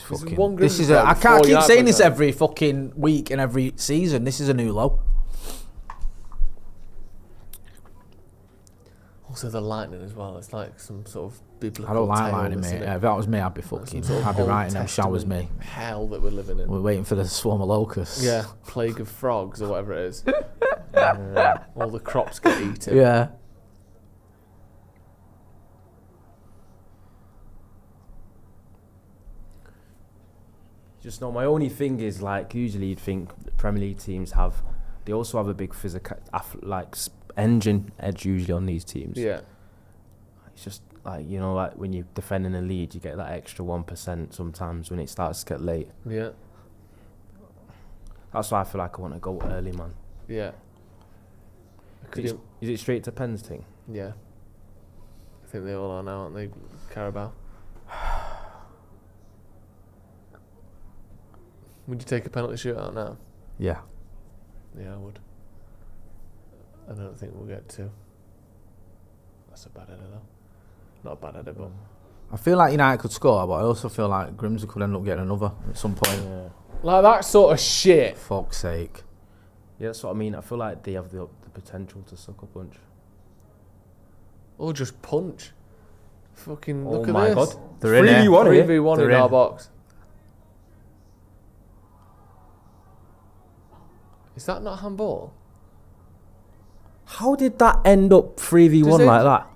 fucking. I can't keep United saying this there. every fucking week and every season. This is a new low. Also, the lightning as well. It's like some sort of biblical. I don't like tale, lightning, isn't mate. it? Yeah, if that was me, I'd be Like fucking. some sort of I'd be Old writing them showers, me. Testament hell that we're living in. We're waiting for the swarm of locusts. Yeah, plague of frogs or whatever it is. All the crops get eaten. Yeah. Just know my only thing is like usually you'd think the Premier League teams they also have a big physical engine edge usually on these teams. Yeah. It's just like like when you're defending a lead, you get that extra 1% sometimes when it starts to get late. Yeah. That's why I feel like I want to go early, man. Yeah. Is it straight to pens thing? Yeah. I think they all are now, aren't they? Carabao. Would you take a penalty shootout now? Yeah. Yeah, I would. I don't think we'll get two. That's a bad header, though. Not a bad header, but... I feel like United could score, but I also feel like Grimsby could end up getting another at some point. Yeah. Like that sort of shit. Fuck's sake. Yeah, that's what I mean. I feel like they have the potential to suck a punch. Or just punch. Fucking look Oh at my this. god. They're in here. 3v1 here. 3v1 They're in our in. box. Is that not handball? How did that end up 3v1 Does it- like that?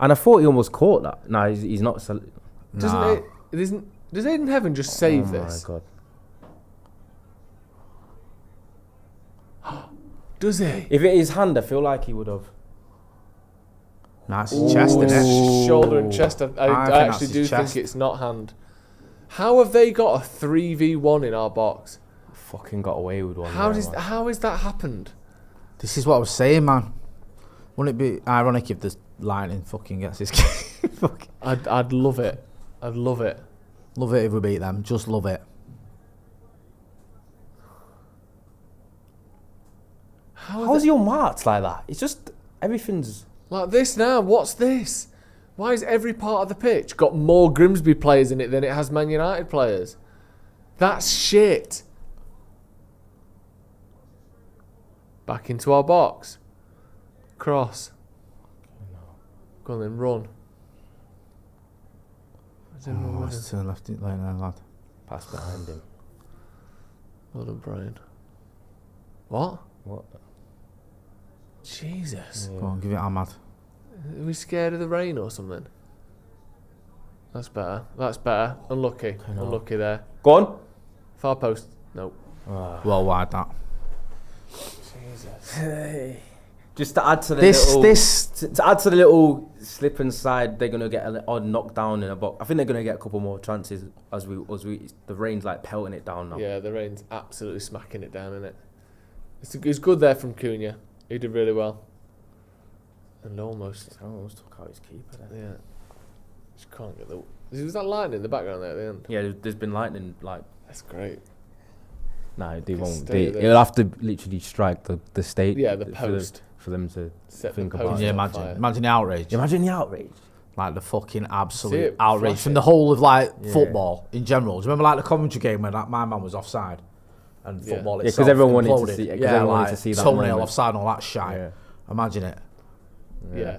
And I thought he almost caught that. No, he's not. Does Aiden Heaven just save this? Oh my god. Does he? If it is hand, I feel like he would have. Nah, it's his chest, isn't it? Shoulder and chest. I think actually that's do his think chest. it's not hand. How have they got a 3v1 in our box? Fucking got away with one. How there, has man. that happened? This is what I was saying, man. Wouldn't it be ironic if the Lightning fucking gets his game? Fucking I'd love it. I'd love it. love it if we beat them. Just love it. How's your marks like that? It's just everything's. Like this now? What's this? Why has every part of the pitch got more Grimsby players in it than it has Man United players? That's shit. Back into our box. Cross. Go on then, run. Let's turn left it lane there, lad. Pass behind him. Well done, Brian. What? What? Jesus. Go on, give it Ahmad. Are we scared of the rain or something? That's better. That's better. Unlucky. Unlucky there. Go on. Far post. Nope. Well wide that. Jesus. Hey. Just to add to the To add to the little slip and slide, they're gonna get an odd knockdown in a box. I think they're gonna get a couple more chances as we the rain's like pelting it down now. Yeah, the rain's absolutely smacking it down, innit? It's good there from Cunha. He did really well. And almost took out his keeper then. yeah. Just can't get the. Was that lightning in the background there at the end? Yeah, there's been lightning like. That's great. No, they won't. stay there. It'll have to literally strike the state. Yeah, the post. For them to Set think the about post it. Yeah, on imagine. fire. Imagine the outrage. Imagine the outrage. Like the fucking See absolute it outrage flash from it. the whole of like Yeah. football in general. Do you remember like the Coventry game when my man was offside and Yeah. football Yeah, 'cause itself everyone wanted to imploded? see- 'cause yeah, everyone wanted like to see that thumbnail moment. offside and all that shite. Yeah. Imagine it. Yeah.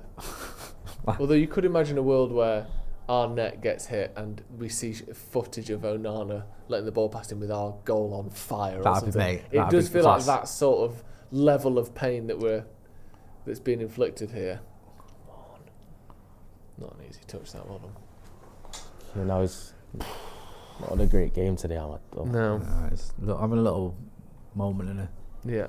Although you could imagine a world where our net gets hit and we see footage of Onana letting the ball past him with our goal on fire or That'd be something. mate. It does feel class. like that sort of level of pain that's being inflicted here. Come on. Not an easy touch, that one. You know, it's not a great game today, Ahmad. No. I'm having a little moment in it. Yeah.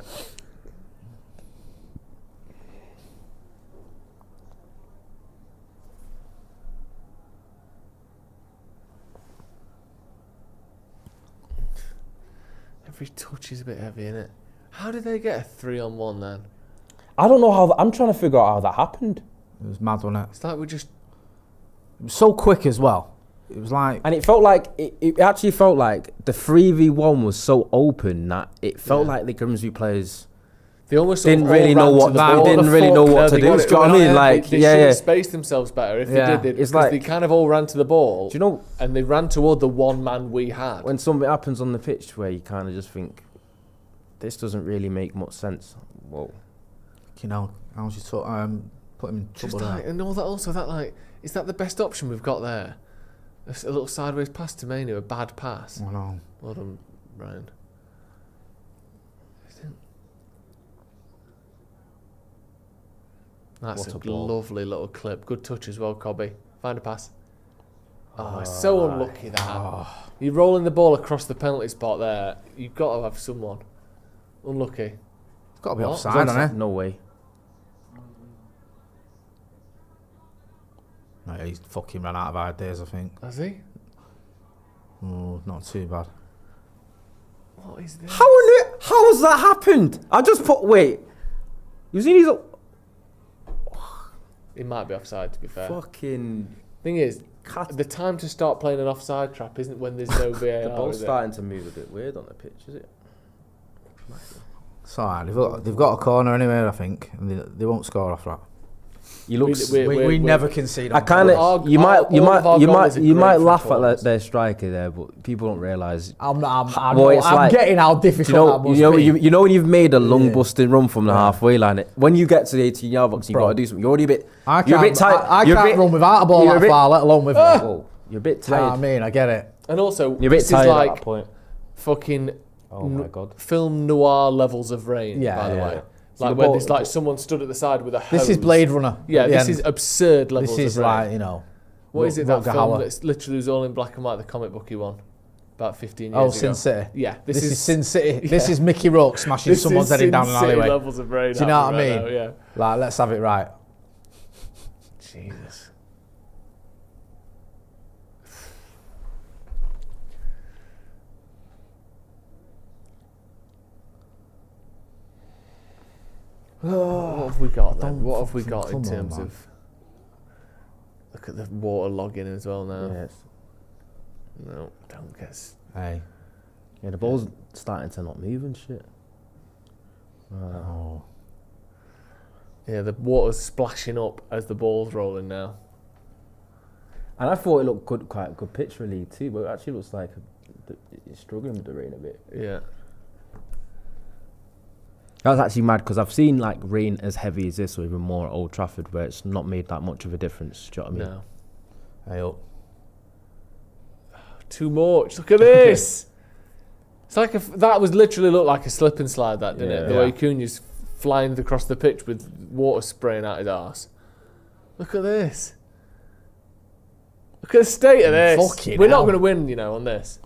Every touch is a bit heavy, innit? How did they get a 3-on-1 then? I don't know how. I'm trying to figure out how that happened. It was mad, wasn't it? It's like It was so quick as well. It was like... And it felt like, it actually felt like the 3v1 was so open that it felt like the Grimsby players they almost didn't really know what to do. Do you know what I mean? Like, they should have spaced themselves better if they did. It's Because like, they kind of all ran to the ball. do you know, and they ran toward the one man we had. when something happens on the pitch where you kind of just think, this doesn't really make much sense. Whoa. You know, I was just put him in trouble Just there. and all that also, that like, is that the best option we've got there? A little sideways pass to Mainoo, a bad pass. I know. Well done, Ryan. That's What a a ball. lovely little clip. Good touch as well, Kobe. Find a pass. Oh, it's so unlucky that. You're rolling the ball across the penalty spot there. You've got to have someone. Unlucky. It's got to be What? offside, hasn't it? No way. No, he's fucking ran out of ideas, I think. Has he? Oh, not too bad. What is this? How has that happened? I just put, wait. You seen these It might be offside, to be fair. fucking... Thing is, the time to start playing an offside trap isn't when there's no VAR. The ball's is it? starting to move a bit weird on the pitch, is it? It's alright. They've got a corner anyway, I think, and they won't score off that. You look... We never concede. I kind of... You might laugh at that. their striker there, but people don't realise... I'm like, getting how difficult that must be. You know when you've made a lung busting run from the halfway line, when you get to the 18-yard box, you've got to do something. You're already a bit... You're a bit tired. I can't run without a ball that far, let alone with one. Whoa, you're a bit You know what I tired. mean, I get it. And also, You're a bit this is tired at like that point. fucking Oh my God. film noir levels of rain, Yeah, by the yeah. way. So Like the where ball- there's like someone stood at the side with a hose. This is Blade Runner. Yeah, at the this end. is absurd levels This is of rain. like, you know... What is it, that Rutger film Hauer. that's literally was all in black and white, the comic book he won about 15 years Oh, ago? Sin City. Yeah, This is Sin City. This is Mickey Rourke smashing this someone's is head down an Sin City alleyway. levels of rain. Do you know what I happening mean? right now, Like, let's have it right. yeah. Jesus. What have we got then? What have we got in come on, terms man. of... Look at the water logging as well now. Yes. No, don't guess. Hey. Yeah, the ball's starting to not move and shit. Oh. Yeah, the water's splashing up as the ball's rolling now. And I thought it looked good, quite a good pitch relief too, but it actually looks like it's struggling with the rain a bit. Yeah. That was actually mad because I've seen like rain as heavy as this or even more at Old Trafford where it's not made that much of a difference. Do you know what I mean? No. Hey up. Too much. Look at this. It's like that was literally looked like a slip and slide, that didn't it? The Yeah. way Cunha's flying across the pitch with water spraying out his arse. Look at this. Look at the state of this. Fucking We're not hell. going to win, you know, on this.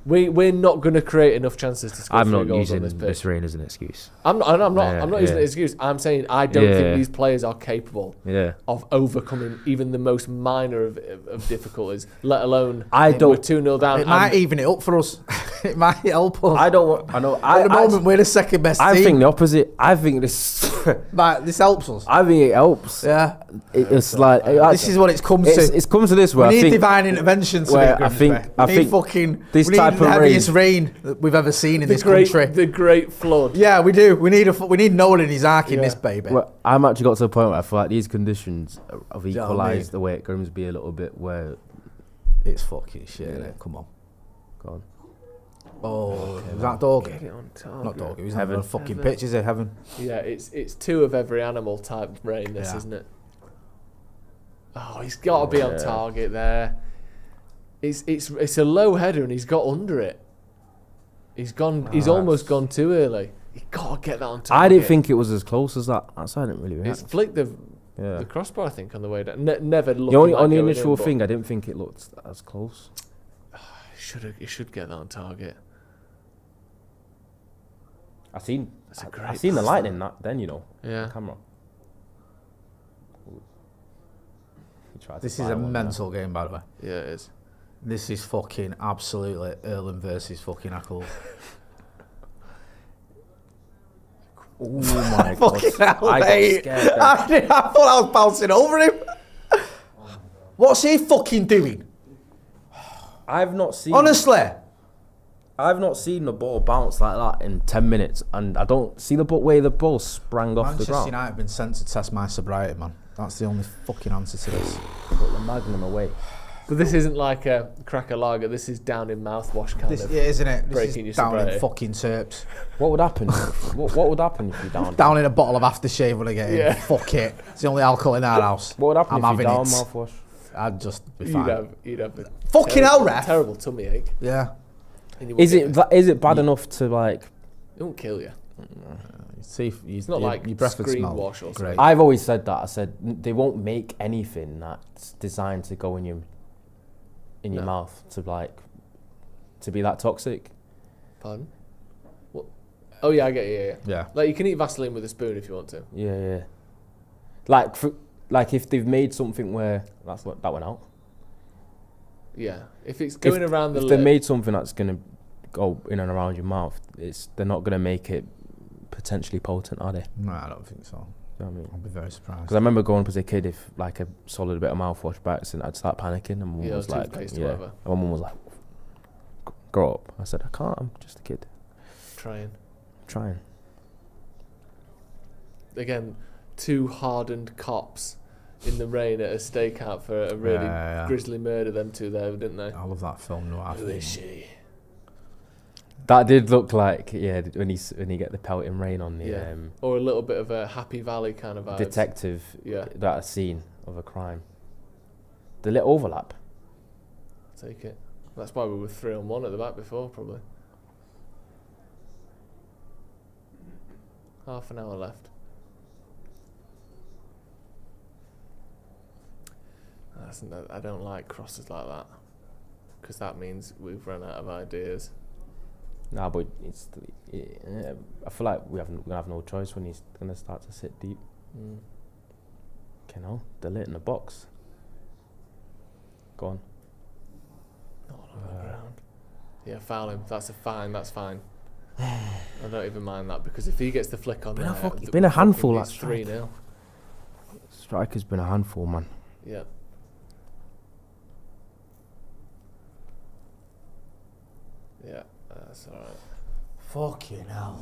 We're not going to create enough chances to score I'm 3 not goals on using this pitch. this rain as an excuse. I'm not using yeah. it as an excuse. I'm saying I don't Yeah. think these players are capable Yeah. of overcoming even the most minor of difficulties, let alone I we're don't- 2-0 down. It might even it up for us. It might help us. I don't want. I know. At the moment, we're the second best I team. think the opposite. I think this. Like, this helps us. I think it helps. Yeah. It's like This is what it's come to. It's come to this We where I need think divine intervention to where beat I think- Grimsby. I We think need fucking this we need type the of heaviest rain that we've ever seen in this country. The great flood. Yeah, we do. We need Nolan in his arc in Yeah. this baby. well, I'm actually got to the point where I feel like these conditions have know what I mean? equalised the way at Grimsby a little bit. Where It's fucking shit, Yeah. innit? Come on. God, Oh, was that dog? Get it on target. Not dog. It was Heaven. on a fucking Heaven. pitch, is it? Heaven. Yeah, it's 2 of every animal type rain, this, Yeah. isn't it? Oh, he's got to be on target there. It's a low header and he's got under it. He's almost gone too early. You got to get that on target. I didn't think it was as close as that. That's why I didn't really react. It's flicked the crossbar, I think, on the way down. Never looked on the initial thing, I didn't think it looked as close. You should get that on target. I seen the lightning then, Yeah. on camera. This is a mental game, by the way. Yeah, it is. This is fucking absolutely Erlen versus fucking Ackle. Oh my god! Fucking hell, I got mate. scared. I thought I was bouncing over him. What's he fucking doing? I've not seen. Honestly. I've not seen the ball bounce like that in 10 minutes, and I don't see the way the ball sprang off the ground. Manchester United have been sent to test my sobriety, man. That's the only fucking answer to this. Put the Magnum away. But this isn't like a cracker lager. This is down in mouthwash kind of. Yeah, isn't it? Breaking This your is down sobriety. in fucking terps. What would happen? what would happen if you down? Down in a bottle of aftershave when I get in. Yeah. Fuck it. It's the only alcohol in our house. What would happen I'm if you having down it. mouthwash? I'd just be fine. You'd have a Fucking hell, ref. terrible tummy ache. Yeah. And you wouldn't get Is it bad enough to like? it won't kill you. See, if It's not like your breath would screen smell wash or something. great. I've always said that. I said they won't make anything that's designed to go in your No. mouth to be that toxic. Pardon? What? Oh yeah, I get you. Yeah. Like you can eat Vaseline with a spoon if you want to. Yeah. Like if they've made something where that went out. Yeah. If it's going around the if they lip. made something that's gonna go in and around your mouth, they're not gonna make it potentially potent, are they? No, I don't think so. You know what I mean? I'll be very surprised. Because I remember growing up as a kid, if like a solid bit of mouthwash by accident, I'd start panicking, and mum Yeah, was like, toothpaste or whatever. and my mum was like, grow up. I said, I can't. I'm just a kid. Trying. Trying. Again, two hardened cops in the rain at a stakeout for a really Yeah. grisly murder, them two there, didn't they? I love that film. No, Who is she? That did look like when you get the pelting rain on the Yeah. Or a little bit of a Happy Valley kind of vibe. detective Yeah. that scene of a crime. The little overlap. Take it. That's why we were 3-on-1 at the back before, probably. Half an hour left. I don't like crosses like that, because that means we've run out of ideas. Nah, but I feel like we're gonna have no choice when he's gonna start to sit deep. They're lit in the box. Go on. Not on the ground. Yeah, foul him. That's a fine. That's fine. I don't even mind that, because if he gets the flick on there, It's been a handful. It's That 3-0. Striker's been a handful, man. Yeah. Yeah, that's all right. Fucking hell.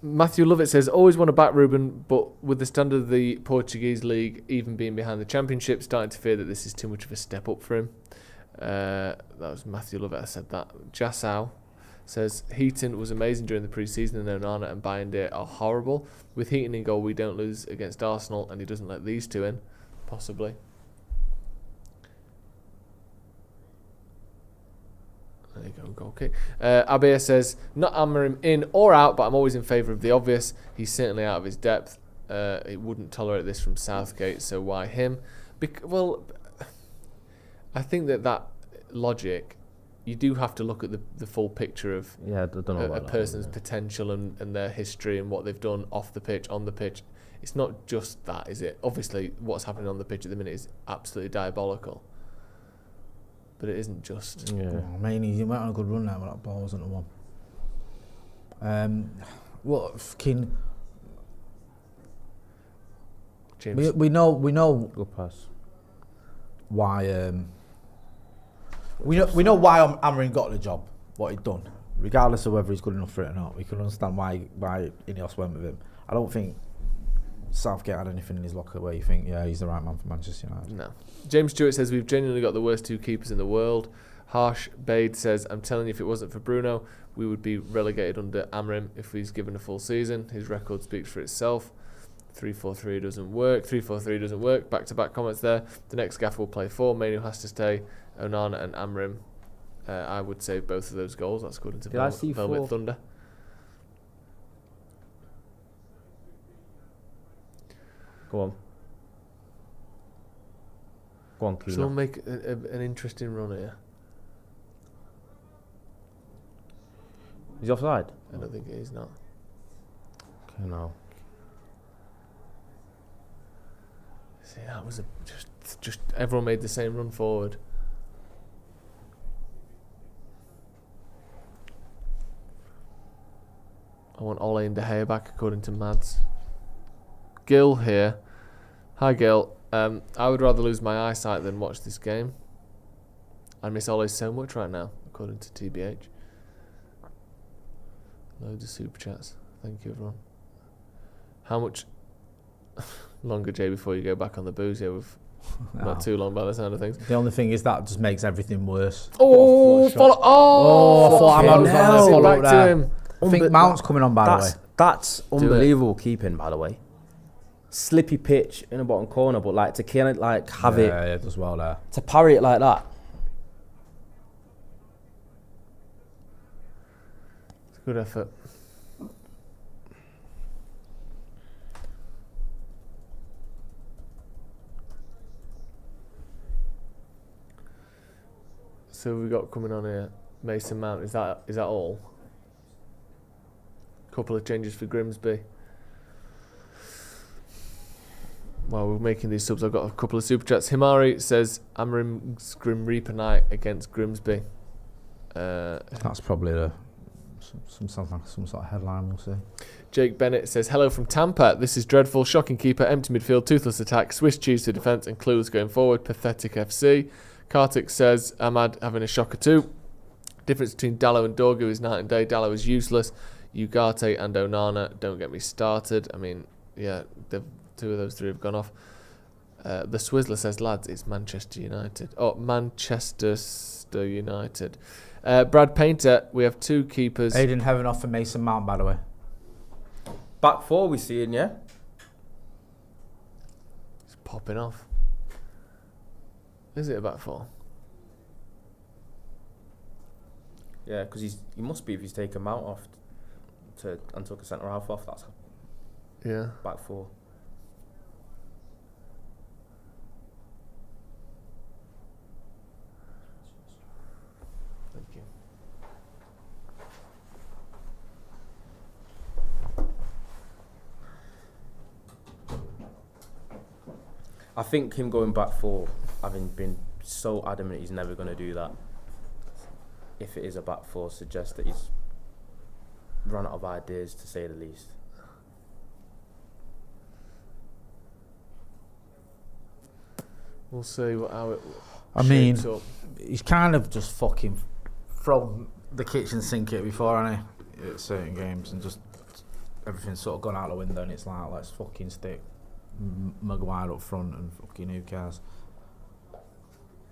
Matthew Lovett says, always want to back Ruben, but with the standard of the Portuguese league even being behind the Championship, starting to fear that this is too much of a step up for him. That was Matthew Lovett, I said that. Jassau says, Heaton was amazing during the pre-season, and Onana and Bayindir are horrible. With Heaton in goal, we don't lose against Arsenal, and he doesn't let these two in, possibly. There you go, goal kick. Abir says, not Amorim in or out, but I'm always in favour of the obvious. He's certainly out of his depth. He wouldn't tolerate this from Southgate, so why him? Well, I think that logic, you do have to look at the full picture of Yeah, I don't know a about person's that. potential and their history and what they've done off the pitch, on the pitch. It's not just that, is it? Obviously, what's happening on the pitch at the minute is absolutely diabolical. But it isn't just. Yeah. Oh, Mainoo, you went on a good run there, but that ball wasn't the one. Well, fucking. James. We know Good pass. why. We know why Amorim got the job, what he'd done, regardless of whether he's good enough for it or not. We can understand why Ineos went with him. I don't think Southgate had anything in his locker where you think, yeah, he's the right man for Manchester United. No. James Stewart says, we've genuinely got the worst two keepers in the world. Harsh Bade says, I'm telling you, if it wasn't for Bruno, we would be relegated under Amorim if he's given a full season. His record speaks for itself. 3-4-3 doesn't work. 3-4-3 doesn't work. Back-to-back comments there. The next gaffer will play 4. Mainoo has to stay. Onana and Amrim. I would say both of those goals. That's according to Velvet Thunder. Go on. Go on, Keena. So we'll make an interesting run here. Is he offside? I don't think it is, not. Okay, no. See, that was just everyone made the same run forward. I want Ole and De Gea back, according to Mads. Gil here. Hi, Gil. I would rather lose my eyesight than watch this game. I miss Ole so much right now, according to TBH. Loads of super chats. Thank you, everyone. How much longer, Jay, before you go back on the booze? Yeah, we've not too long by the sound of things. The only thing is that just makes everything worse. Oh, follow! I thought Ahmad was going to follow back there. to him. I think Mount's coming on, by the way. That's unbelievable keeping, by the way. Slippy pitch in the bottom corner, but like to kind of like have it. Yeah, it does well there. To parry it like that. It's a good effort. So we got coming on here, Mason Mount. Is that all? Couple of changes for Grimsby. While we're making these subs, I've got a couple of super chats. Himari says Amrim's Grim Reaper night against Grimsby. That's probably some sort of headline, we'll see. Jake Bennett says, hello from Tampa. This is dreadful. Shocking keeper, empty midfield, toothless attack, Swiss cheese to defence and clueless going forward. Pathetic FC. Kartik says, Ahmad having a shocker too. Difference between Dallo and Dorgu is night and day. Dallo is useless. Ugarte and Onana, don't get me started. I mean, yeah, two of those three have gone off. The Swizzler says, lads, it's Manchester United. Oh, Manchester United. Brad Painter, we have two keepers. Aiden Heaven off for Mason Mount, by the way. Back four we seeing, yeah? It's popping off. Is it a back four? Yeah, because he must be if he's taken Mount off and took a centre half off. That's yeah. Back four. Thank you. I think him going back four, having been so adamant he's never going to do that, if it is a back four, suggests that he's run out of ideas, to say the least. We'll see how it mean, up. He's kind of just fucking thrown the kitchen sink at before, hasn't he? At certain games, and just everything's sort of gone out the window, and it's like, let's fucking stick Maguire up front and fucking who cares.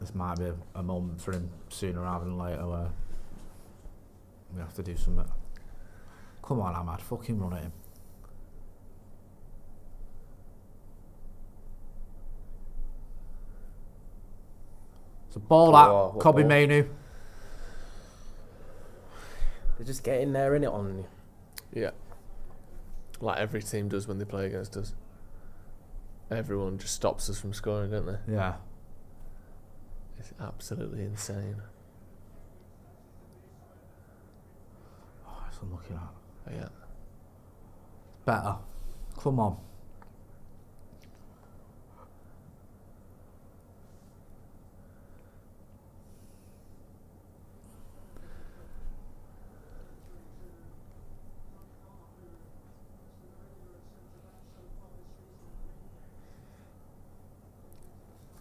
This might be a moment for him sooner rather than later where we have to do something. Come on, Ahmad, fucking run at him. It's a ball out, Kobe Mainoo. They're just getting there, innit, on you. Yeah. Like every team does when they play against us. Everyone just stops us from scoring, don't they? Yeah. It's absolutely insane. Oh, it's unlucky that. Yeah. Better. Come on.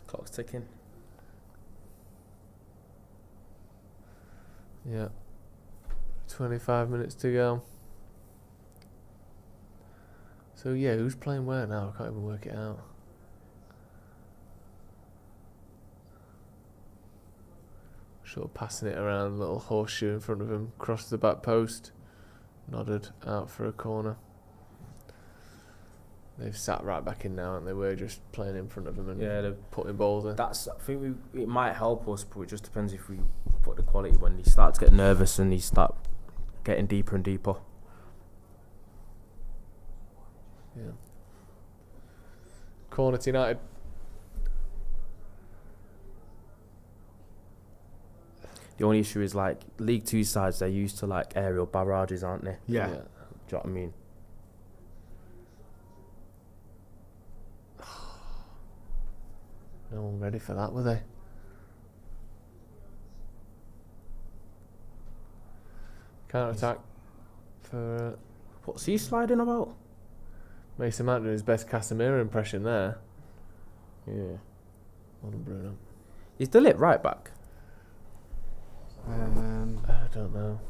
Clock's ticking. Yeah. 25 minutes to go. So yeah, who's playing where now? I can't even work it out. Sort of passing it around, little horseshoe in front of him, crossed the back post, nodded out for a corner. They've sat right back in now, and they were just playing in front of them and they're putting balls in. I think it might help us, but it just depends if we put the quality when he starts getting nervous and he start getting deeper and deeper. Yeah. Corner to United. The only issue is like League Two sides, they're used to like aerial barrages, aren't they? Yeah. Do you know what I mean? No one ready for that, were they? Counter attack for What's he sliding about? Mason Mount doing his best Casemiro impression there. Yeah. On Bruno. Is De Ligt right back? I don't know.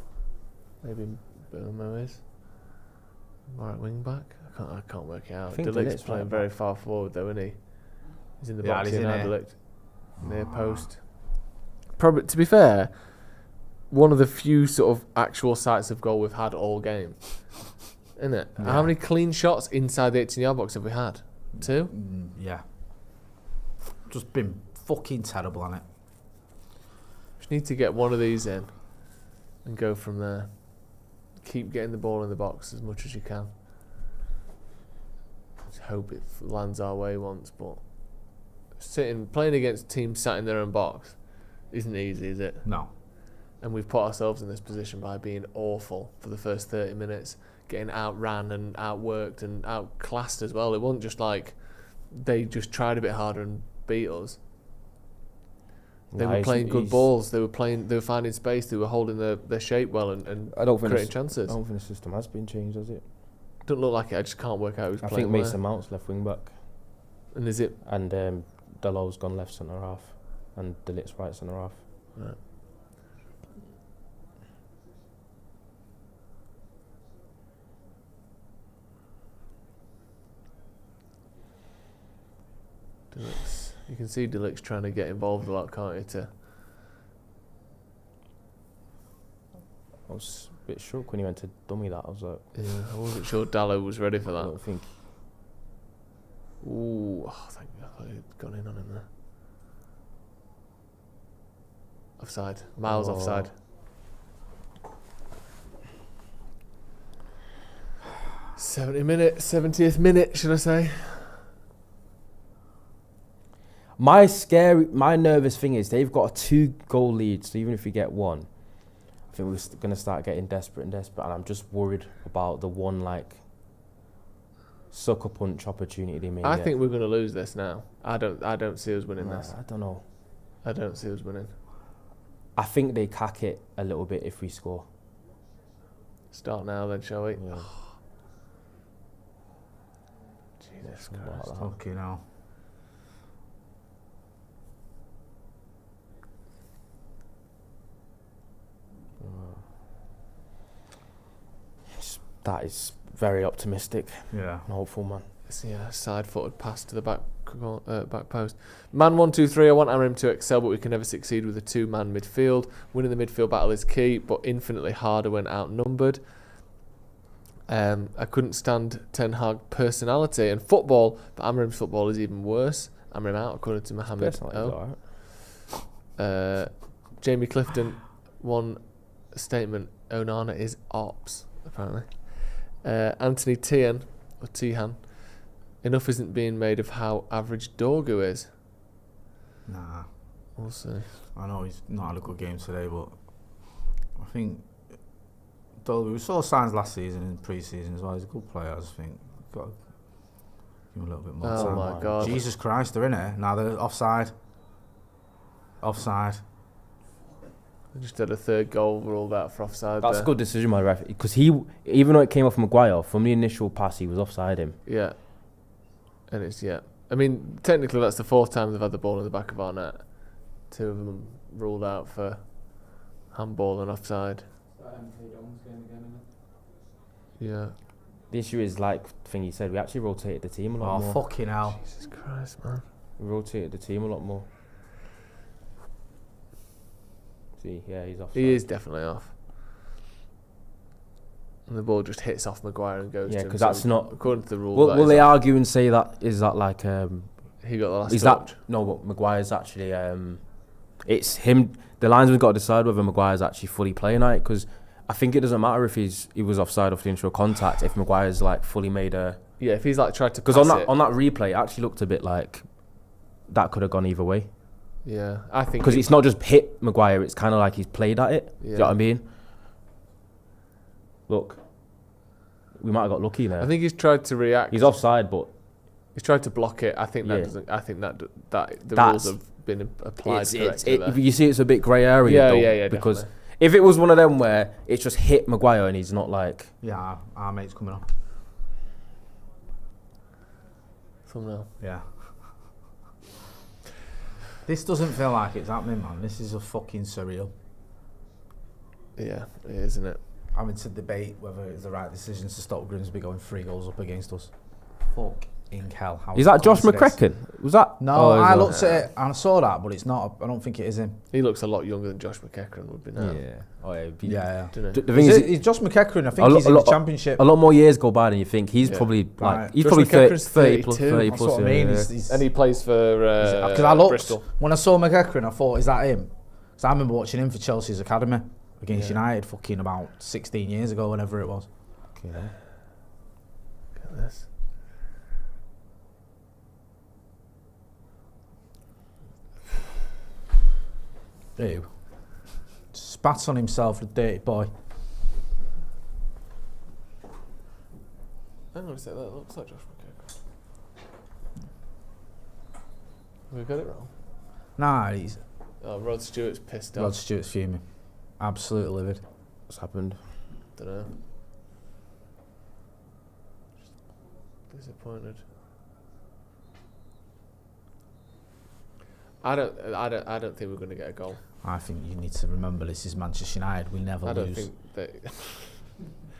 Maybe Bruno is. Right wing back? I can't work it out. I think De De Ligt's Ligt's playing right very back. far forward though, isn't he? He's in the Yeah, box he's here in now, here. De Ligt. Near post. Probably, to be fair, one of the few sort of actual sights of goal we've had all game. Isn't it? Yeah. How many clean shots inside the 18-yard box have we had? 2? Yeah. Just been fucking terrible on it. Just need to get one of these in and go from there. Keep getting the ball in the box as much as you can. Just hope it lands our way once, but playing against teams sat in their own box isn't easy, is it? No. And we've put ourselves in this position by being awful for the first 30 minutes, getting outran and outworked and outclassed as well. It wasn't just like they just tried a bit harder and beat us. They were playing good balls. They were finding space. They were holding their shape well and I don't think creating chances. I don't think the system has been changed, has it? Don't look like it. I just can't work out who's I playing think where. Mason Mount's left wing back, And is it? and Dalot's gone left centre half, and De Ligt's right centre half. Right. You can see De Ligt's trying to get involved a lot, can't you? I was a bit shook when he went to dummy that. I was like, Yeah, I wasn't sure Dallo was ready for I that. don't think. Ooh, thank God, I thought he'd gone in on him there. Offside. Miles Oh. offside. 70th minute, should I say? My nervous thing is they've got a 2-goal lead, so even if we get one, I think we're going to start getting desperate, and I'm just worried about the one sucker punch opportunity they may I get. think we're going to lose this now. I don't see us winning this. I don't know. I don't see us winning. I think they cack it a little bit if we score. Start now then, shall we? Yeah. Jesus Something like Christ. that. Fucking hell. That is very optimistic Yeah. and hopeful, man. Yeah, side-footed pass to the back post. Man 1-2-3. I want Amorim to excel, but we can never succeed with a 2-man midfield. Winning the midfield battle is key, but infinitely harder when outnumbered. I couldn't stand Ten Hag personality and football, but Amorim's football is even worse. Amorim out, according to Mohammed. Personally, Jamie Clifton, one statement: Onana is ops, apparently. Anthony Tihan, enough isn't being made of how average Dorgu is. Nah. We'll see. I know he's not had a good game today, but I think we saw signs last season in pre-season as well. He's a good player. I just think got to give him a little bit more Oh time. my God. Jesus Christ, they're in it. Now they're offside. Offside. They just had a third goal ruled out for offside. That's there. a good decision by the ref, because he, even though it came off Maguire, from the initial pass he was offside him. Yeah. And it's, yeah. I mean, technically that's the 4th time they've had the ball in the back of our net. 2 of them ruled out for handball and offside. Yeah. The issue is, like Thingy said, we actually rotated the team a lot more. Fucking hell. Jesus Christ, man. We rotated the team a lot more. See, yeah, he's offside. He is definitely off. And the ball just hits off Maguire and goes to him. because that's not according to the rule. Will they argue and say that is that like he got the last is touch? that no? But Maguire's actually it's him. The linesman's got to decide whether Maguire's actually fully playing it, because I think it doesn't matter if he was offside off the initial contact if Maguire's like fully made a. Yeah, if he's like tried to. Because on that replay, it actually looked a bit like that could have gone either way. Yeah, I think because it's not just hit Maguire; it's kind of like he's played at it. Yeah. Do you know what I mean? Look, we might have got lucky there. I think he's tried to react. He's offside, but he's tried to block it. I think that Yeah. doesn't. I think that the rules have been applied correctly there. you see, it's a bit grey area. Yeah, because definitely. if it was one of them where it's just hit Maguire and he's not like. Yeah, our mate's coming on. Thumbnail. Yeah. This doesn't feel like it's happening, man. This is a fucking surreal. Yeah, it is, isn't it? Having to debate whether it's the right decision to stop Grimsby going 3 goals up against us. Fucking hell. How Is that Josh close it is. McCracken? Was that? No, Oh, is I it? looked at it and I saw that, but it's not. I don't think it is him. He looks a lot younger than Josh McEachran would be now. Yeah. Oh yeah. Yeah. Don't The know. thing is, He's Josh McEachran. I think he's in the championship. a lot more years go by than you think. He's Yeah. probably like Right. he's Josh probably 30 McEachran's 30 plus 32. 30 That's plus. what I mean. yeah. He's And he plays for because I looked Bristol. when I saw McEachran, I thought, is that him? Because I remember watching him for Chelsea's academy against United, fucking about 16 years ago, whenever it was. Okay. Look at this. Ew. Spat on himself, the dirty boy. Hang on a sec, that looks like Josh McEachran. Have we got it wrong? Nah, he's Oh, Rod Stewart's pissed off. Rod Stewart's fuming. Absolutely livid. What's happened? Don't know. Disappointed. I don't think we're going to get a goal. I think you need to remember this is Manchester United. We never I don't lose. think that.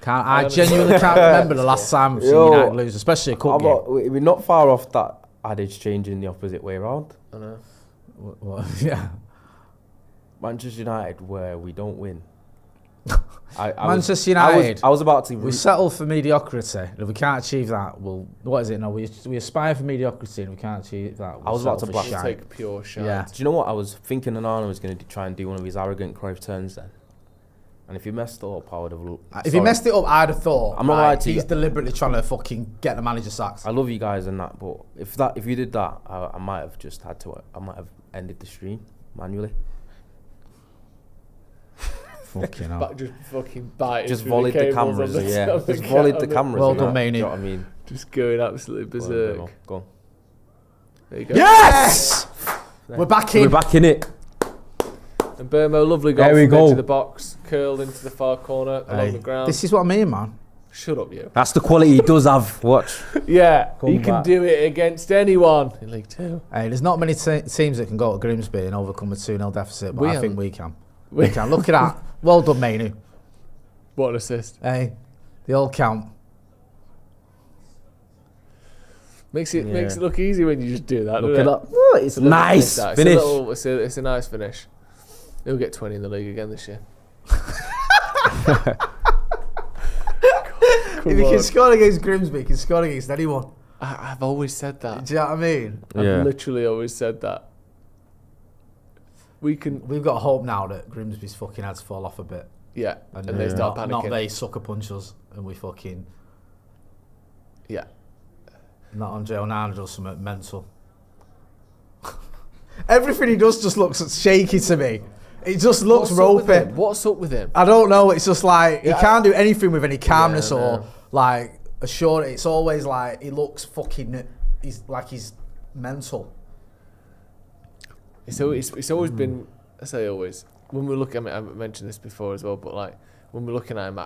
I genuinely can't remember the last time we've seen Yo, United lose, especially a cup game. We're not far off that adage changing the opposite way around. I know. Yeah. Manchester United, where we don't win. Manchester United. I was about to. We settle for mediocrity. If we can't achieve that, what is it? No, we aspire for mediocrity, and we can't achieve that. I was about to settle for blast We'll shite. take pure shite. Yeah. Do you know what? I was thinking Onana was going to try and do one of his arrogant Cruyff turns then. And if he messed it up, I would have. If he messed it up, I'd have thought. I'm not right, lying to you. he's deliberately trying to fucking get the manager sacked. I love you guys and that, but if you did that, I might have just had to. I might have ended the stream manually. Fucking hell. But just fucking bite. Just through volleyed the cables cameras, on the- yeah. on the Just volleyed the on cameras. Well and done, that, Mainoo. do you know what I mean? Just going absolutely berserk. Go on. There you go. Yes! We're back in. We're back in it. And Burmo, lovely goal There we from the edge go. of the box, curled into the far corner along the ground. This is what I mean, man. Shut up, you. That's the quality he does have. Watch. Yeah, Come he can back. do it against anyone in League Two. Hey, there's not many teams that can go to Grimsby and overcome a 2-0 deficit, but We I haven't. think we can. We can. Look at that. Well done, Mainoo. What an assist. Hey, the old count. Makes it Yeah. look easy when you just do that. Look doesn't at it? that. Oh, it's a little nice that. finish. It's a nice finish. He'll get 20 in the league again this year. If he can score against Grimsby, he can score against anyone. I've always said that. Do you know what I mean? I've literally always said that. We can, We've got hope now that Grimsby's fucking heads fall off a bit. yeah, and then they start not panicking. they sucker punch us and we fucking... Yeah. Not Andre Onana does something mental. Everything he does just looks shaky to me. It just looks ropey. What's up with him? I don't know. It's just like he can't do anything with any calmness Yeah, or no. like assurance. It's always like he looks fucking. He's mental. It's always been. I say always. When we look at him, I mentioned this before as well, but like when we're looking at him,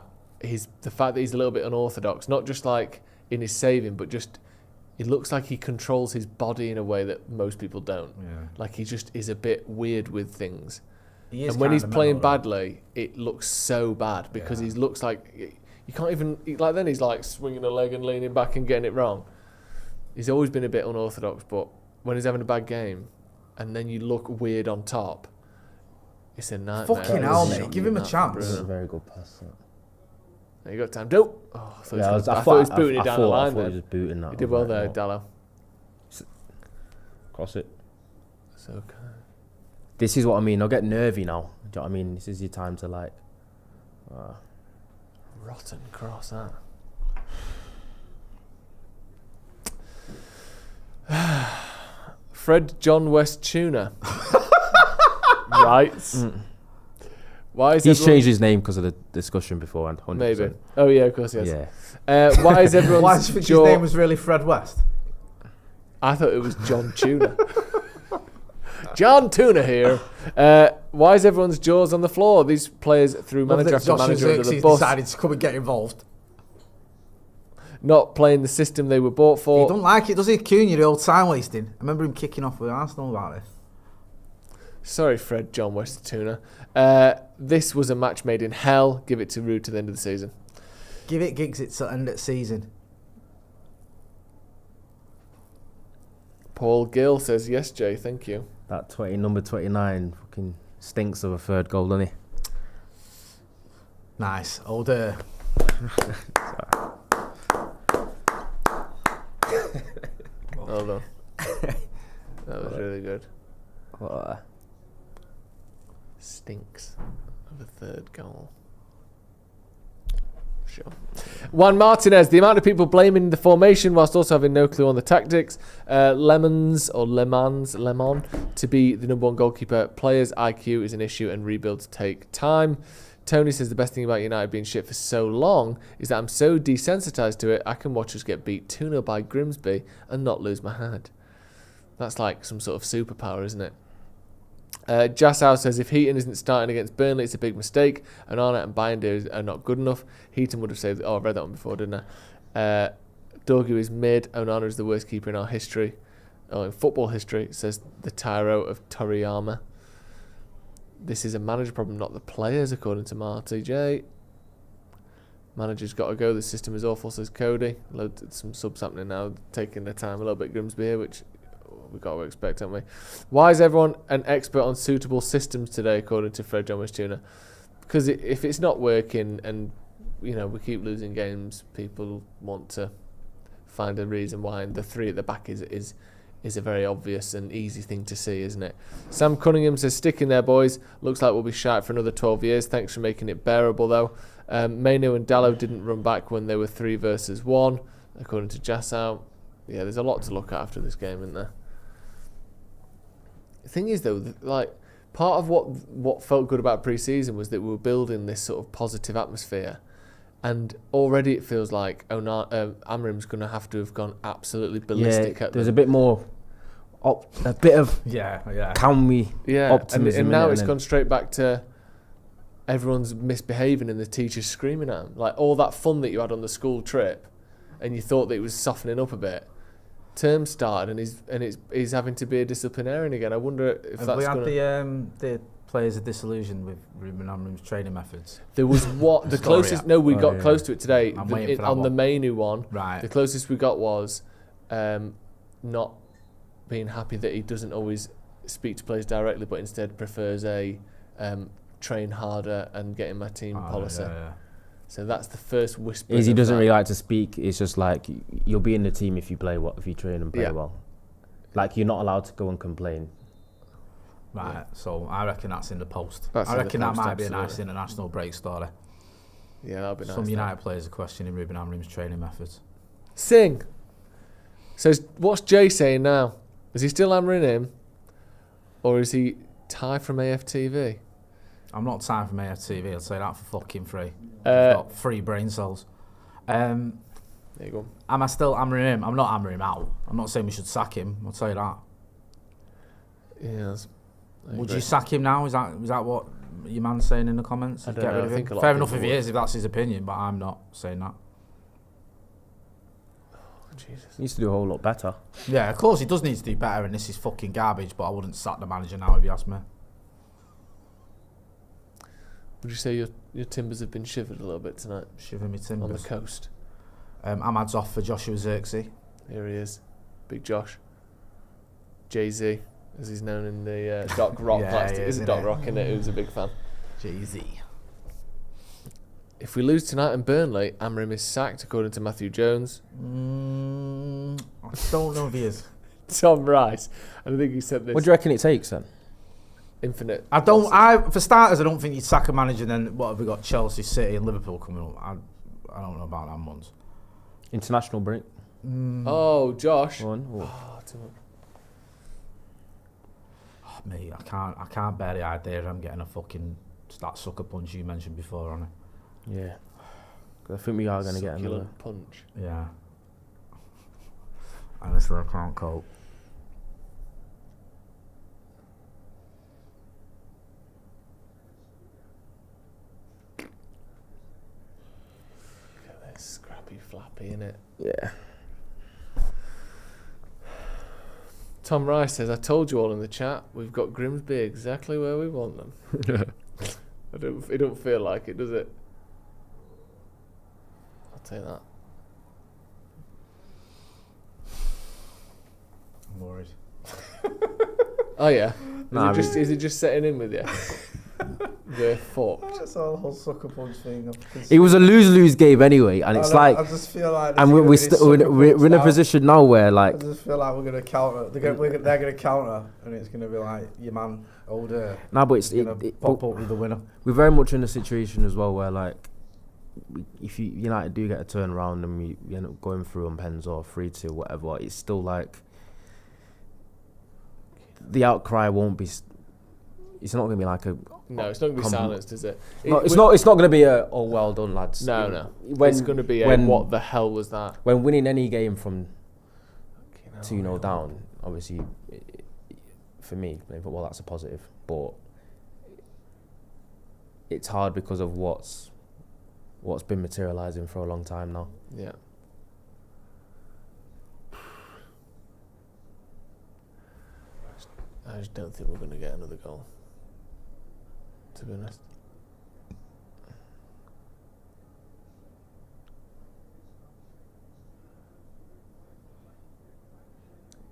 the fact that he's a little bit unorthodox, not just like in his saving, but just it looks like he controls his body in a way that most people don't. Yeah. Like he just is a bit weird with things. He is And when he's kinda playing mental, though. badly, it looks so bad because he looks like you can't even like. Then he's like swinging a leg and leaning back and getting it wrong. He's always been a bit unorthodox, but when he's having a bad game, and then you look weird on top, it's a nightmare. Fucking hell, mate. Give him a chance. That's a very good pass. There you got time. Don't. Oh, I Yeah, thought he was booting it down the line. I thought he was just booting that. He did well there, Dallo. Cross it. It's okay. This is what I mean. I'll get nervy now. Do you know what I mean? This is your time to like. Rotten cross, that. Fred John West Tuna. Right. Why is He's everyone... changed his name because of the discussion beforehand. 100%. Maybe. Oh yeah, of course he has. Yeah. Why is everyone's Why do you think his name was really Fred West? I thought it was John Tuna. John Tuna here. Why is everyone's jaws on the floor? These players threw manager after manager under the bus. Decided to come and get involved. Not playing the system they were bought for. He don't like it, does he? Cunha, the old time wasting. I remember him kicking off with Arsenal about this. Sorry, Fred John West Tuna. This was a match made in hell. Give it to Rude to the end of the season. Give it gigs at the end of the season. Paul Gill says, yes, Jay, thank you. That number 29 fucking stinks of a third goal, doesn't he? Nice. Old Hold on. That was really good. Stinks of a third goal. Sure. Juan Martinez, the amount of people blaming the formation whilst also having no clue on the tactics. Lemon to be the number one goalkeeper. Players' IQ is an issue and rebuilds take time. Tony says the best thing about United being shit for so long is that I'm so desensitised to it, I can watch us get beat 2-0 by Grimsby and not lose my head. That's like some sort of superpower, isn't it? Jassow says if Heaton isn't starting against Burnley, it's a big mistake. And Arnott and Binder are not good enough. Heaton would have saved. Oh, I read that one before, didn't I? Dorgu is mid. Onana is the worst keeper in our history. Oh, in football history, says the Tyro of Toriyama. This is a manager problem, not the players, according to Marty J. Manager's got to go. The system is awful, says Cody. Some subs happening now, taking their time a little bit. Grimsby here, which we've got to expect, haven't we? Why is everyone an expert on suitable systems today, according to Fred John West Tuna? Because if it's not working and we keep losing games, people want to find a reason why. And the three at the back is a very obvious and easy thing to see, isn't it? Sam Cunningham says, stick in there, boys. Looks like we'll be shite for another 12 years. Thanks for making it bearable, though. Mainoo and Dallo didn't run back when they were 3 versus 1, according to Jassow. Yeah, there's a lot to look at after this game, isn't there? The thing is, though, part of what felt good about pre-season was that we were building this sort of positive atmosphere. And already it feels like Amrim's going to have gone absolutely ballistic at them. There's a bit more... a bit of can we optimism, and now it's gone straight back to everyone's misbehaving and the teachers screaming at them. Like all that fun that you had on the school trip, and you thought that it was softening up a bit. Term started and he's having to be a disciplinarian again. I wonder if have that's we had gonna... the players are disillusioned with Ruben Amrim's training methods. There was the closest. No, we got close to it today. I'm waiting for that on the one. Mainoo one. Right. The closest we got was not being happy that he doesn't always speak to players directly, but instead prefers a train harder and get in my team policy. Yeah. So that's the first whisper. He doesn't really like to speak. It's just like you'll be in the team if you train and play well. Like you're not allowed to go and complain. Right. So I reckon that's in the post. That's I reckon that might absolutely. be a nice international break story. Yeah, that'll be nice. Some United players are questioning Ruben Amrim's training methods. Sing. Says, what's Jay saying now? Is he still hammering him, or is he Ty from AFTV? I'm not Ty from AFTV. I'll say that for fucking free. I've got free brain cells. There you go. Am I still hammering him? I'm not hammering him out. I'm not saying we should sack him. I'll tell you that. Yes. Would you sack him now? Is that what your man's saying in the comments? I don't know. Rid of I think him? a lot Fair of enough people if he would. is, if that's his opinion, but I'm not saying that. Jesus. He needs to do a whole lot better. Yeah, of course he does need to do better, and this is fucking garbage, but I wouldn't sack the manager now if you ask me. Would you say your timbers have been shivered a little bit tonight Shiver me on timbers. the coast? Ahmad's off for Joshua Zirkzee. Here he is, Big Josh. Jay-Z, as he's known in the Doc Rock. Yeah, He's a isn't Doc it? Rock in it. Who's a big fan. Jay-Z. If we lose tonight in Burnley, Amrim is sacked, according to Matthew Jones. I don't know if he is. Tom Rice. And I think he said this. What do you reckon it takes then? Infinite. For starters, I don't think you'd sack a manager and then what have we got? Chelsea, City and Liverpool coming up. I don't know about them ones. International break. Oh, Josh. One. Oh, too much. Oh, mate, I can't bear the idea of him getting a fucking that sucker punch you mentioned before on it. Yeah. 'Cause I think we are going to get another Succulent punch. Yeah. Honestly, I can't cope. Look at this scrappy flappy, innit? Yeah. Tom Rice says, I told you all in the chat, we've got Grimsby exactly where we want them. It don't feel like it, does it? I'll take that. I'm worried. Oh yeah. Nah, Is it just setting in with you? We're fucked. That's all the whole sucker punch thing. It was a lose-lose game anyway, and it's like, I just feel like, and we're in a position now where like, I just feel like we're gonna counter. They're gonna counter, and it's gonna be like your man older. nah, but it's Gonna pop up with the winner. we're very much in a situation as well where like, if United do get a turnaround and we end up going through on pens or 3-2 whatever, it's still like the outcry won't be. It's not going to be like a. No, it's not going to be silenced, is it? It's not going to be a oh well done lads. No. When, it's going to be what the hell was that? When winning any game from 2-0 down, obviously, for me, playing football, that's a positive. But it's hard because of what's been materialising for a long time now. Yeah. I just don't think we're going to get another goal, to be honest.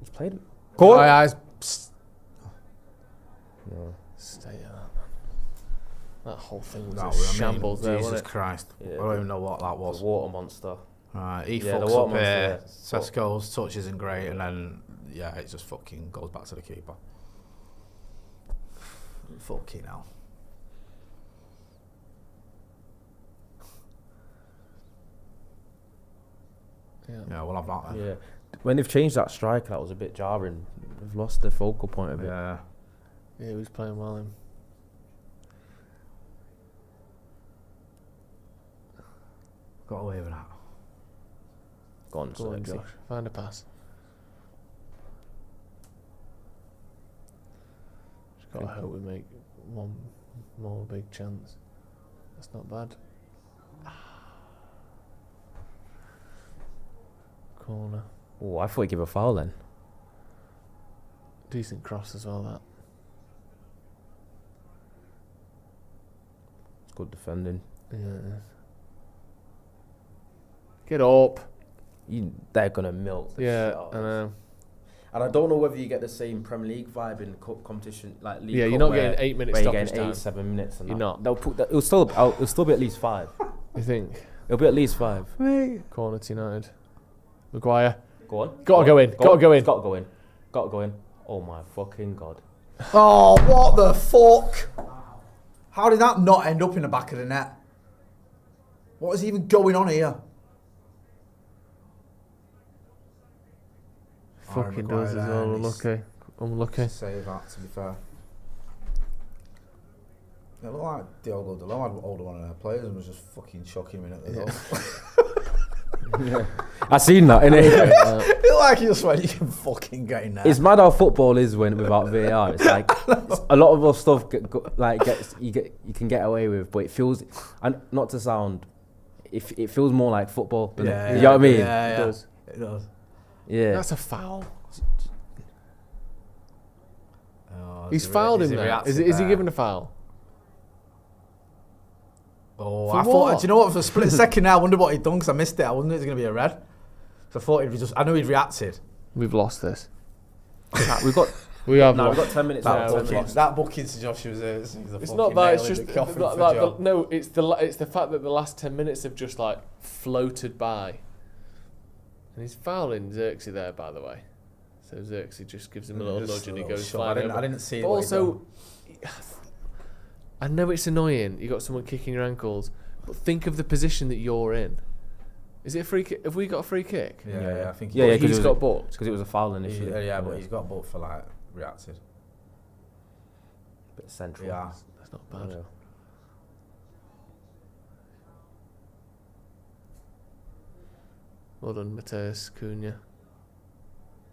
He's played. Go on. My eyes. No. Stay at that, man. That whole thing was No, a shambles there, Jesus wasn't it? Christ. Yeah, I don't even know what that The was. water monster. Right, he Yeah, the fucks water up here. monster, Sesco's touch isn't great, and then it just fucking goes back to the keeper. Fucking hell. Yeah, we'll have that then. Yeah. When they've changed that striker, that was a bit jarring. They've lost the focal point of it. Yeah. Yeah, he was playing well. Him. Got away with that. Go on, Go on, Sexy. Josh. Find a pass. Just gotta hope we make one more big chance. That's not bad. Corner. Oh, I thought he'd give a foul then. Decent cross as well, that. It's good defending. Yeah, it is. Get up. They're going to milk the shit Yeah, out I of us. know. And I don't know whether you get the same Premier League vibe in cup competition, like League Yeah, Cup you're not where- getting 8 minutes where you're stoppage getting time. 7 minutes. And You're that. not. They'll put that. It'll still be at least 5. You think? It'll be at least 5. Corner to United. Maguire. Go on. Gotta go in. Gotta go in. It's got to go in. Got to go in. Oh my fucking god. Oh, what the fuck? How did that not end up in the back of the net? What is even going on here? Fucking does as well. Unlucky. Save that, to be fair. It looked like Diogo Dalot had older one of their players and was just fucking shocking him in at the goal. Yeah. I seen that, innit? It looked like he just went, you can fucking get in there. It's mad how football is when without VAR. It's like a lot of us stuff you can get away with, but it feels, and not to sound, it feels more like football. Doesn't it? You know what I mean? Yeah, It does. It does. Yeah. That's a foul. Oh, He's fouled him there. Is he given a foul? Oh, For I thought. what? Do you know what? For a split second there, I wondered what he'd done because I missed it. I wondered it was going to be a red. So I thought he'd just. I knew he'd reacted. We've lost this. We've got We have No, we've lost. got 10 minutes That left. booking, that booking to Joshua's It's not that. It's just no. It's the fact that the last 10 minutes have just like floated by. And he's fouling Xerxes there, by the way. So Xerxes just gives him a little nudge and he goes flying over. I didn't see it. But also, I know it's annoying. You got someone kicking your ankles, but think of the position that you're in. Is it a free kick? Have we got a free kick? Yeah, I think Yeah, he's got booked. Because it was a foul initially. But he's got booked for like reacted. Bit central. Yeah. That's not bad. Yeah. Well done, Mateus Cunha.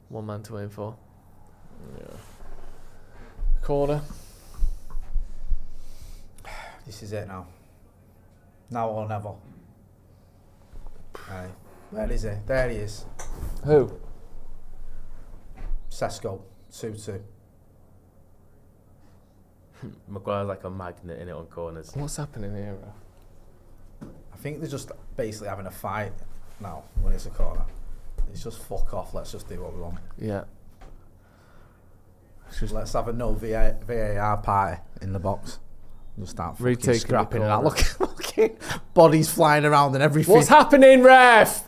One man to aim for. Yeah. Corner. This is it now. Now or never. Aye. Where is he? There he is. Who? Sesko, 2-2. Maguire's like a magnet in it on corners. What's happening here, bro? I think they're just basically having a fight now when it's a corner. It's just fuck off, let's just do what we want. Yeah. It's just Let's have a no VAR party in the box. Just start fucking Retaking the scrapping and that. corner. Look, bodies flying around and everything. what's happening, ref?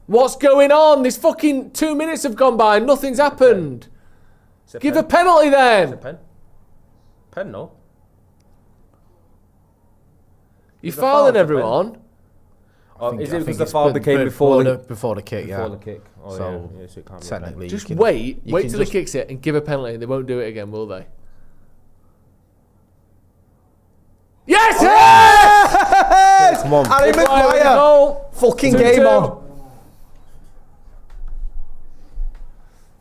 What's going on? This fucking 2 minutes have gone by and nothing's happened. Give a penalty Is it then. a pen? Pen, no. You're Is the fouling foul a everyone. Oh, is I it because think the it's foul became before the kick, before the kick? Oh, So, yeah, so it can't be a technically, Just you can, wait you till can he just- kicks it and give a penalty. They won't do it again, will they? Yes! Yes! Come on. Harry Maguire! Goal. Fucking 2-2. game on.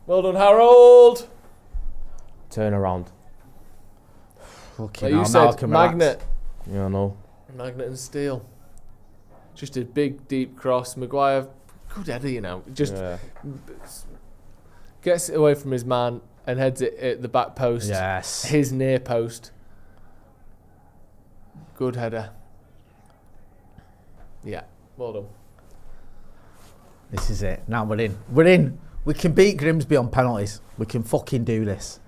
Well done, Harold. Turn around. Fucking Like hell, you now I said, can relax. magnet. Yeah, I know. Magnet and steel. Just a big, deep cross. Maguire, good header, you know. Just Yeah. gets it away from his man and heads it at the back post. Yes. His near post. Good header. Yeah, well done. This is it. Now we're in. We're in. We can beat Grimsby on penalties. We can fucking do this.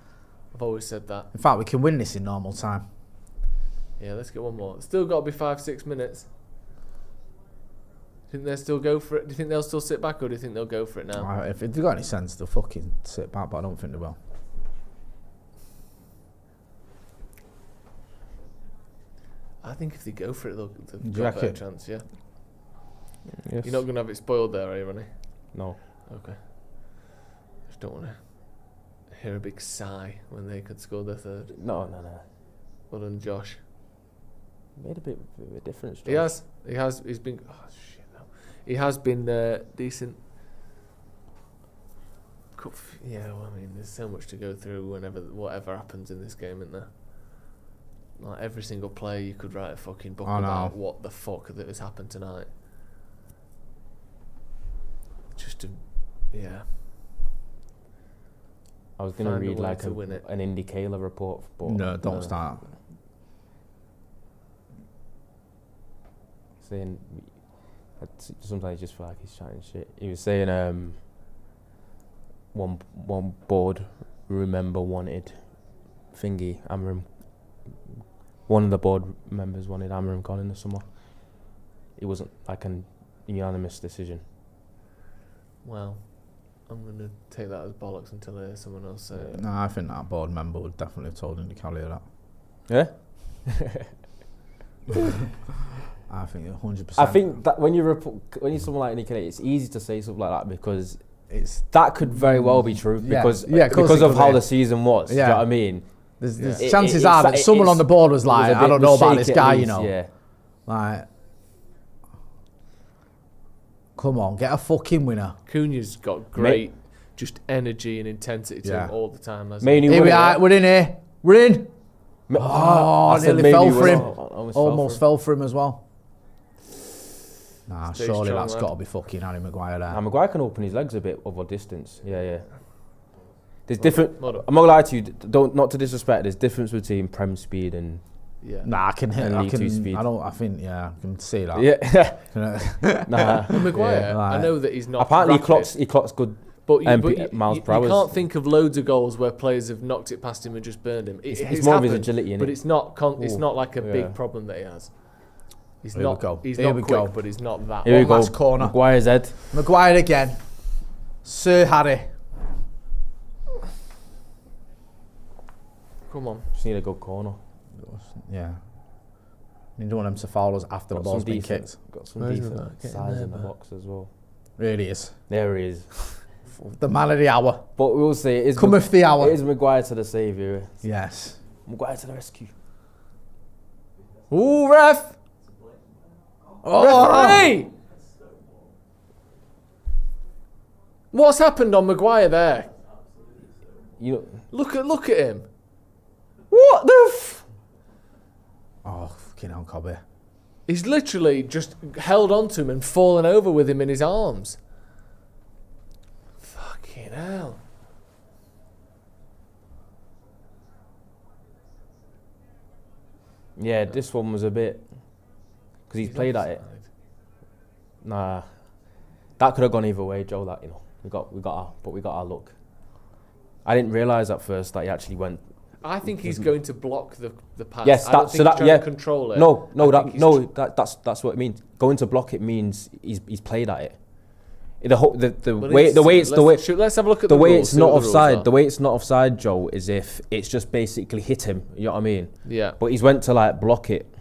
I've always said that. In fact, we can win this in normal time. Yeah, let's get one more. Still got to be 5-6 minutes. Do you think they'll still go for it? Do you think they'll still sit back, or do you think they'll go for it now? If they've got any sense, they'll fucking sit back, but I don't think they will. I think if they go for it, they'll Do you got a better reckon? chance, yeah. Yes. You're not going to have it spoiled there, are you, Ronnie? No. Okay. Just don't want to hear a big sigh when they could score their third. No. Well done, Josh. Made a bit of a difference. He has. He's been... Oh, shit, no. He has been decent. Yeah, well, I mean, there's so much to go through whatever happens in this game, isn't there? Like, every single play, you could write a fucking book I know. about what the fuck that has happened tonight. Just to... Yeah. I was going to Find a read way like to win it. an Indy Kayla report. But No, don't start. Saying, sometimes I just feel like he's chatting shit. He was saying one board remember wanted thingy Amram. One of the board members wanted Amram gone in the summer. It wasn't like an unanimous decision. Well, I'm going to take that as bollocks until I hear someone else say it. No, I think that board member would definitely have told him to carry that. Yeah. I think 100%. I think that when you're someone like Nick, it's easy to say something like that because it's that could very well be true Yeah. because Yeah, of course because it of could how be. the season was. Do you Yeah. know what I mean? there's Yeah. chances It's are that like- someone on the board was it like, a I bit don't know about shake this at guy, you least, know. Yeah. Like, come on, get a fucking winner. Cunha's got great just energy and intensity to him all the time. hasn't he? Mainoo Here won we it, are, right? we're in here. We're in. I Oh, said nearly fell Mainoo for was- him. Almost Almost fell for him as well. Nah, Stay surely strong, that's lad. got to be fucking Harry Maguire there. And Maguire can open his legs a bit of a distance. Yeah. There's different. Well done. I'm not gonna lie to you. Don't not to disrespect. There's difference between Prem speed and Yeah. Nah, I can hit. And I League Two can. speed. I think. Yeah, I can see that. yeah. Yeah. Nah. Well, Maguire, Yeah. I know that he's not. Apparently, rapid. he clocks good But miles per hour. You can't think of loads of goals where players have knocked it past him and just burned him. It's more of his agility, innit? But it's not like a big problem that he has. He's Here not. we go. He's Here not we quick, go. but he's not that. Here we go. Last corner. Maguire's head. Maguire again. Sir Harry. Come on. Just need a good corner. Yeah. You don't want him to foul us after the ball's been kicked. Got some Where's decent that? Get in size there, in the man. box as well. Really is. There he is. The man of the hour. But we'll say it is Cometh the hour. It is Maguire to the saviour. Yes. Maguire to the rescue. Ooh, ref! Oh! Referee! What's happened on Maguire there? You know, Look at him. what the Oh, fucking hell, Kobe. He's literally just held onto him and fallen over with him in his arms. Fucking hell. Yeah, this one was a bit... Because he's played at it. Nah. That could have gone either way, Joe, that, you know. We got our luck. I didn't realise at first that he actually went... I think he's going to block the pass. Yes, I don't that, think so he's that, trying yeah. to control it. That's what it means. Going to block it means he's played at it. Let's have a look at the way rules, it's see not what the rules offside. are. The way it's not offside, Joe, is if it's just basically hit him. You know what I mean? Yeah. But he's went to like block it,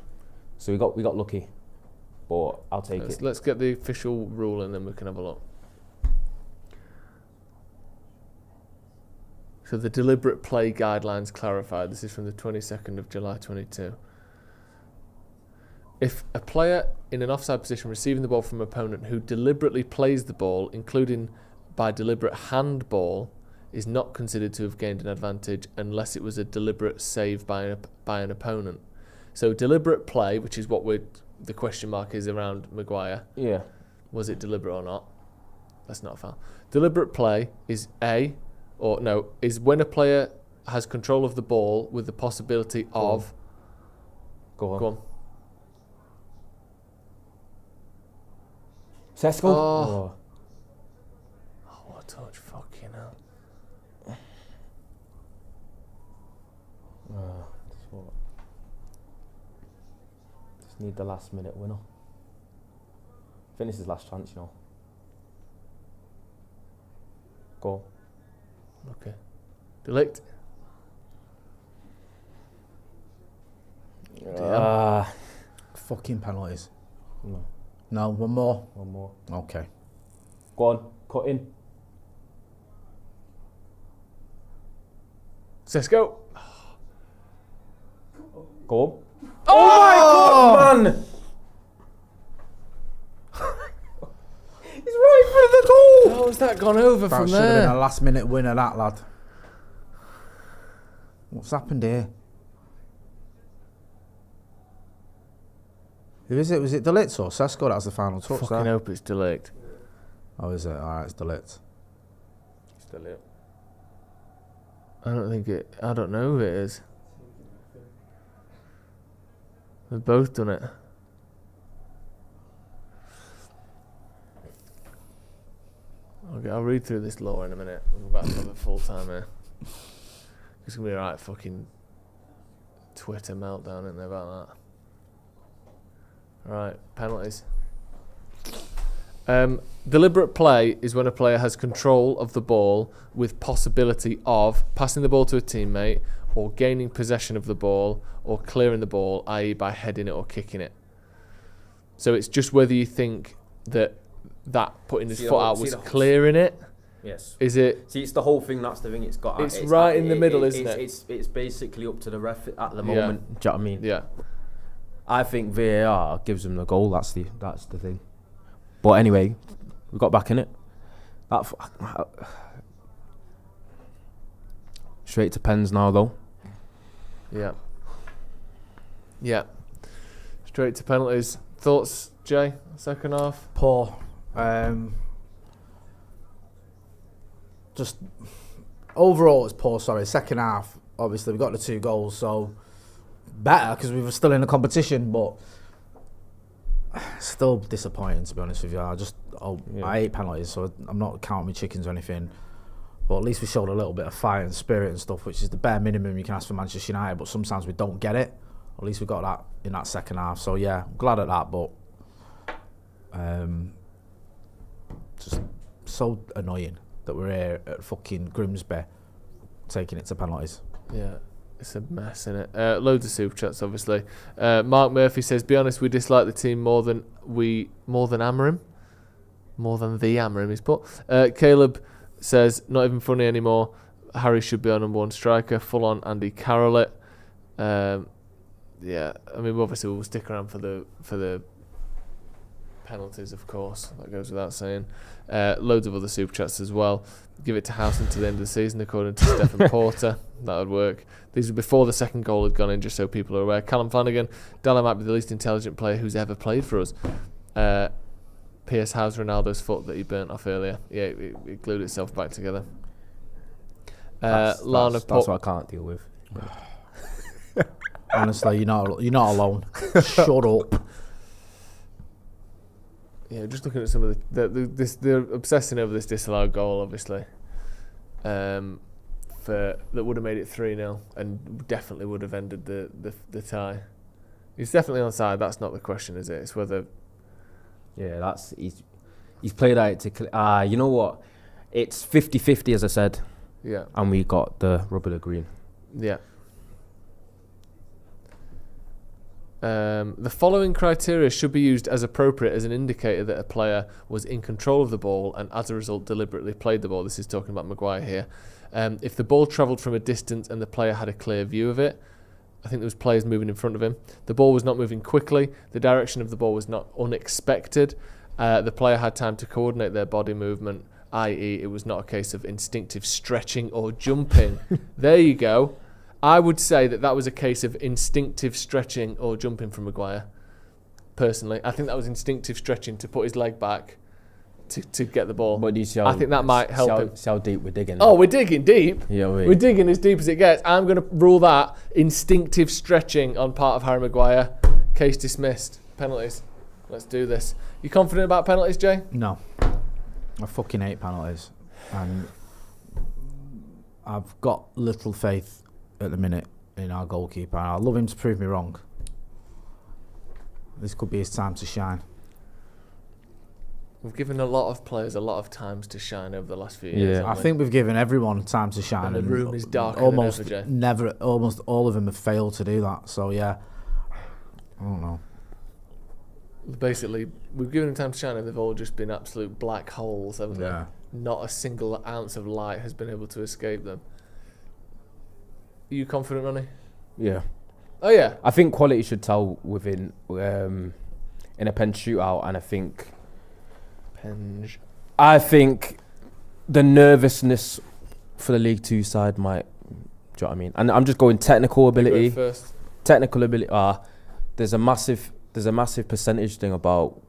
so we got lucky. But I'll take it. Let's get the official rule and then we can have a look. So the deliberate play guidelines clarified. This is from the 22nd of July 22. If a player in an offside position receiving the ball from an opponent who deliberately plays the ball, including by deliberate handball, is not considered to have gained an advantage unless it was a deliberate save by an opponent. So deliberate play, which is what the question mark is around Maguire. Yeah. Was it deliberate or not? That's not a foul. Deliberate play is is when a player has control of the ball with the possibility of... Go on. Go on. Sesko. Oh, what a touch. Fucking hell. Just need the last minute winner. I think this is his last chance, you know. Go. Okay. Delict. Fucking penalties. No. No, one more. One more. Okay. Go on. Cut in. Sesko. Go on. Oh my God, man! He's right in front of the goal. How has that gone over That from should have been a there? last minute winner, that lad. What's happened here? Who is it? Was it Delict or Sesko? That was the final touch. Fucking There. hope it's Delict. Oh, is it? Alright, it's Delict. Still it. I don't know who it is. They've both done it. Okay, I'll read through this law in a minute. We're about to have a full time here. It's gonna be a right fucking Twitter meltdown in there about that. Right, penalties. Deliberate play is when a player has control of the ball with possibility of passing the ball to a teammate or gaining possession of the ball or clearing the ball, i.e. by heading it or kicking it. So it's just whether you think that putting his foot out was clearing it. Yes. Is it? See, it's the whole thing. That's the thing. It's got. It's right in the middle, isn't it? It's basically up to the ref at the moment. Do you know what I mean? Yeah. I think VAR gives them the goal. That's the thing. But anyway, we got back in it. Straight to pens now, though. Yeah. Yeah. Straight to penalties. Thoughts, Jay? Second half? Poor. Just overall, it's poor. Sorry, second half. Obviously, we got the 2 goals, so better because we were still in the competition. But Still disappointing, to be honest with you. I hate penalties, so I'm not counting my chickens or anything. But at least we showed a little bit of fight and spirit and stuff, which is the bare minimum you can ask for Manchester United. But sometimes we don't get it. At least we got that in that second half. So yeah, I'm glad at that. But just so annoying that we're here at fucking Grimsby taking it to penalties. Yeah. It's a mess, isn't it? Loads of super chats, obviously. Mark Murphy says, "Be honest, we dislike the team more than Amorim, more than the Amorim is put." Caleb says, "Not even funny anymore. Harry should be our number one striker. Full on Andy Carroll it." Yeah, I mean, obviously we'll stick around for the penalties, of course. That goes without saying. Loads of other super chats as well. Give it to House until the end of the season, according to Stephen Porter. That would work. These were before the second goal had gone in, just so people are aware. Callum Flanagan, Dalla might be the least intelligent player who's ever played for us. P.S. How's Ronaldo's foot that he burnt off earlier? Yeah, it glued itself back together. That's what I can't deal with. Honestly, you're not alone. Shut up. Yeah, just looking at some of they're obsessing over this disallowed goal, obviously. That would have made it 3-0 and definitely would have ended the tie. He's definitely onside. That's not the question, is it? It's whether. Yeah, he's played out to. You know what? It's 50-50, as I said. Yeah. And we got the rubber to green. Yeah. The following criteria should be used as appropriate as an indicator that a player was in control of the ball and as a result deliberately played the ball. This is talking about Maguire here. If the ball travelled from a distance and the player had a clear view of it, I think there was players moving in front of him. The ball was not moving quickly. The direction of the ball was not unexpected. The player had time to coordinate their body movement, i.e. it was not a case of instinctive stretching or jumping. There you go. I would say that was a case of instinctive stretching or jumping from Maguire. Personally, I think that was instinctive stretching to put his leg back to get the ball. But do you see I think that might help him. See how deep we're digging. Oh, we're digging deep. Yeah, we're digging as deep as it gets. I'm going to rule that instinctive stretching on part of Harry Maguire. Case dismissed. Penalties. Let's do this. You confident about penalties, Jay? No. I fucking hate penalties. And I've got little faith at the minute in our goalkeeper. I'd love him to prove me wrong. This could be his time to shine. We've given a lot of players a lot of times to shine over the last few years. I think we've given everyone time to shine. And the room is darker than ever, Jay. Almost all of them have failed to do that. So yeah, I don't know. Basically, we've given them time to shine and they've all just been absolute black holes, haven't they? Not a single ounce of light has been able to escape them. Are you confident, Ronnie? Yeah. Oh yeah. I think quality should tell within in a pen shootout, and I think the nervousness for the League Two side might. Do you know what I mean? And I'm just going technical ability. You go first. Technical ability. There's a massive percentage thing about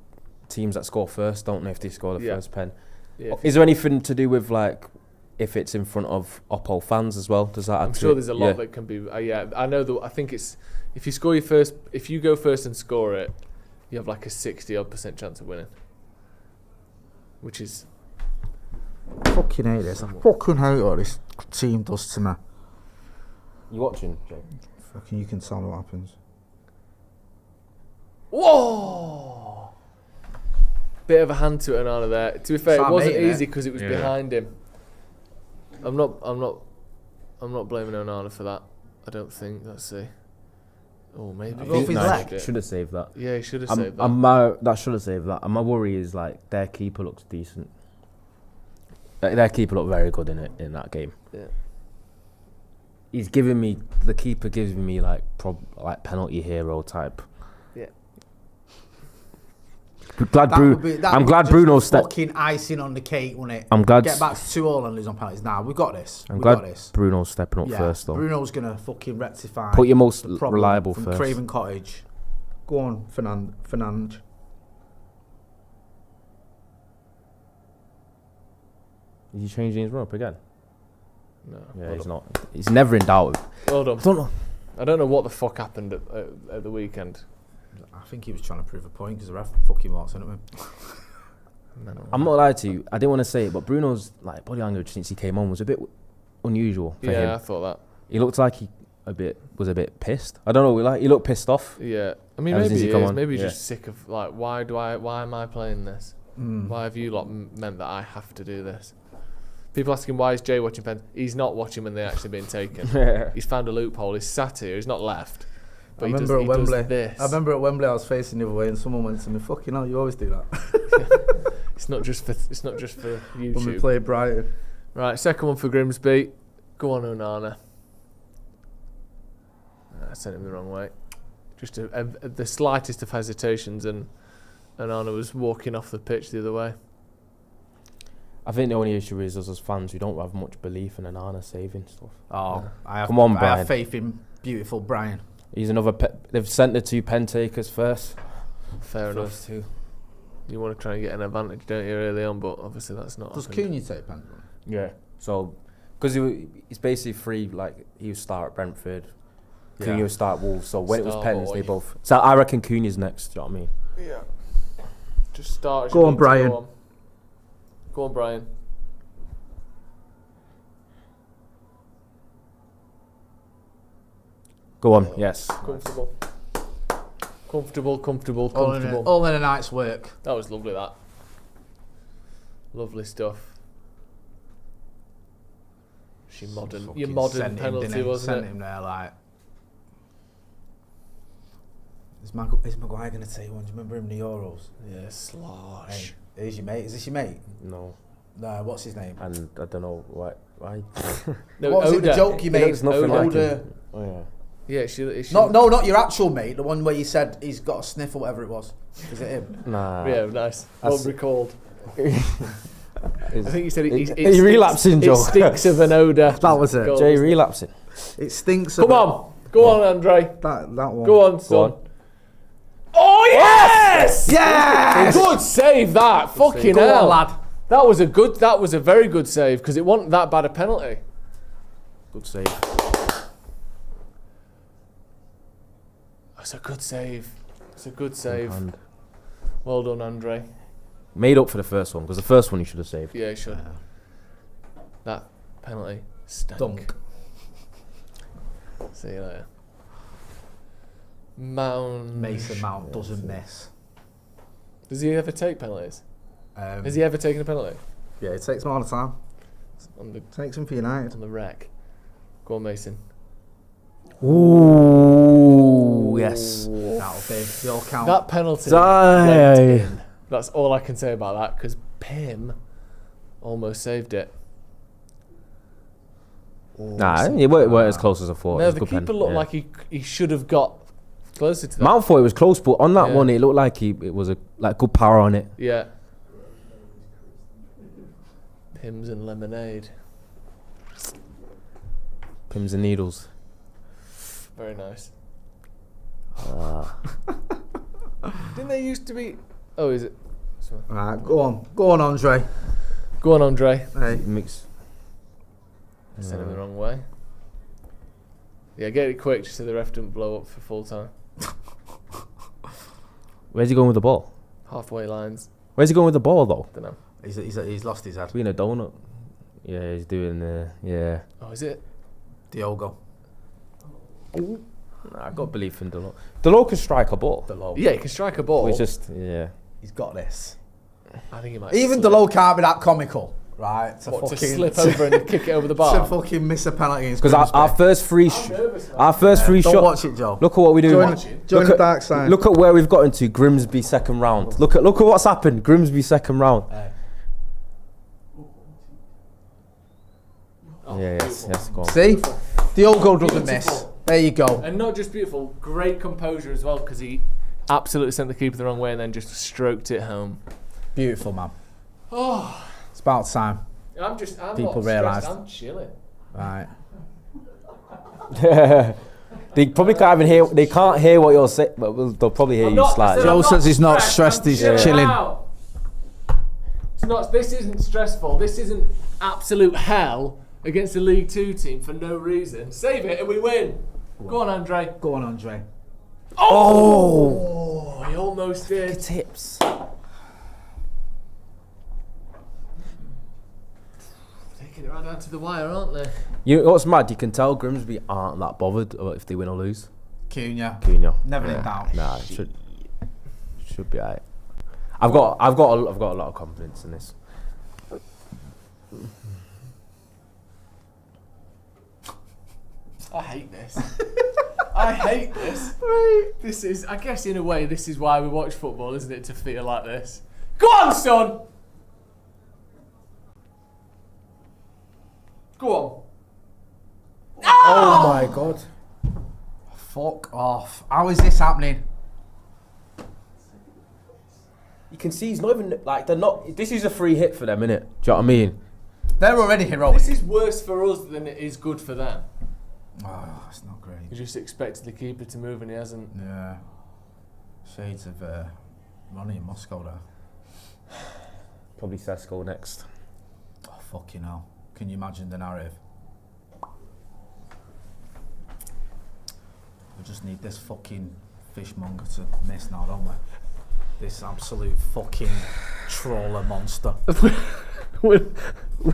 teams that score first don't know if they score the first pen. Yeah, is there anything to do with like if it's in front of Oppo fans as well? Does that? I'm sure there's a lot that can be. I know that. I think it's if you score your first, if you go first and score it, you have like a 60% chance of winning, which is. I fucking hate this. I fucking hate what this team does to me. You watching, Jay? Fucking, you can tell me what happens. Whoa! Bit of a hand to Onana there. To be fair, it wasn't easy because it was behind him. I'm not blaming Onana for that. I don't think. Let's see. Oh, maybe. Should have saved that. Yeah, he should have saved that. That should have saved that. And my worry is like their keeper looks decent. Their keeper looked very good in that game. Yeah. The keeper gives me like penalty hero type. Yeah. I'm glad Bruno stepped. Fucking icing on the cake, wasn't it? I'm glad. Get back to 2-2 and lose on penalties. Nah, we've got this. I'm glad Bruno's stepping up first, though. Bruno's gonna fucking rectify. Put your most reliable from first. Craven Cottage. Go on, Fernand. Is he changing his run up again? No. Yeah, he's not. He's never in doubt. Hold on. I don't know what the fuck happened at the weekend. I think he was trying to prove a point because the ref fucking walks into him. I'm not lying to you. I didn't want to say it, but Bruno's like body language since he came on was a bit unusual for him. Yeah, I thought that. He looked like he was a bit pissed. I don't know. Like he looked pissed off. Yeah, I mean maybe he is. Maybe he's just sick of like why am I playing this? Why have you lot meant that I have to do this? People asking why is Jay watching pens? He's not watching when they're actually being taken. He's found a loophole. He's sat here. He's not left. But I remember at Wembley I was facing the other way and someone went to me, "Fucking hell, you always do that." It's not just for YouTube. When we played Brighton. Right, second one for Grimsby. Go on, Onana. I sent him the wrong way. Just the slightest of hesitations, and Onana was walking off the pitch the other way. I think the only issue is us as fans, we don't have much belief in Onana saving stuff. Oh, Come on, Brian. I have faith in beautiful Brian. He's another. They've sent the 2 pen takers first. Fair enough. Too. You want to try and get an advantage, don't you, early on? But obviously that's not. Does Cunha take pen? Yeah. So, because he's basically free. Like he would start at Brentford. Cunha would start at Wolves. So when it was pens, they both. So I reckon Cunha's next. Do you know what I mean? Yeah. Just start. Go on, Brian. Go on, Brian. Go on. Yes. Comfortable. All in a night's work. That was lovely, that. Lovely stuff. Your modern penalty, wasn't it? Sent him there like... Is Maguire going to take one? Do you remember him in the Euros? Yeah, slosh. Hey, here's your mate. Is this your mate? No. No, what's his name? And I don't know why. No, what was it, the joke you made? It's nothing like him. Oh, yeah. Yeah, is she No, not your actual mate. The one where you said he's got a sniff or whatever it was. Is it him? Nah. Yeah, nice. Well recalled. I think you said he relapsing, Joe. It stinks of an odour. That was it. Jay relapsing. It stinks. Come on, go on, Andre. That one. Go on, son. Oh yes! Yes! Good save that. Fucking Go hell, on, lad. That was a very good save because it wasn't that bad a penalty. Good save. It's a good save. Well done, Andre. Made up for the first one because the first one you should have saved. Yeah, he should. That penalty stank. Dunk. See you later. Mason Mount doesn't miss. Does he ever take penalties? Has he ever taken a penalty? Yeah, he takes them all the time. Takes them for United. On the wreck. Go on, Mason. Ooh, yes. That'll be your count. That penalty went in. That's all I can say about that because Pim almost saved it. Nah, it weren't as close as I thought. No, the keeper looked like he should have got closer to that. Mount thought it was close, but on that one, it looked like it was a good power on it. Yeah. Pims and lemonade. Pims and needles. Very nice. Didn't they used to be? Oh, is it? Right, go on, Andre. Go on, Andre. Hey, Mix. I sent him the wrong way. Yeah, get it quick just so the ref didn't blow up for full time. Where's he going with the ball? Halfway lines. Where's he going with the ball though? Don't know. He's lost his head. Being a donut. Yeah, he's doing yeah. Oh, is it? Diogo. Nah, I got belief in Delo. Delo can strike a ball. Yeah, he can strike a ball. It's just He's got this. I think he might. Even Delo can't be that comical, right? To slip over and kick it over the bar. To fucking miss a penalty. Because our first free shot. Don't watch it, Joe. Look at what we do. Join the dark side. Look at where we've gotten to. Grimsby second round. Look at what's happened. Grimsby second round. Yes, go on. See? Diogo doesn't miss. There you go. And not just beautiful, great composure as well because he absolutely sent the keeper the wrong way and then just stroked it home. Beautiful, man. Oh, it's about time. I'm People not realise. I'm chilling. Right. They probably can't even hear. They can't hear what you're saying, but they'll probably hear you slightly. Joe says he's not stressed. He's chilling. It's not. This isn't stressful. This isn't absolute hell against a League Two team for no reason. Save it and we win. Go on, Andre. Go on, Andre. Oh, he almost did. Tips. Taking it right down to the wire, aren't they? You know what's mad? You can tell Grimsby aren't that bothered if they win or lose. Cunha. Never in doubt. Nah, it should be alright. I've got a lot of confidence in this. I hate this. I hate this. This is, I guess, in a way, this is why we watch football, isn't it? To feel like this. Go on, son. Go on. Oh my god. Fuck off. How is this happening? You can see he's not even like they're not. This is a free hit for them, innit? Do you know what I mean? They're already heroic. This is worse for us than it is good for them. Oh, it's not great. You just expected the keeper to move and he hasn't. Yeah. Shades of Ronnie in Moscow there. Probably Sesko next. Oh, fucking hell. Can you imagine the narrative? We just need this fucking fishmonger to miss now, don't we? This absolute fucking trawler monster. we're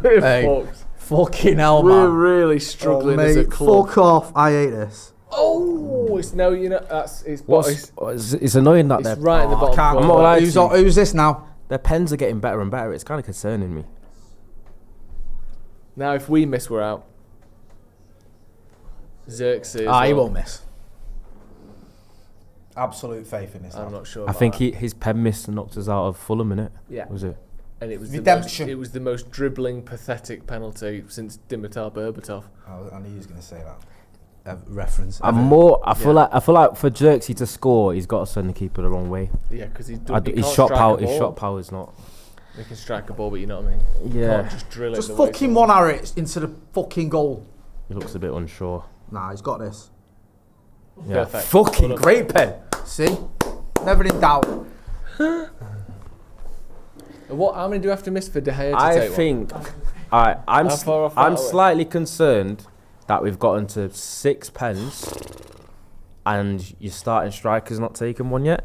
Hey, fucked. fucking hell, We're man. really struggling as a club. Fuck off. I hate this. Oh, it's no, you know, It's annoying that it's they're right in the bottom Can't, I'm corner. not lying who's this now? their pens are getting better and better. It's kind of concerning me. Now, if we miss, we're out. Xerxes. He won't miss. Absolute faith in this. I'm not sure. I think his pen miss knocked us out of Fulham, innit? Yeah. Was it? And it was Redemption. it was the most dribbling, pathetic penalty since Dimitar Berbatov. Oh, I knew he was going to say that. Reference. I feel like for Xerxes to score, he's got to send the keeper the wrong way. Yeah, because his His shot power is not. He can strike a ball, but you know what I mean. You Yeah. can't just drill it. Just the way fucking someone- one arrow into the fucking goal. He looks a bit unsure. Nah, he's got this. Yeah. Perfect. Fucking Well done. great pen. See? Never in doubt. How many do we have to miss for De Gea to I take think. I'm How far off that are we? slightly concerned that we've gotten to 6 pens, and your starting striker's not taken one yet.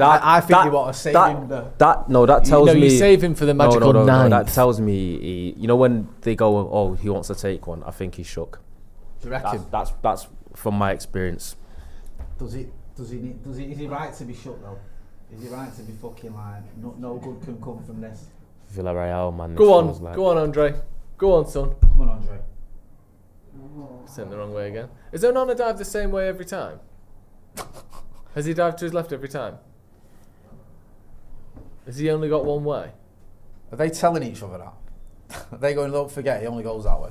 I think you want to save him. That tells me. you save him for the magical no, ninth. that tells me you know when they go, oh, he wants to take one. I think he's shook. Do you reckon? That's from my experience. Is he right to be shook though? Is he right to be fucking like no good can come from this? Villarreal, man. Go on, Andre. Go on, son. Come on, Andre. Sent the wrong way again. Is Onana dive the same way every time? Has he dived to his left every time? Has he only got one way? Are they telling each other that? Are they going, don't forget, he only goes that way?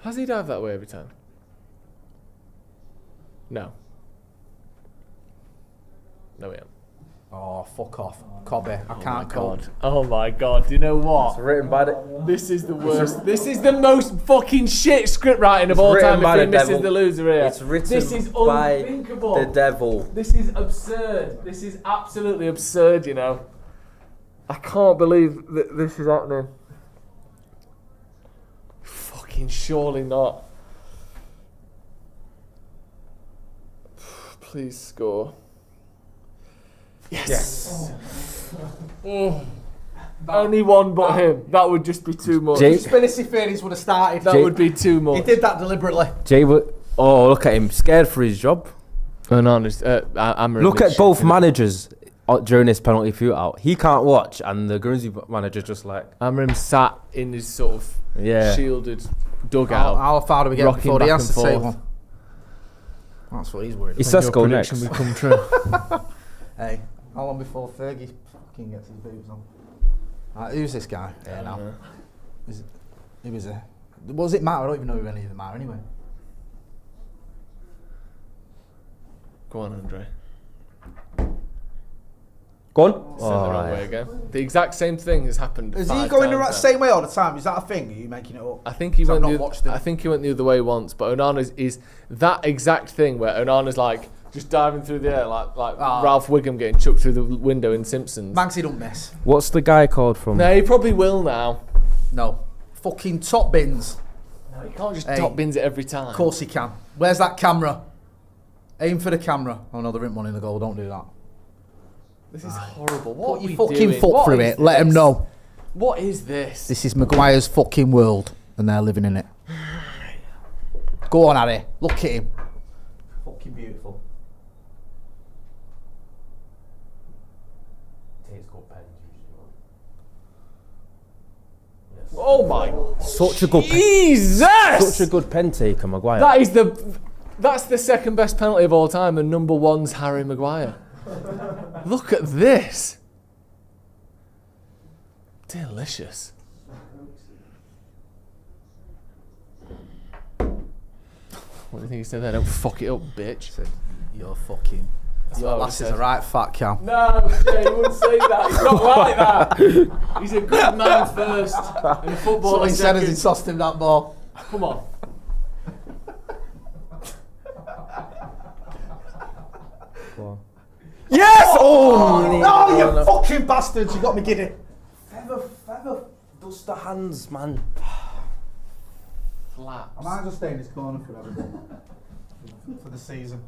Has he dived that way every time? No. No, he hasn't. Oh, fuck off. Kobe, I can't cope. Oh my god, do you know what? Written by the. This is the worst. This is the most fucking shit script writing of all time if he misses the loser here. It's written this is by unthinkable. the devil. This is absurd. This is absolutely absurd, you know. I can't believe that this is happening. Fucking surely not. Please score. Yes. Oh. Only one but him. That would just be too much. Conspiracy theories would have started. That would be too much. He did that deliberately. Jay, oh, look at him, scared for his job. Look at both managers during this penalty shootout. He can't watch, and the Grimsby manager just like. Amram sat in his sort of shielded dugout. How far do we get before he has to and take forth. one? That's what he's worried It's about. Sesko next. Will come true. Hey, how long before Fergie fucking gets his boobs on? Who's this guy? Yeah, now. Who was it? Was it Matt? I don't even know who any of them are anyway. Go on, Andre. Go on. Send the wrong way again. The exact same thing has happened. Is 5 he going the times right now. same way all the time? Is that a thing? Are you making it up? I think he 'Cause went. I've not watched him. I think he went the other way once, but Onana's is that exact thing where Onana's like just diving through the air, like Ralph Wiggum getting chucked through the window in Simpsons. Manxie don't miss. What's the guy called from? No, he probably will now. No. Fucking top bins. No, he can't just Hey. top bins it every time. Of course he can. Where's that camera? Aim for the camera. Oh no, there isn't one in the goal. Don't do that. This is horrible. What Put are we your fucking doing? foot What through is it. Let them this? know. What is this? This is Maguire's fucking world, and they're living in it. Go on, Harry. Look at him. Fucking beautiful. Oh my! Such a good Jesus! such a good pen taker, Maguire. That's the second best penalty of all time, and number one's Harry Maguire. Look at this. Delicious. What do you think he said there? Don't fuck it up, bitch. You're fucking. Your lass is a right fat cow. No, Jay, you wouldn't say that. He's not like that. He's a good man first, and football So he is said as he second. tossed him that ball. Come on. Yes! Oh, no, you fucking bastards! You got me giddy. Feather dust the hands, man. Flaps. I might just stay in this corner forever. For the season.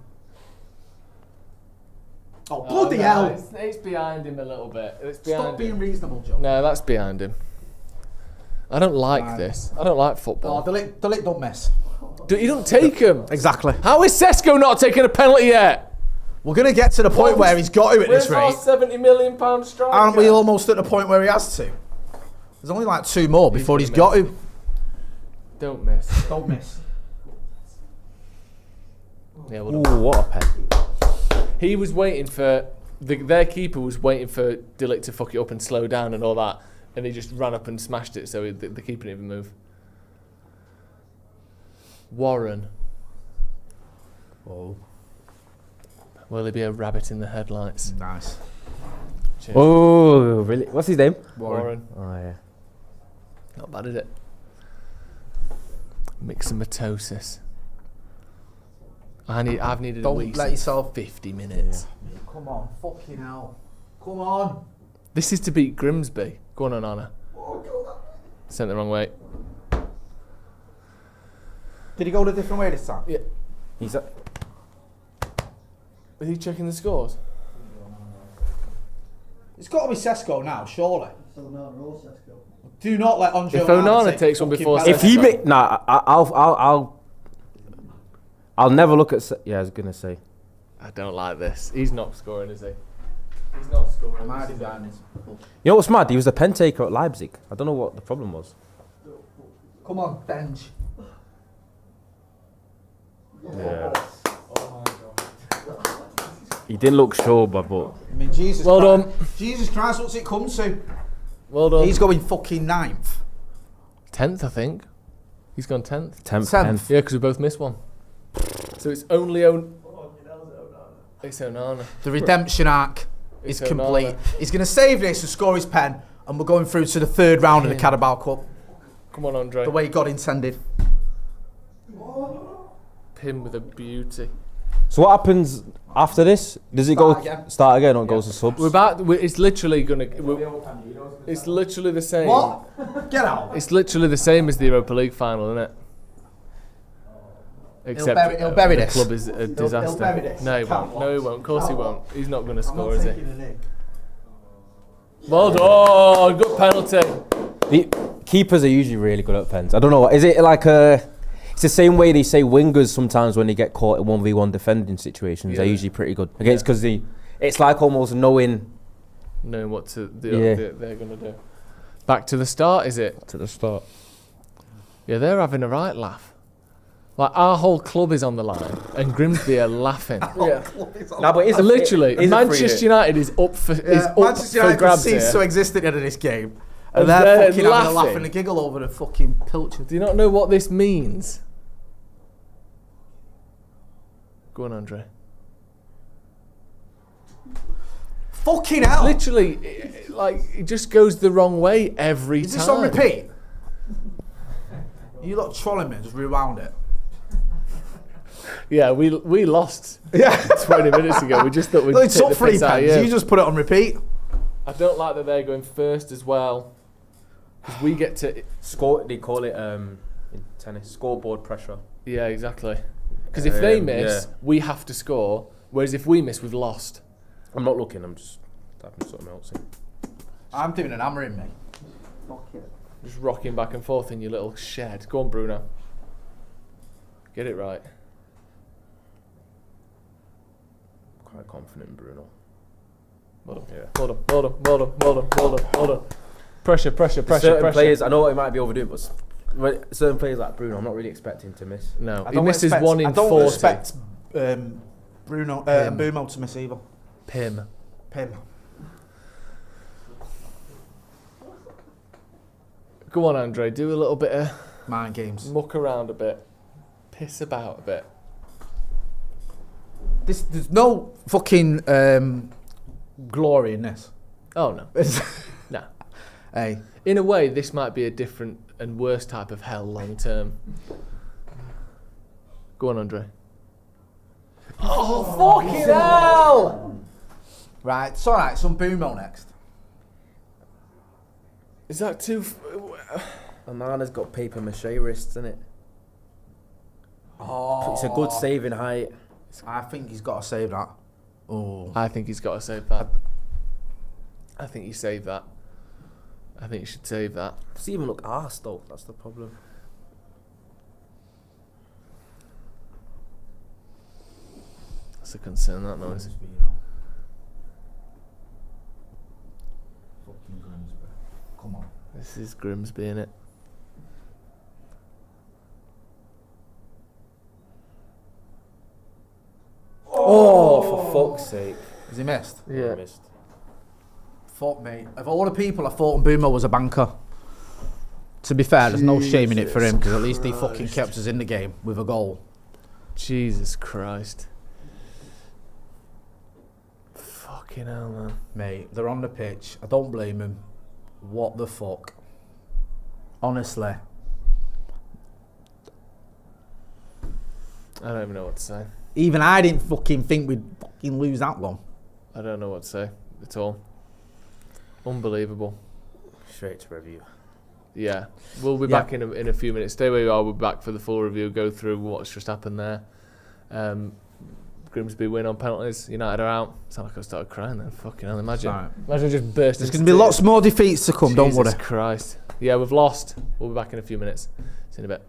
Oh, bloody no, hell! It's behind him a little bit. It's behind Stop being him. reasonable, Joe. No, that's behind him. I don't like Right. this. I don't like Oh, football. delete, don't mess. You don't take him. Exactly. How is Sesko not taking a penalty yet? We're going to get to the point where he's got to at this Where's our rate. £70 million striker? Aren't we almost at the point where he has to? There's only like 2 more before he's got to. Don't miss. Don't miss. Yeah, Ooh, what a pen. he was waiting for their keeper was waiting for Dillick to fuck it up and slow down and all that, and he just ran up and smashed it. So the keeper didn't even move. Warren. Oh, Will he be a rabbit in the headlights? nice. Cheers. Oh, really? What's his name? Warren. Oh, yeah. Not bad, is it? Myxomatosis. I've needed Don't a week let since yourself- 50 minutes. Come on, fucking hell. Come on. This is to beat Grimsby. Go on, Anna. Sent the wrong way. Did he go the different way this time? Yeah. He's a, Is he checking the scores? It's got to be Sesko now, surely. Do not let Andre If Onana Onana take takes one fucking before penalty. if he make nah, I'll never look at. Yeah, I was gonna say. I don't like this. He's not scoring, is he? He's not scoring. Am I behind this? You know what's mad? He was a pen taker at Leipzig. I don't know what the problem was. Come on, bench. Yeah. He didn't look sure, but I mean, Jesus Well Christ. done. Jesus Christ, what's it come to? Well done. He's going fucking 9th. 10th, I think. He's gone 10th. 10th. 10th. Yeah, because we both missed one. So it's only It's Onana. The redemption arc is It's complete. Onana. He's going to save this and score his pen, and we're going through to the 3rd round of the Carabao Cup, Come on, Andre. the way God intended. Pin with a beauty. So what happens after this? Does it start again or it goes to subs? It's literally gonna. It's literally the same. What? Get out. It's literally the same as the Europa League final, isn't it? Except he'll bury the this. club is a disaster. bury this. No, he Can't won't. No, he won't. Of course he won't. He's not going to score, is he? a knee. Well done. Oh, good penalty. The keepers are usually really good at pens. I don't know. Is it like a? It's the same way they say wingers sometimes when they get caught in 1v1 defending situations. Yeah. They're usually pretty good against because it's like almost knowing Knowing what Yeah. they're going to do. Back to the start, is it? to the start. Yeah, they're having a right laugh. Like our whole club is on the line, and Grimsby are laughing. Yeah. No, but it's Literally, Manchester United is up for Manchester United grabs cease here. to exist at the end of this game. And And they're they're fucking having a laugh laughing. and a giggle over the fucking pilchard. Do you not know what this means? Go on, Andre. Fucking hell. Literally, it just goes the wrong way every Is time. this on repeat? You lot trolling me, just rewound it. Yeah, we lost 20 minutes ago. We just thought we'd It's take up the 3 piss out of pens. you. You just put it on repeat. I don't like that they're going first as well. Because we get to... Score. They call it in tennis scoreboard pressure. Yeah, exactly. Because if they miss, we have to score. Whereas if we miss, we've lost. I'm not looking. I'm just typing something else in. I'm doing an hammering, mate. Fuck it. Just rocking back and forth in your little shed. Go on, Bruno. Get it right. Quite confident in Bruno. Well done. Pressure. Certain players, I know it might be overdoing, but certain players like Bruno, I'm not really expecting to miss. No, he misses 1 in 40. I don't expect Bruno Mbumo to miss either. Pim. Go on, Andre. Do a little bit of mind games. Muck around a bit. Piss about a bit. There's no fucking glory in this. Oh no. No. Hey. In a way, this might be a different and worse type of hell long term. Go on, Andre. Oh, fucking hell! Right, it's alright, some Mbumo next. Is that too... Onana's got paper mache wrists, isn't it? Oh. It's a good saving height. I think he's got to save that. Oh. I think he's got to save that. I think you save that. I think you should save that. Does he even look arse though? That's the problem. That's a concern, that noise. Fucking Grimsby. Come on. This is Grimsby, innit? Oh, for fuck's sake. Has he missed? Yeah. He missed. Fuck me. Of all the people, I thought Mbumo was a banker. To be fair, there's no shame in it for him because at least he fucking kept us in the game with a goal. Jesus Christ. Fucking hell, man. Mate, they're on the pitch. I don't blame him. What the fuck? Honestly. I don't even know what to say. Even I didn't fucking think we'd fucking lose that one. I don't know what to say at all. Unbelievable. Straight to review. Yeah. We'll be back in a few minutes. Stay where you are. We'll be back for the full review. Go through what's just happened there. Grimsby win on penalties. United are out. Sound like I started crying then. Fucking hell. Imagine just bursting. There's going to be lots more defeats to come, don't worry. Jesus Christ. Yeah, we've lost. We'll be back in a few minutes. See you in a bit.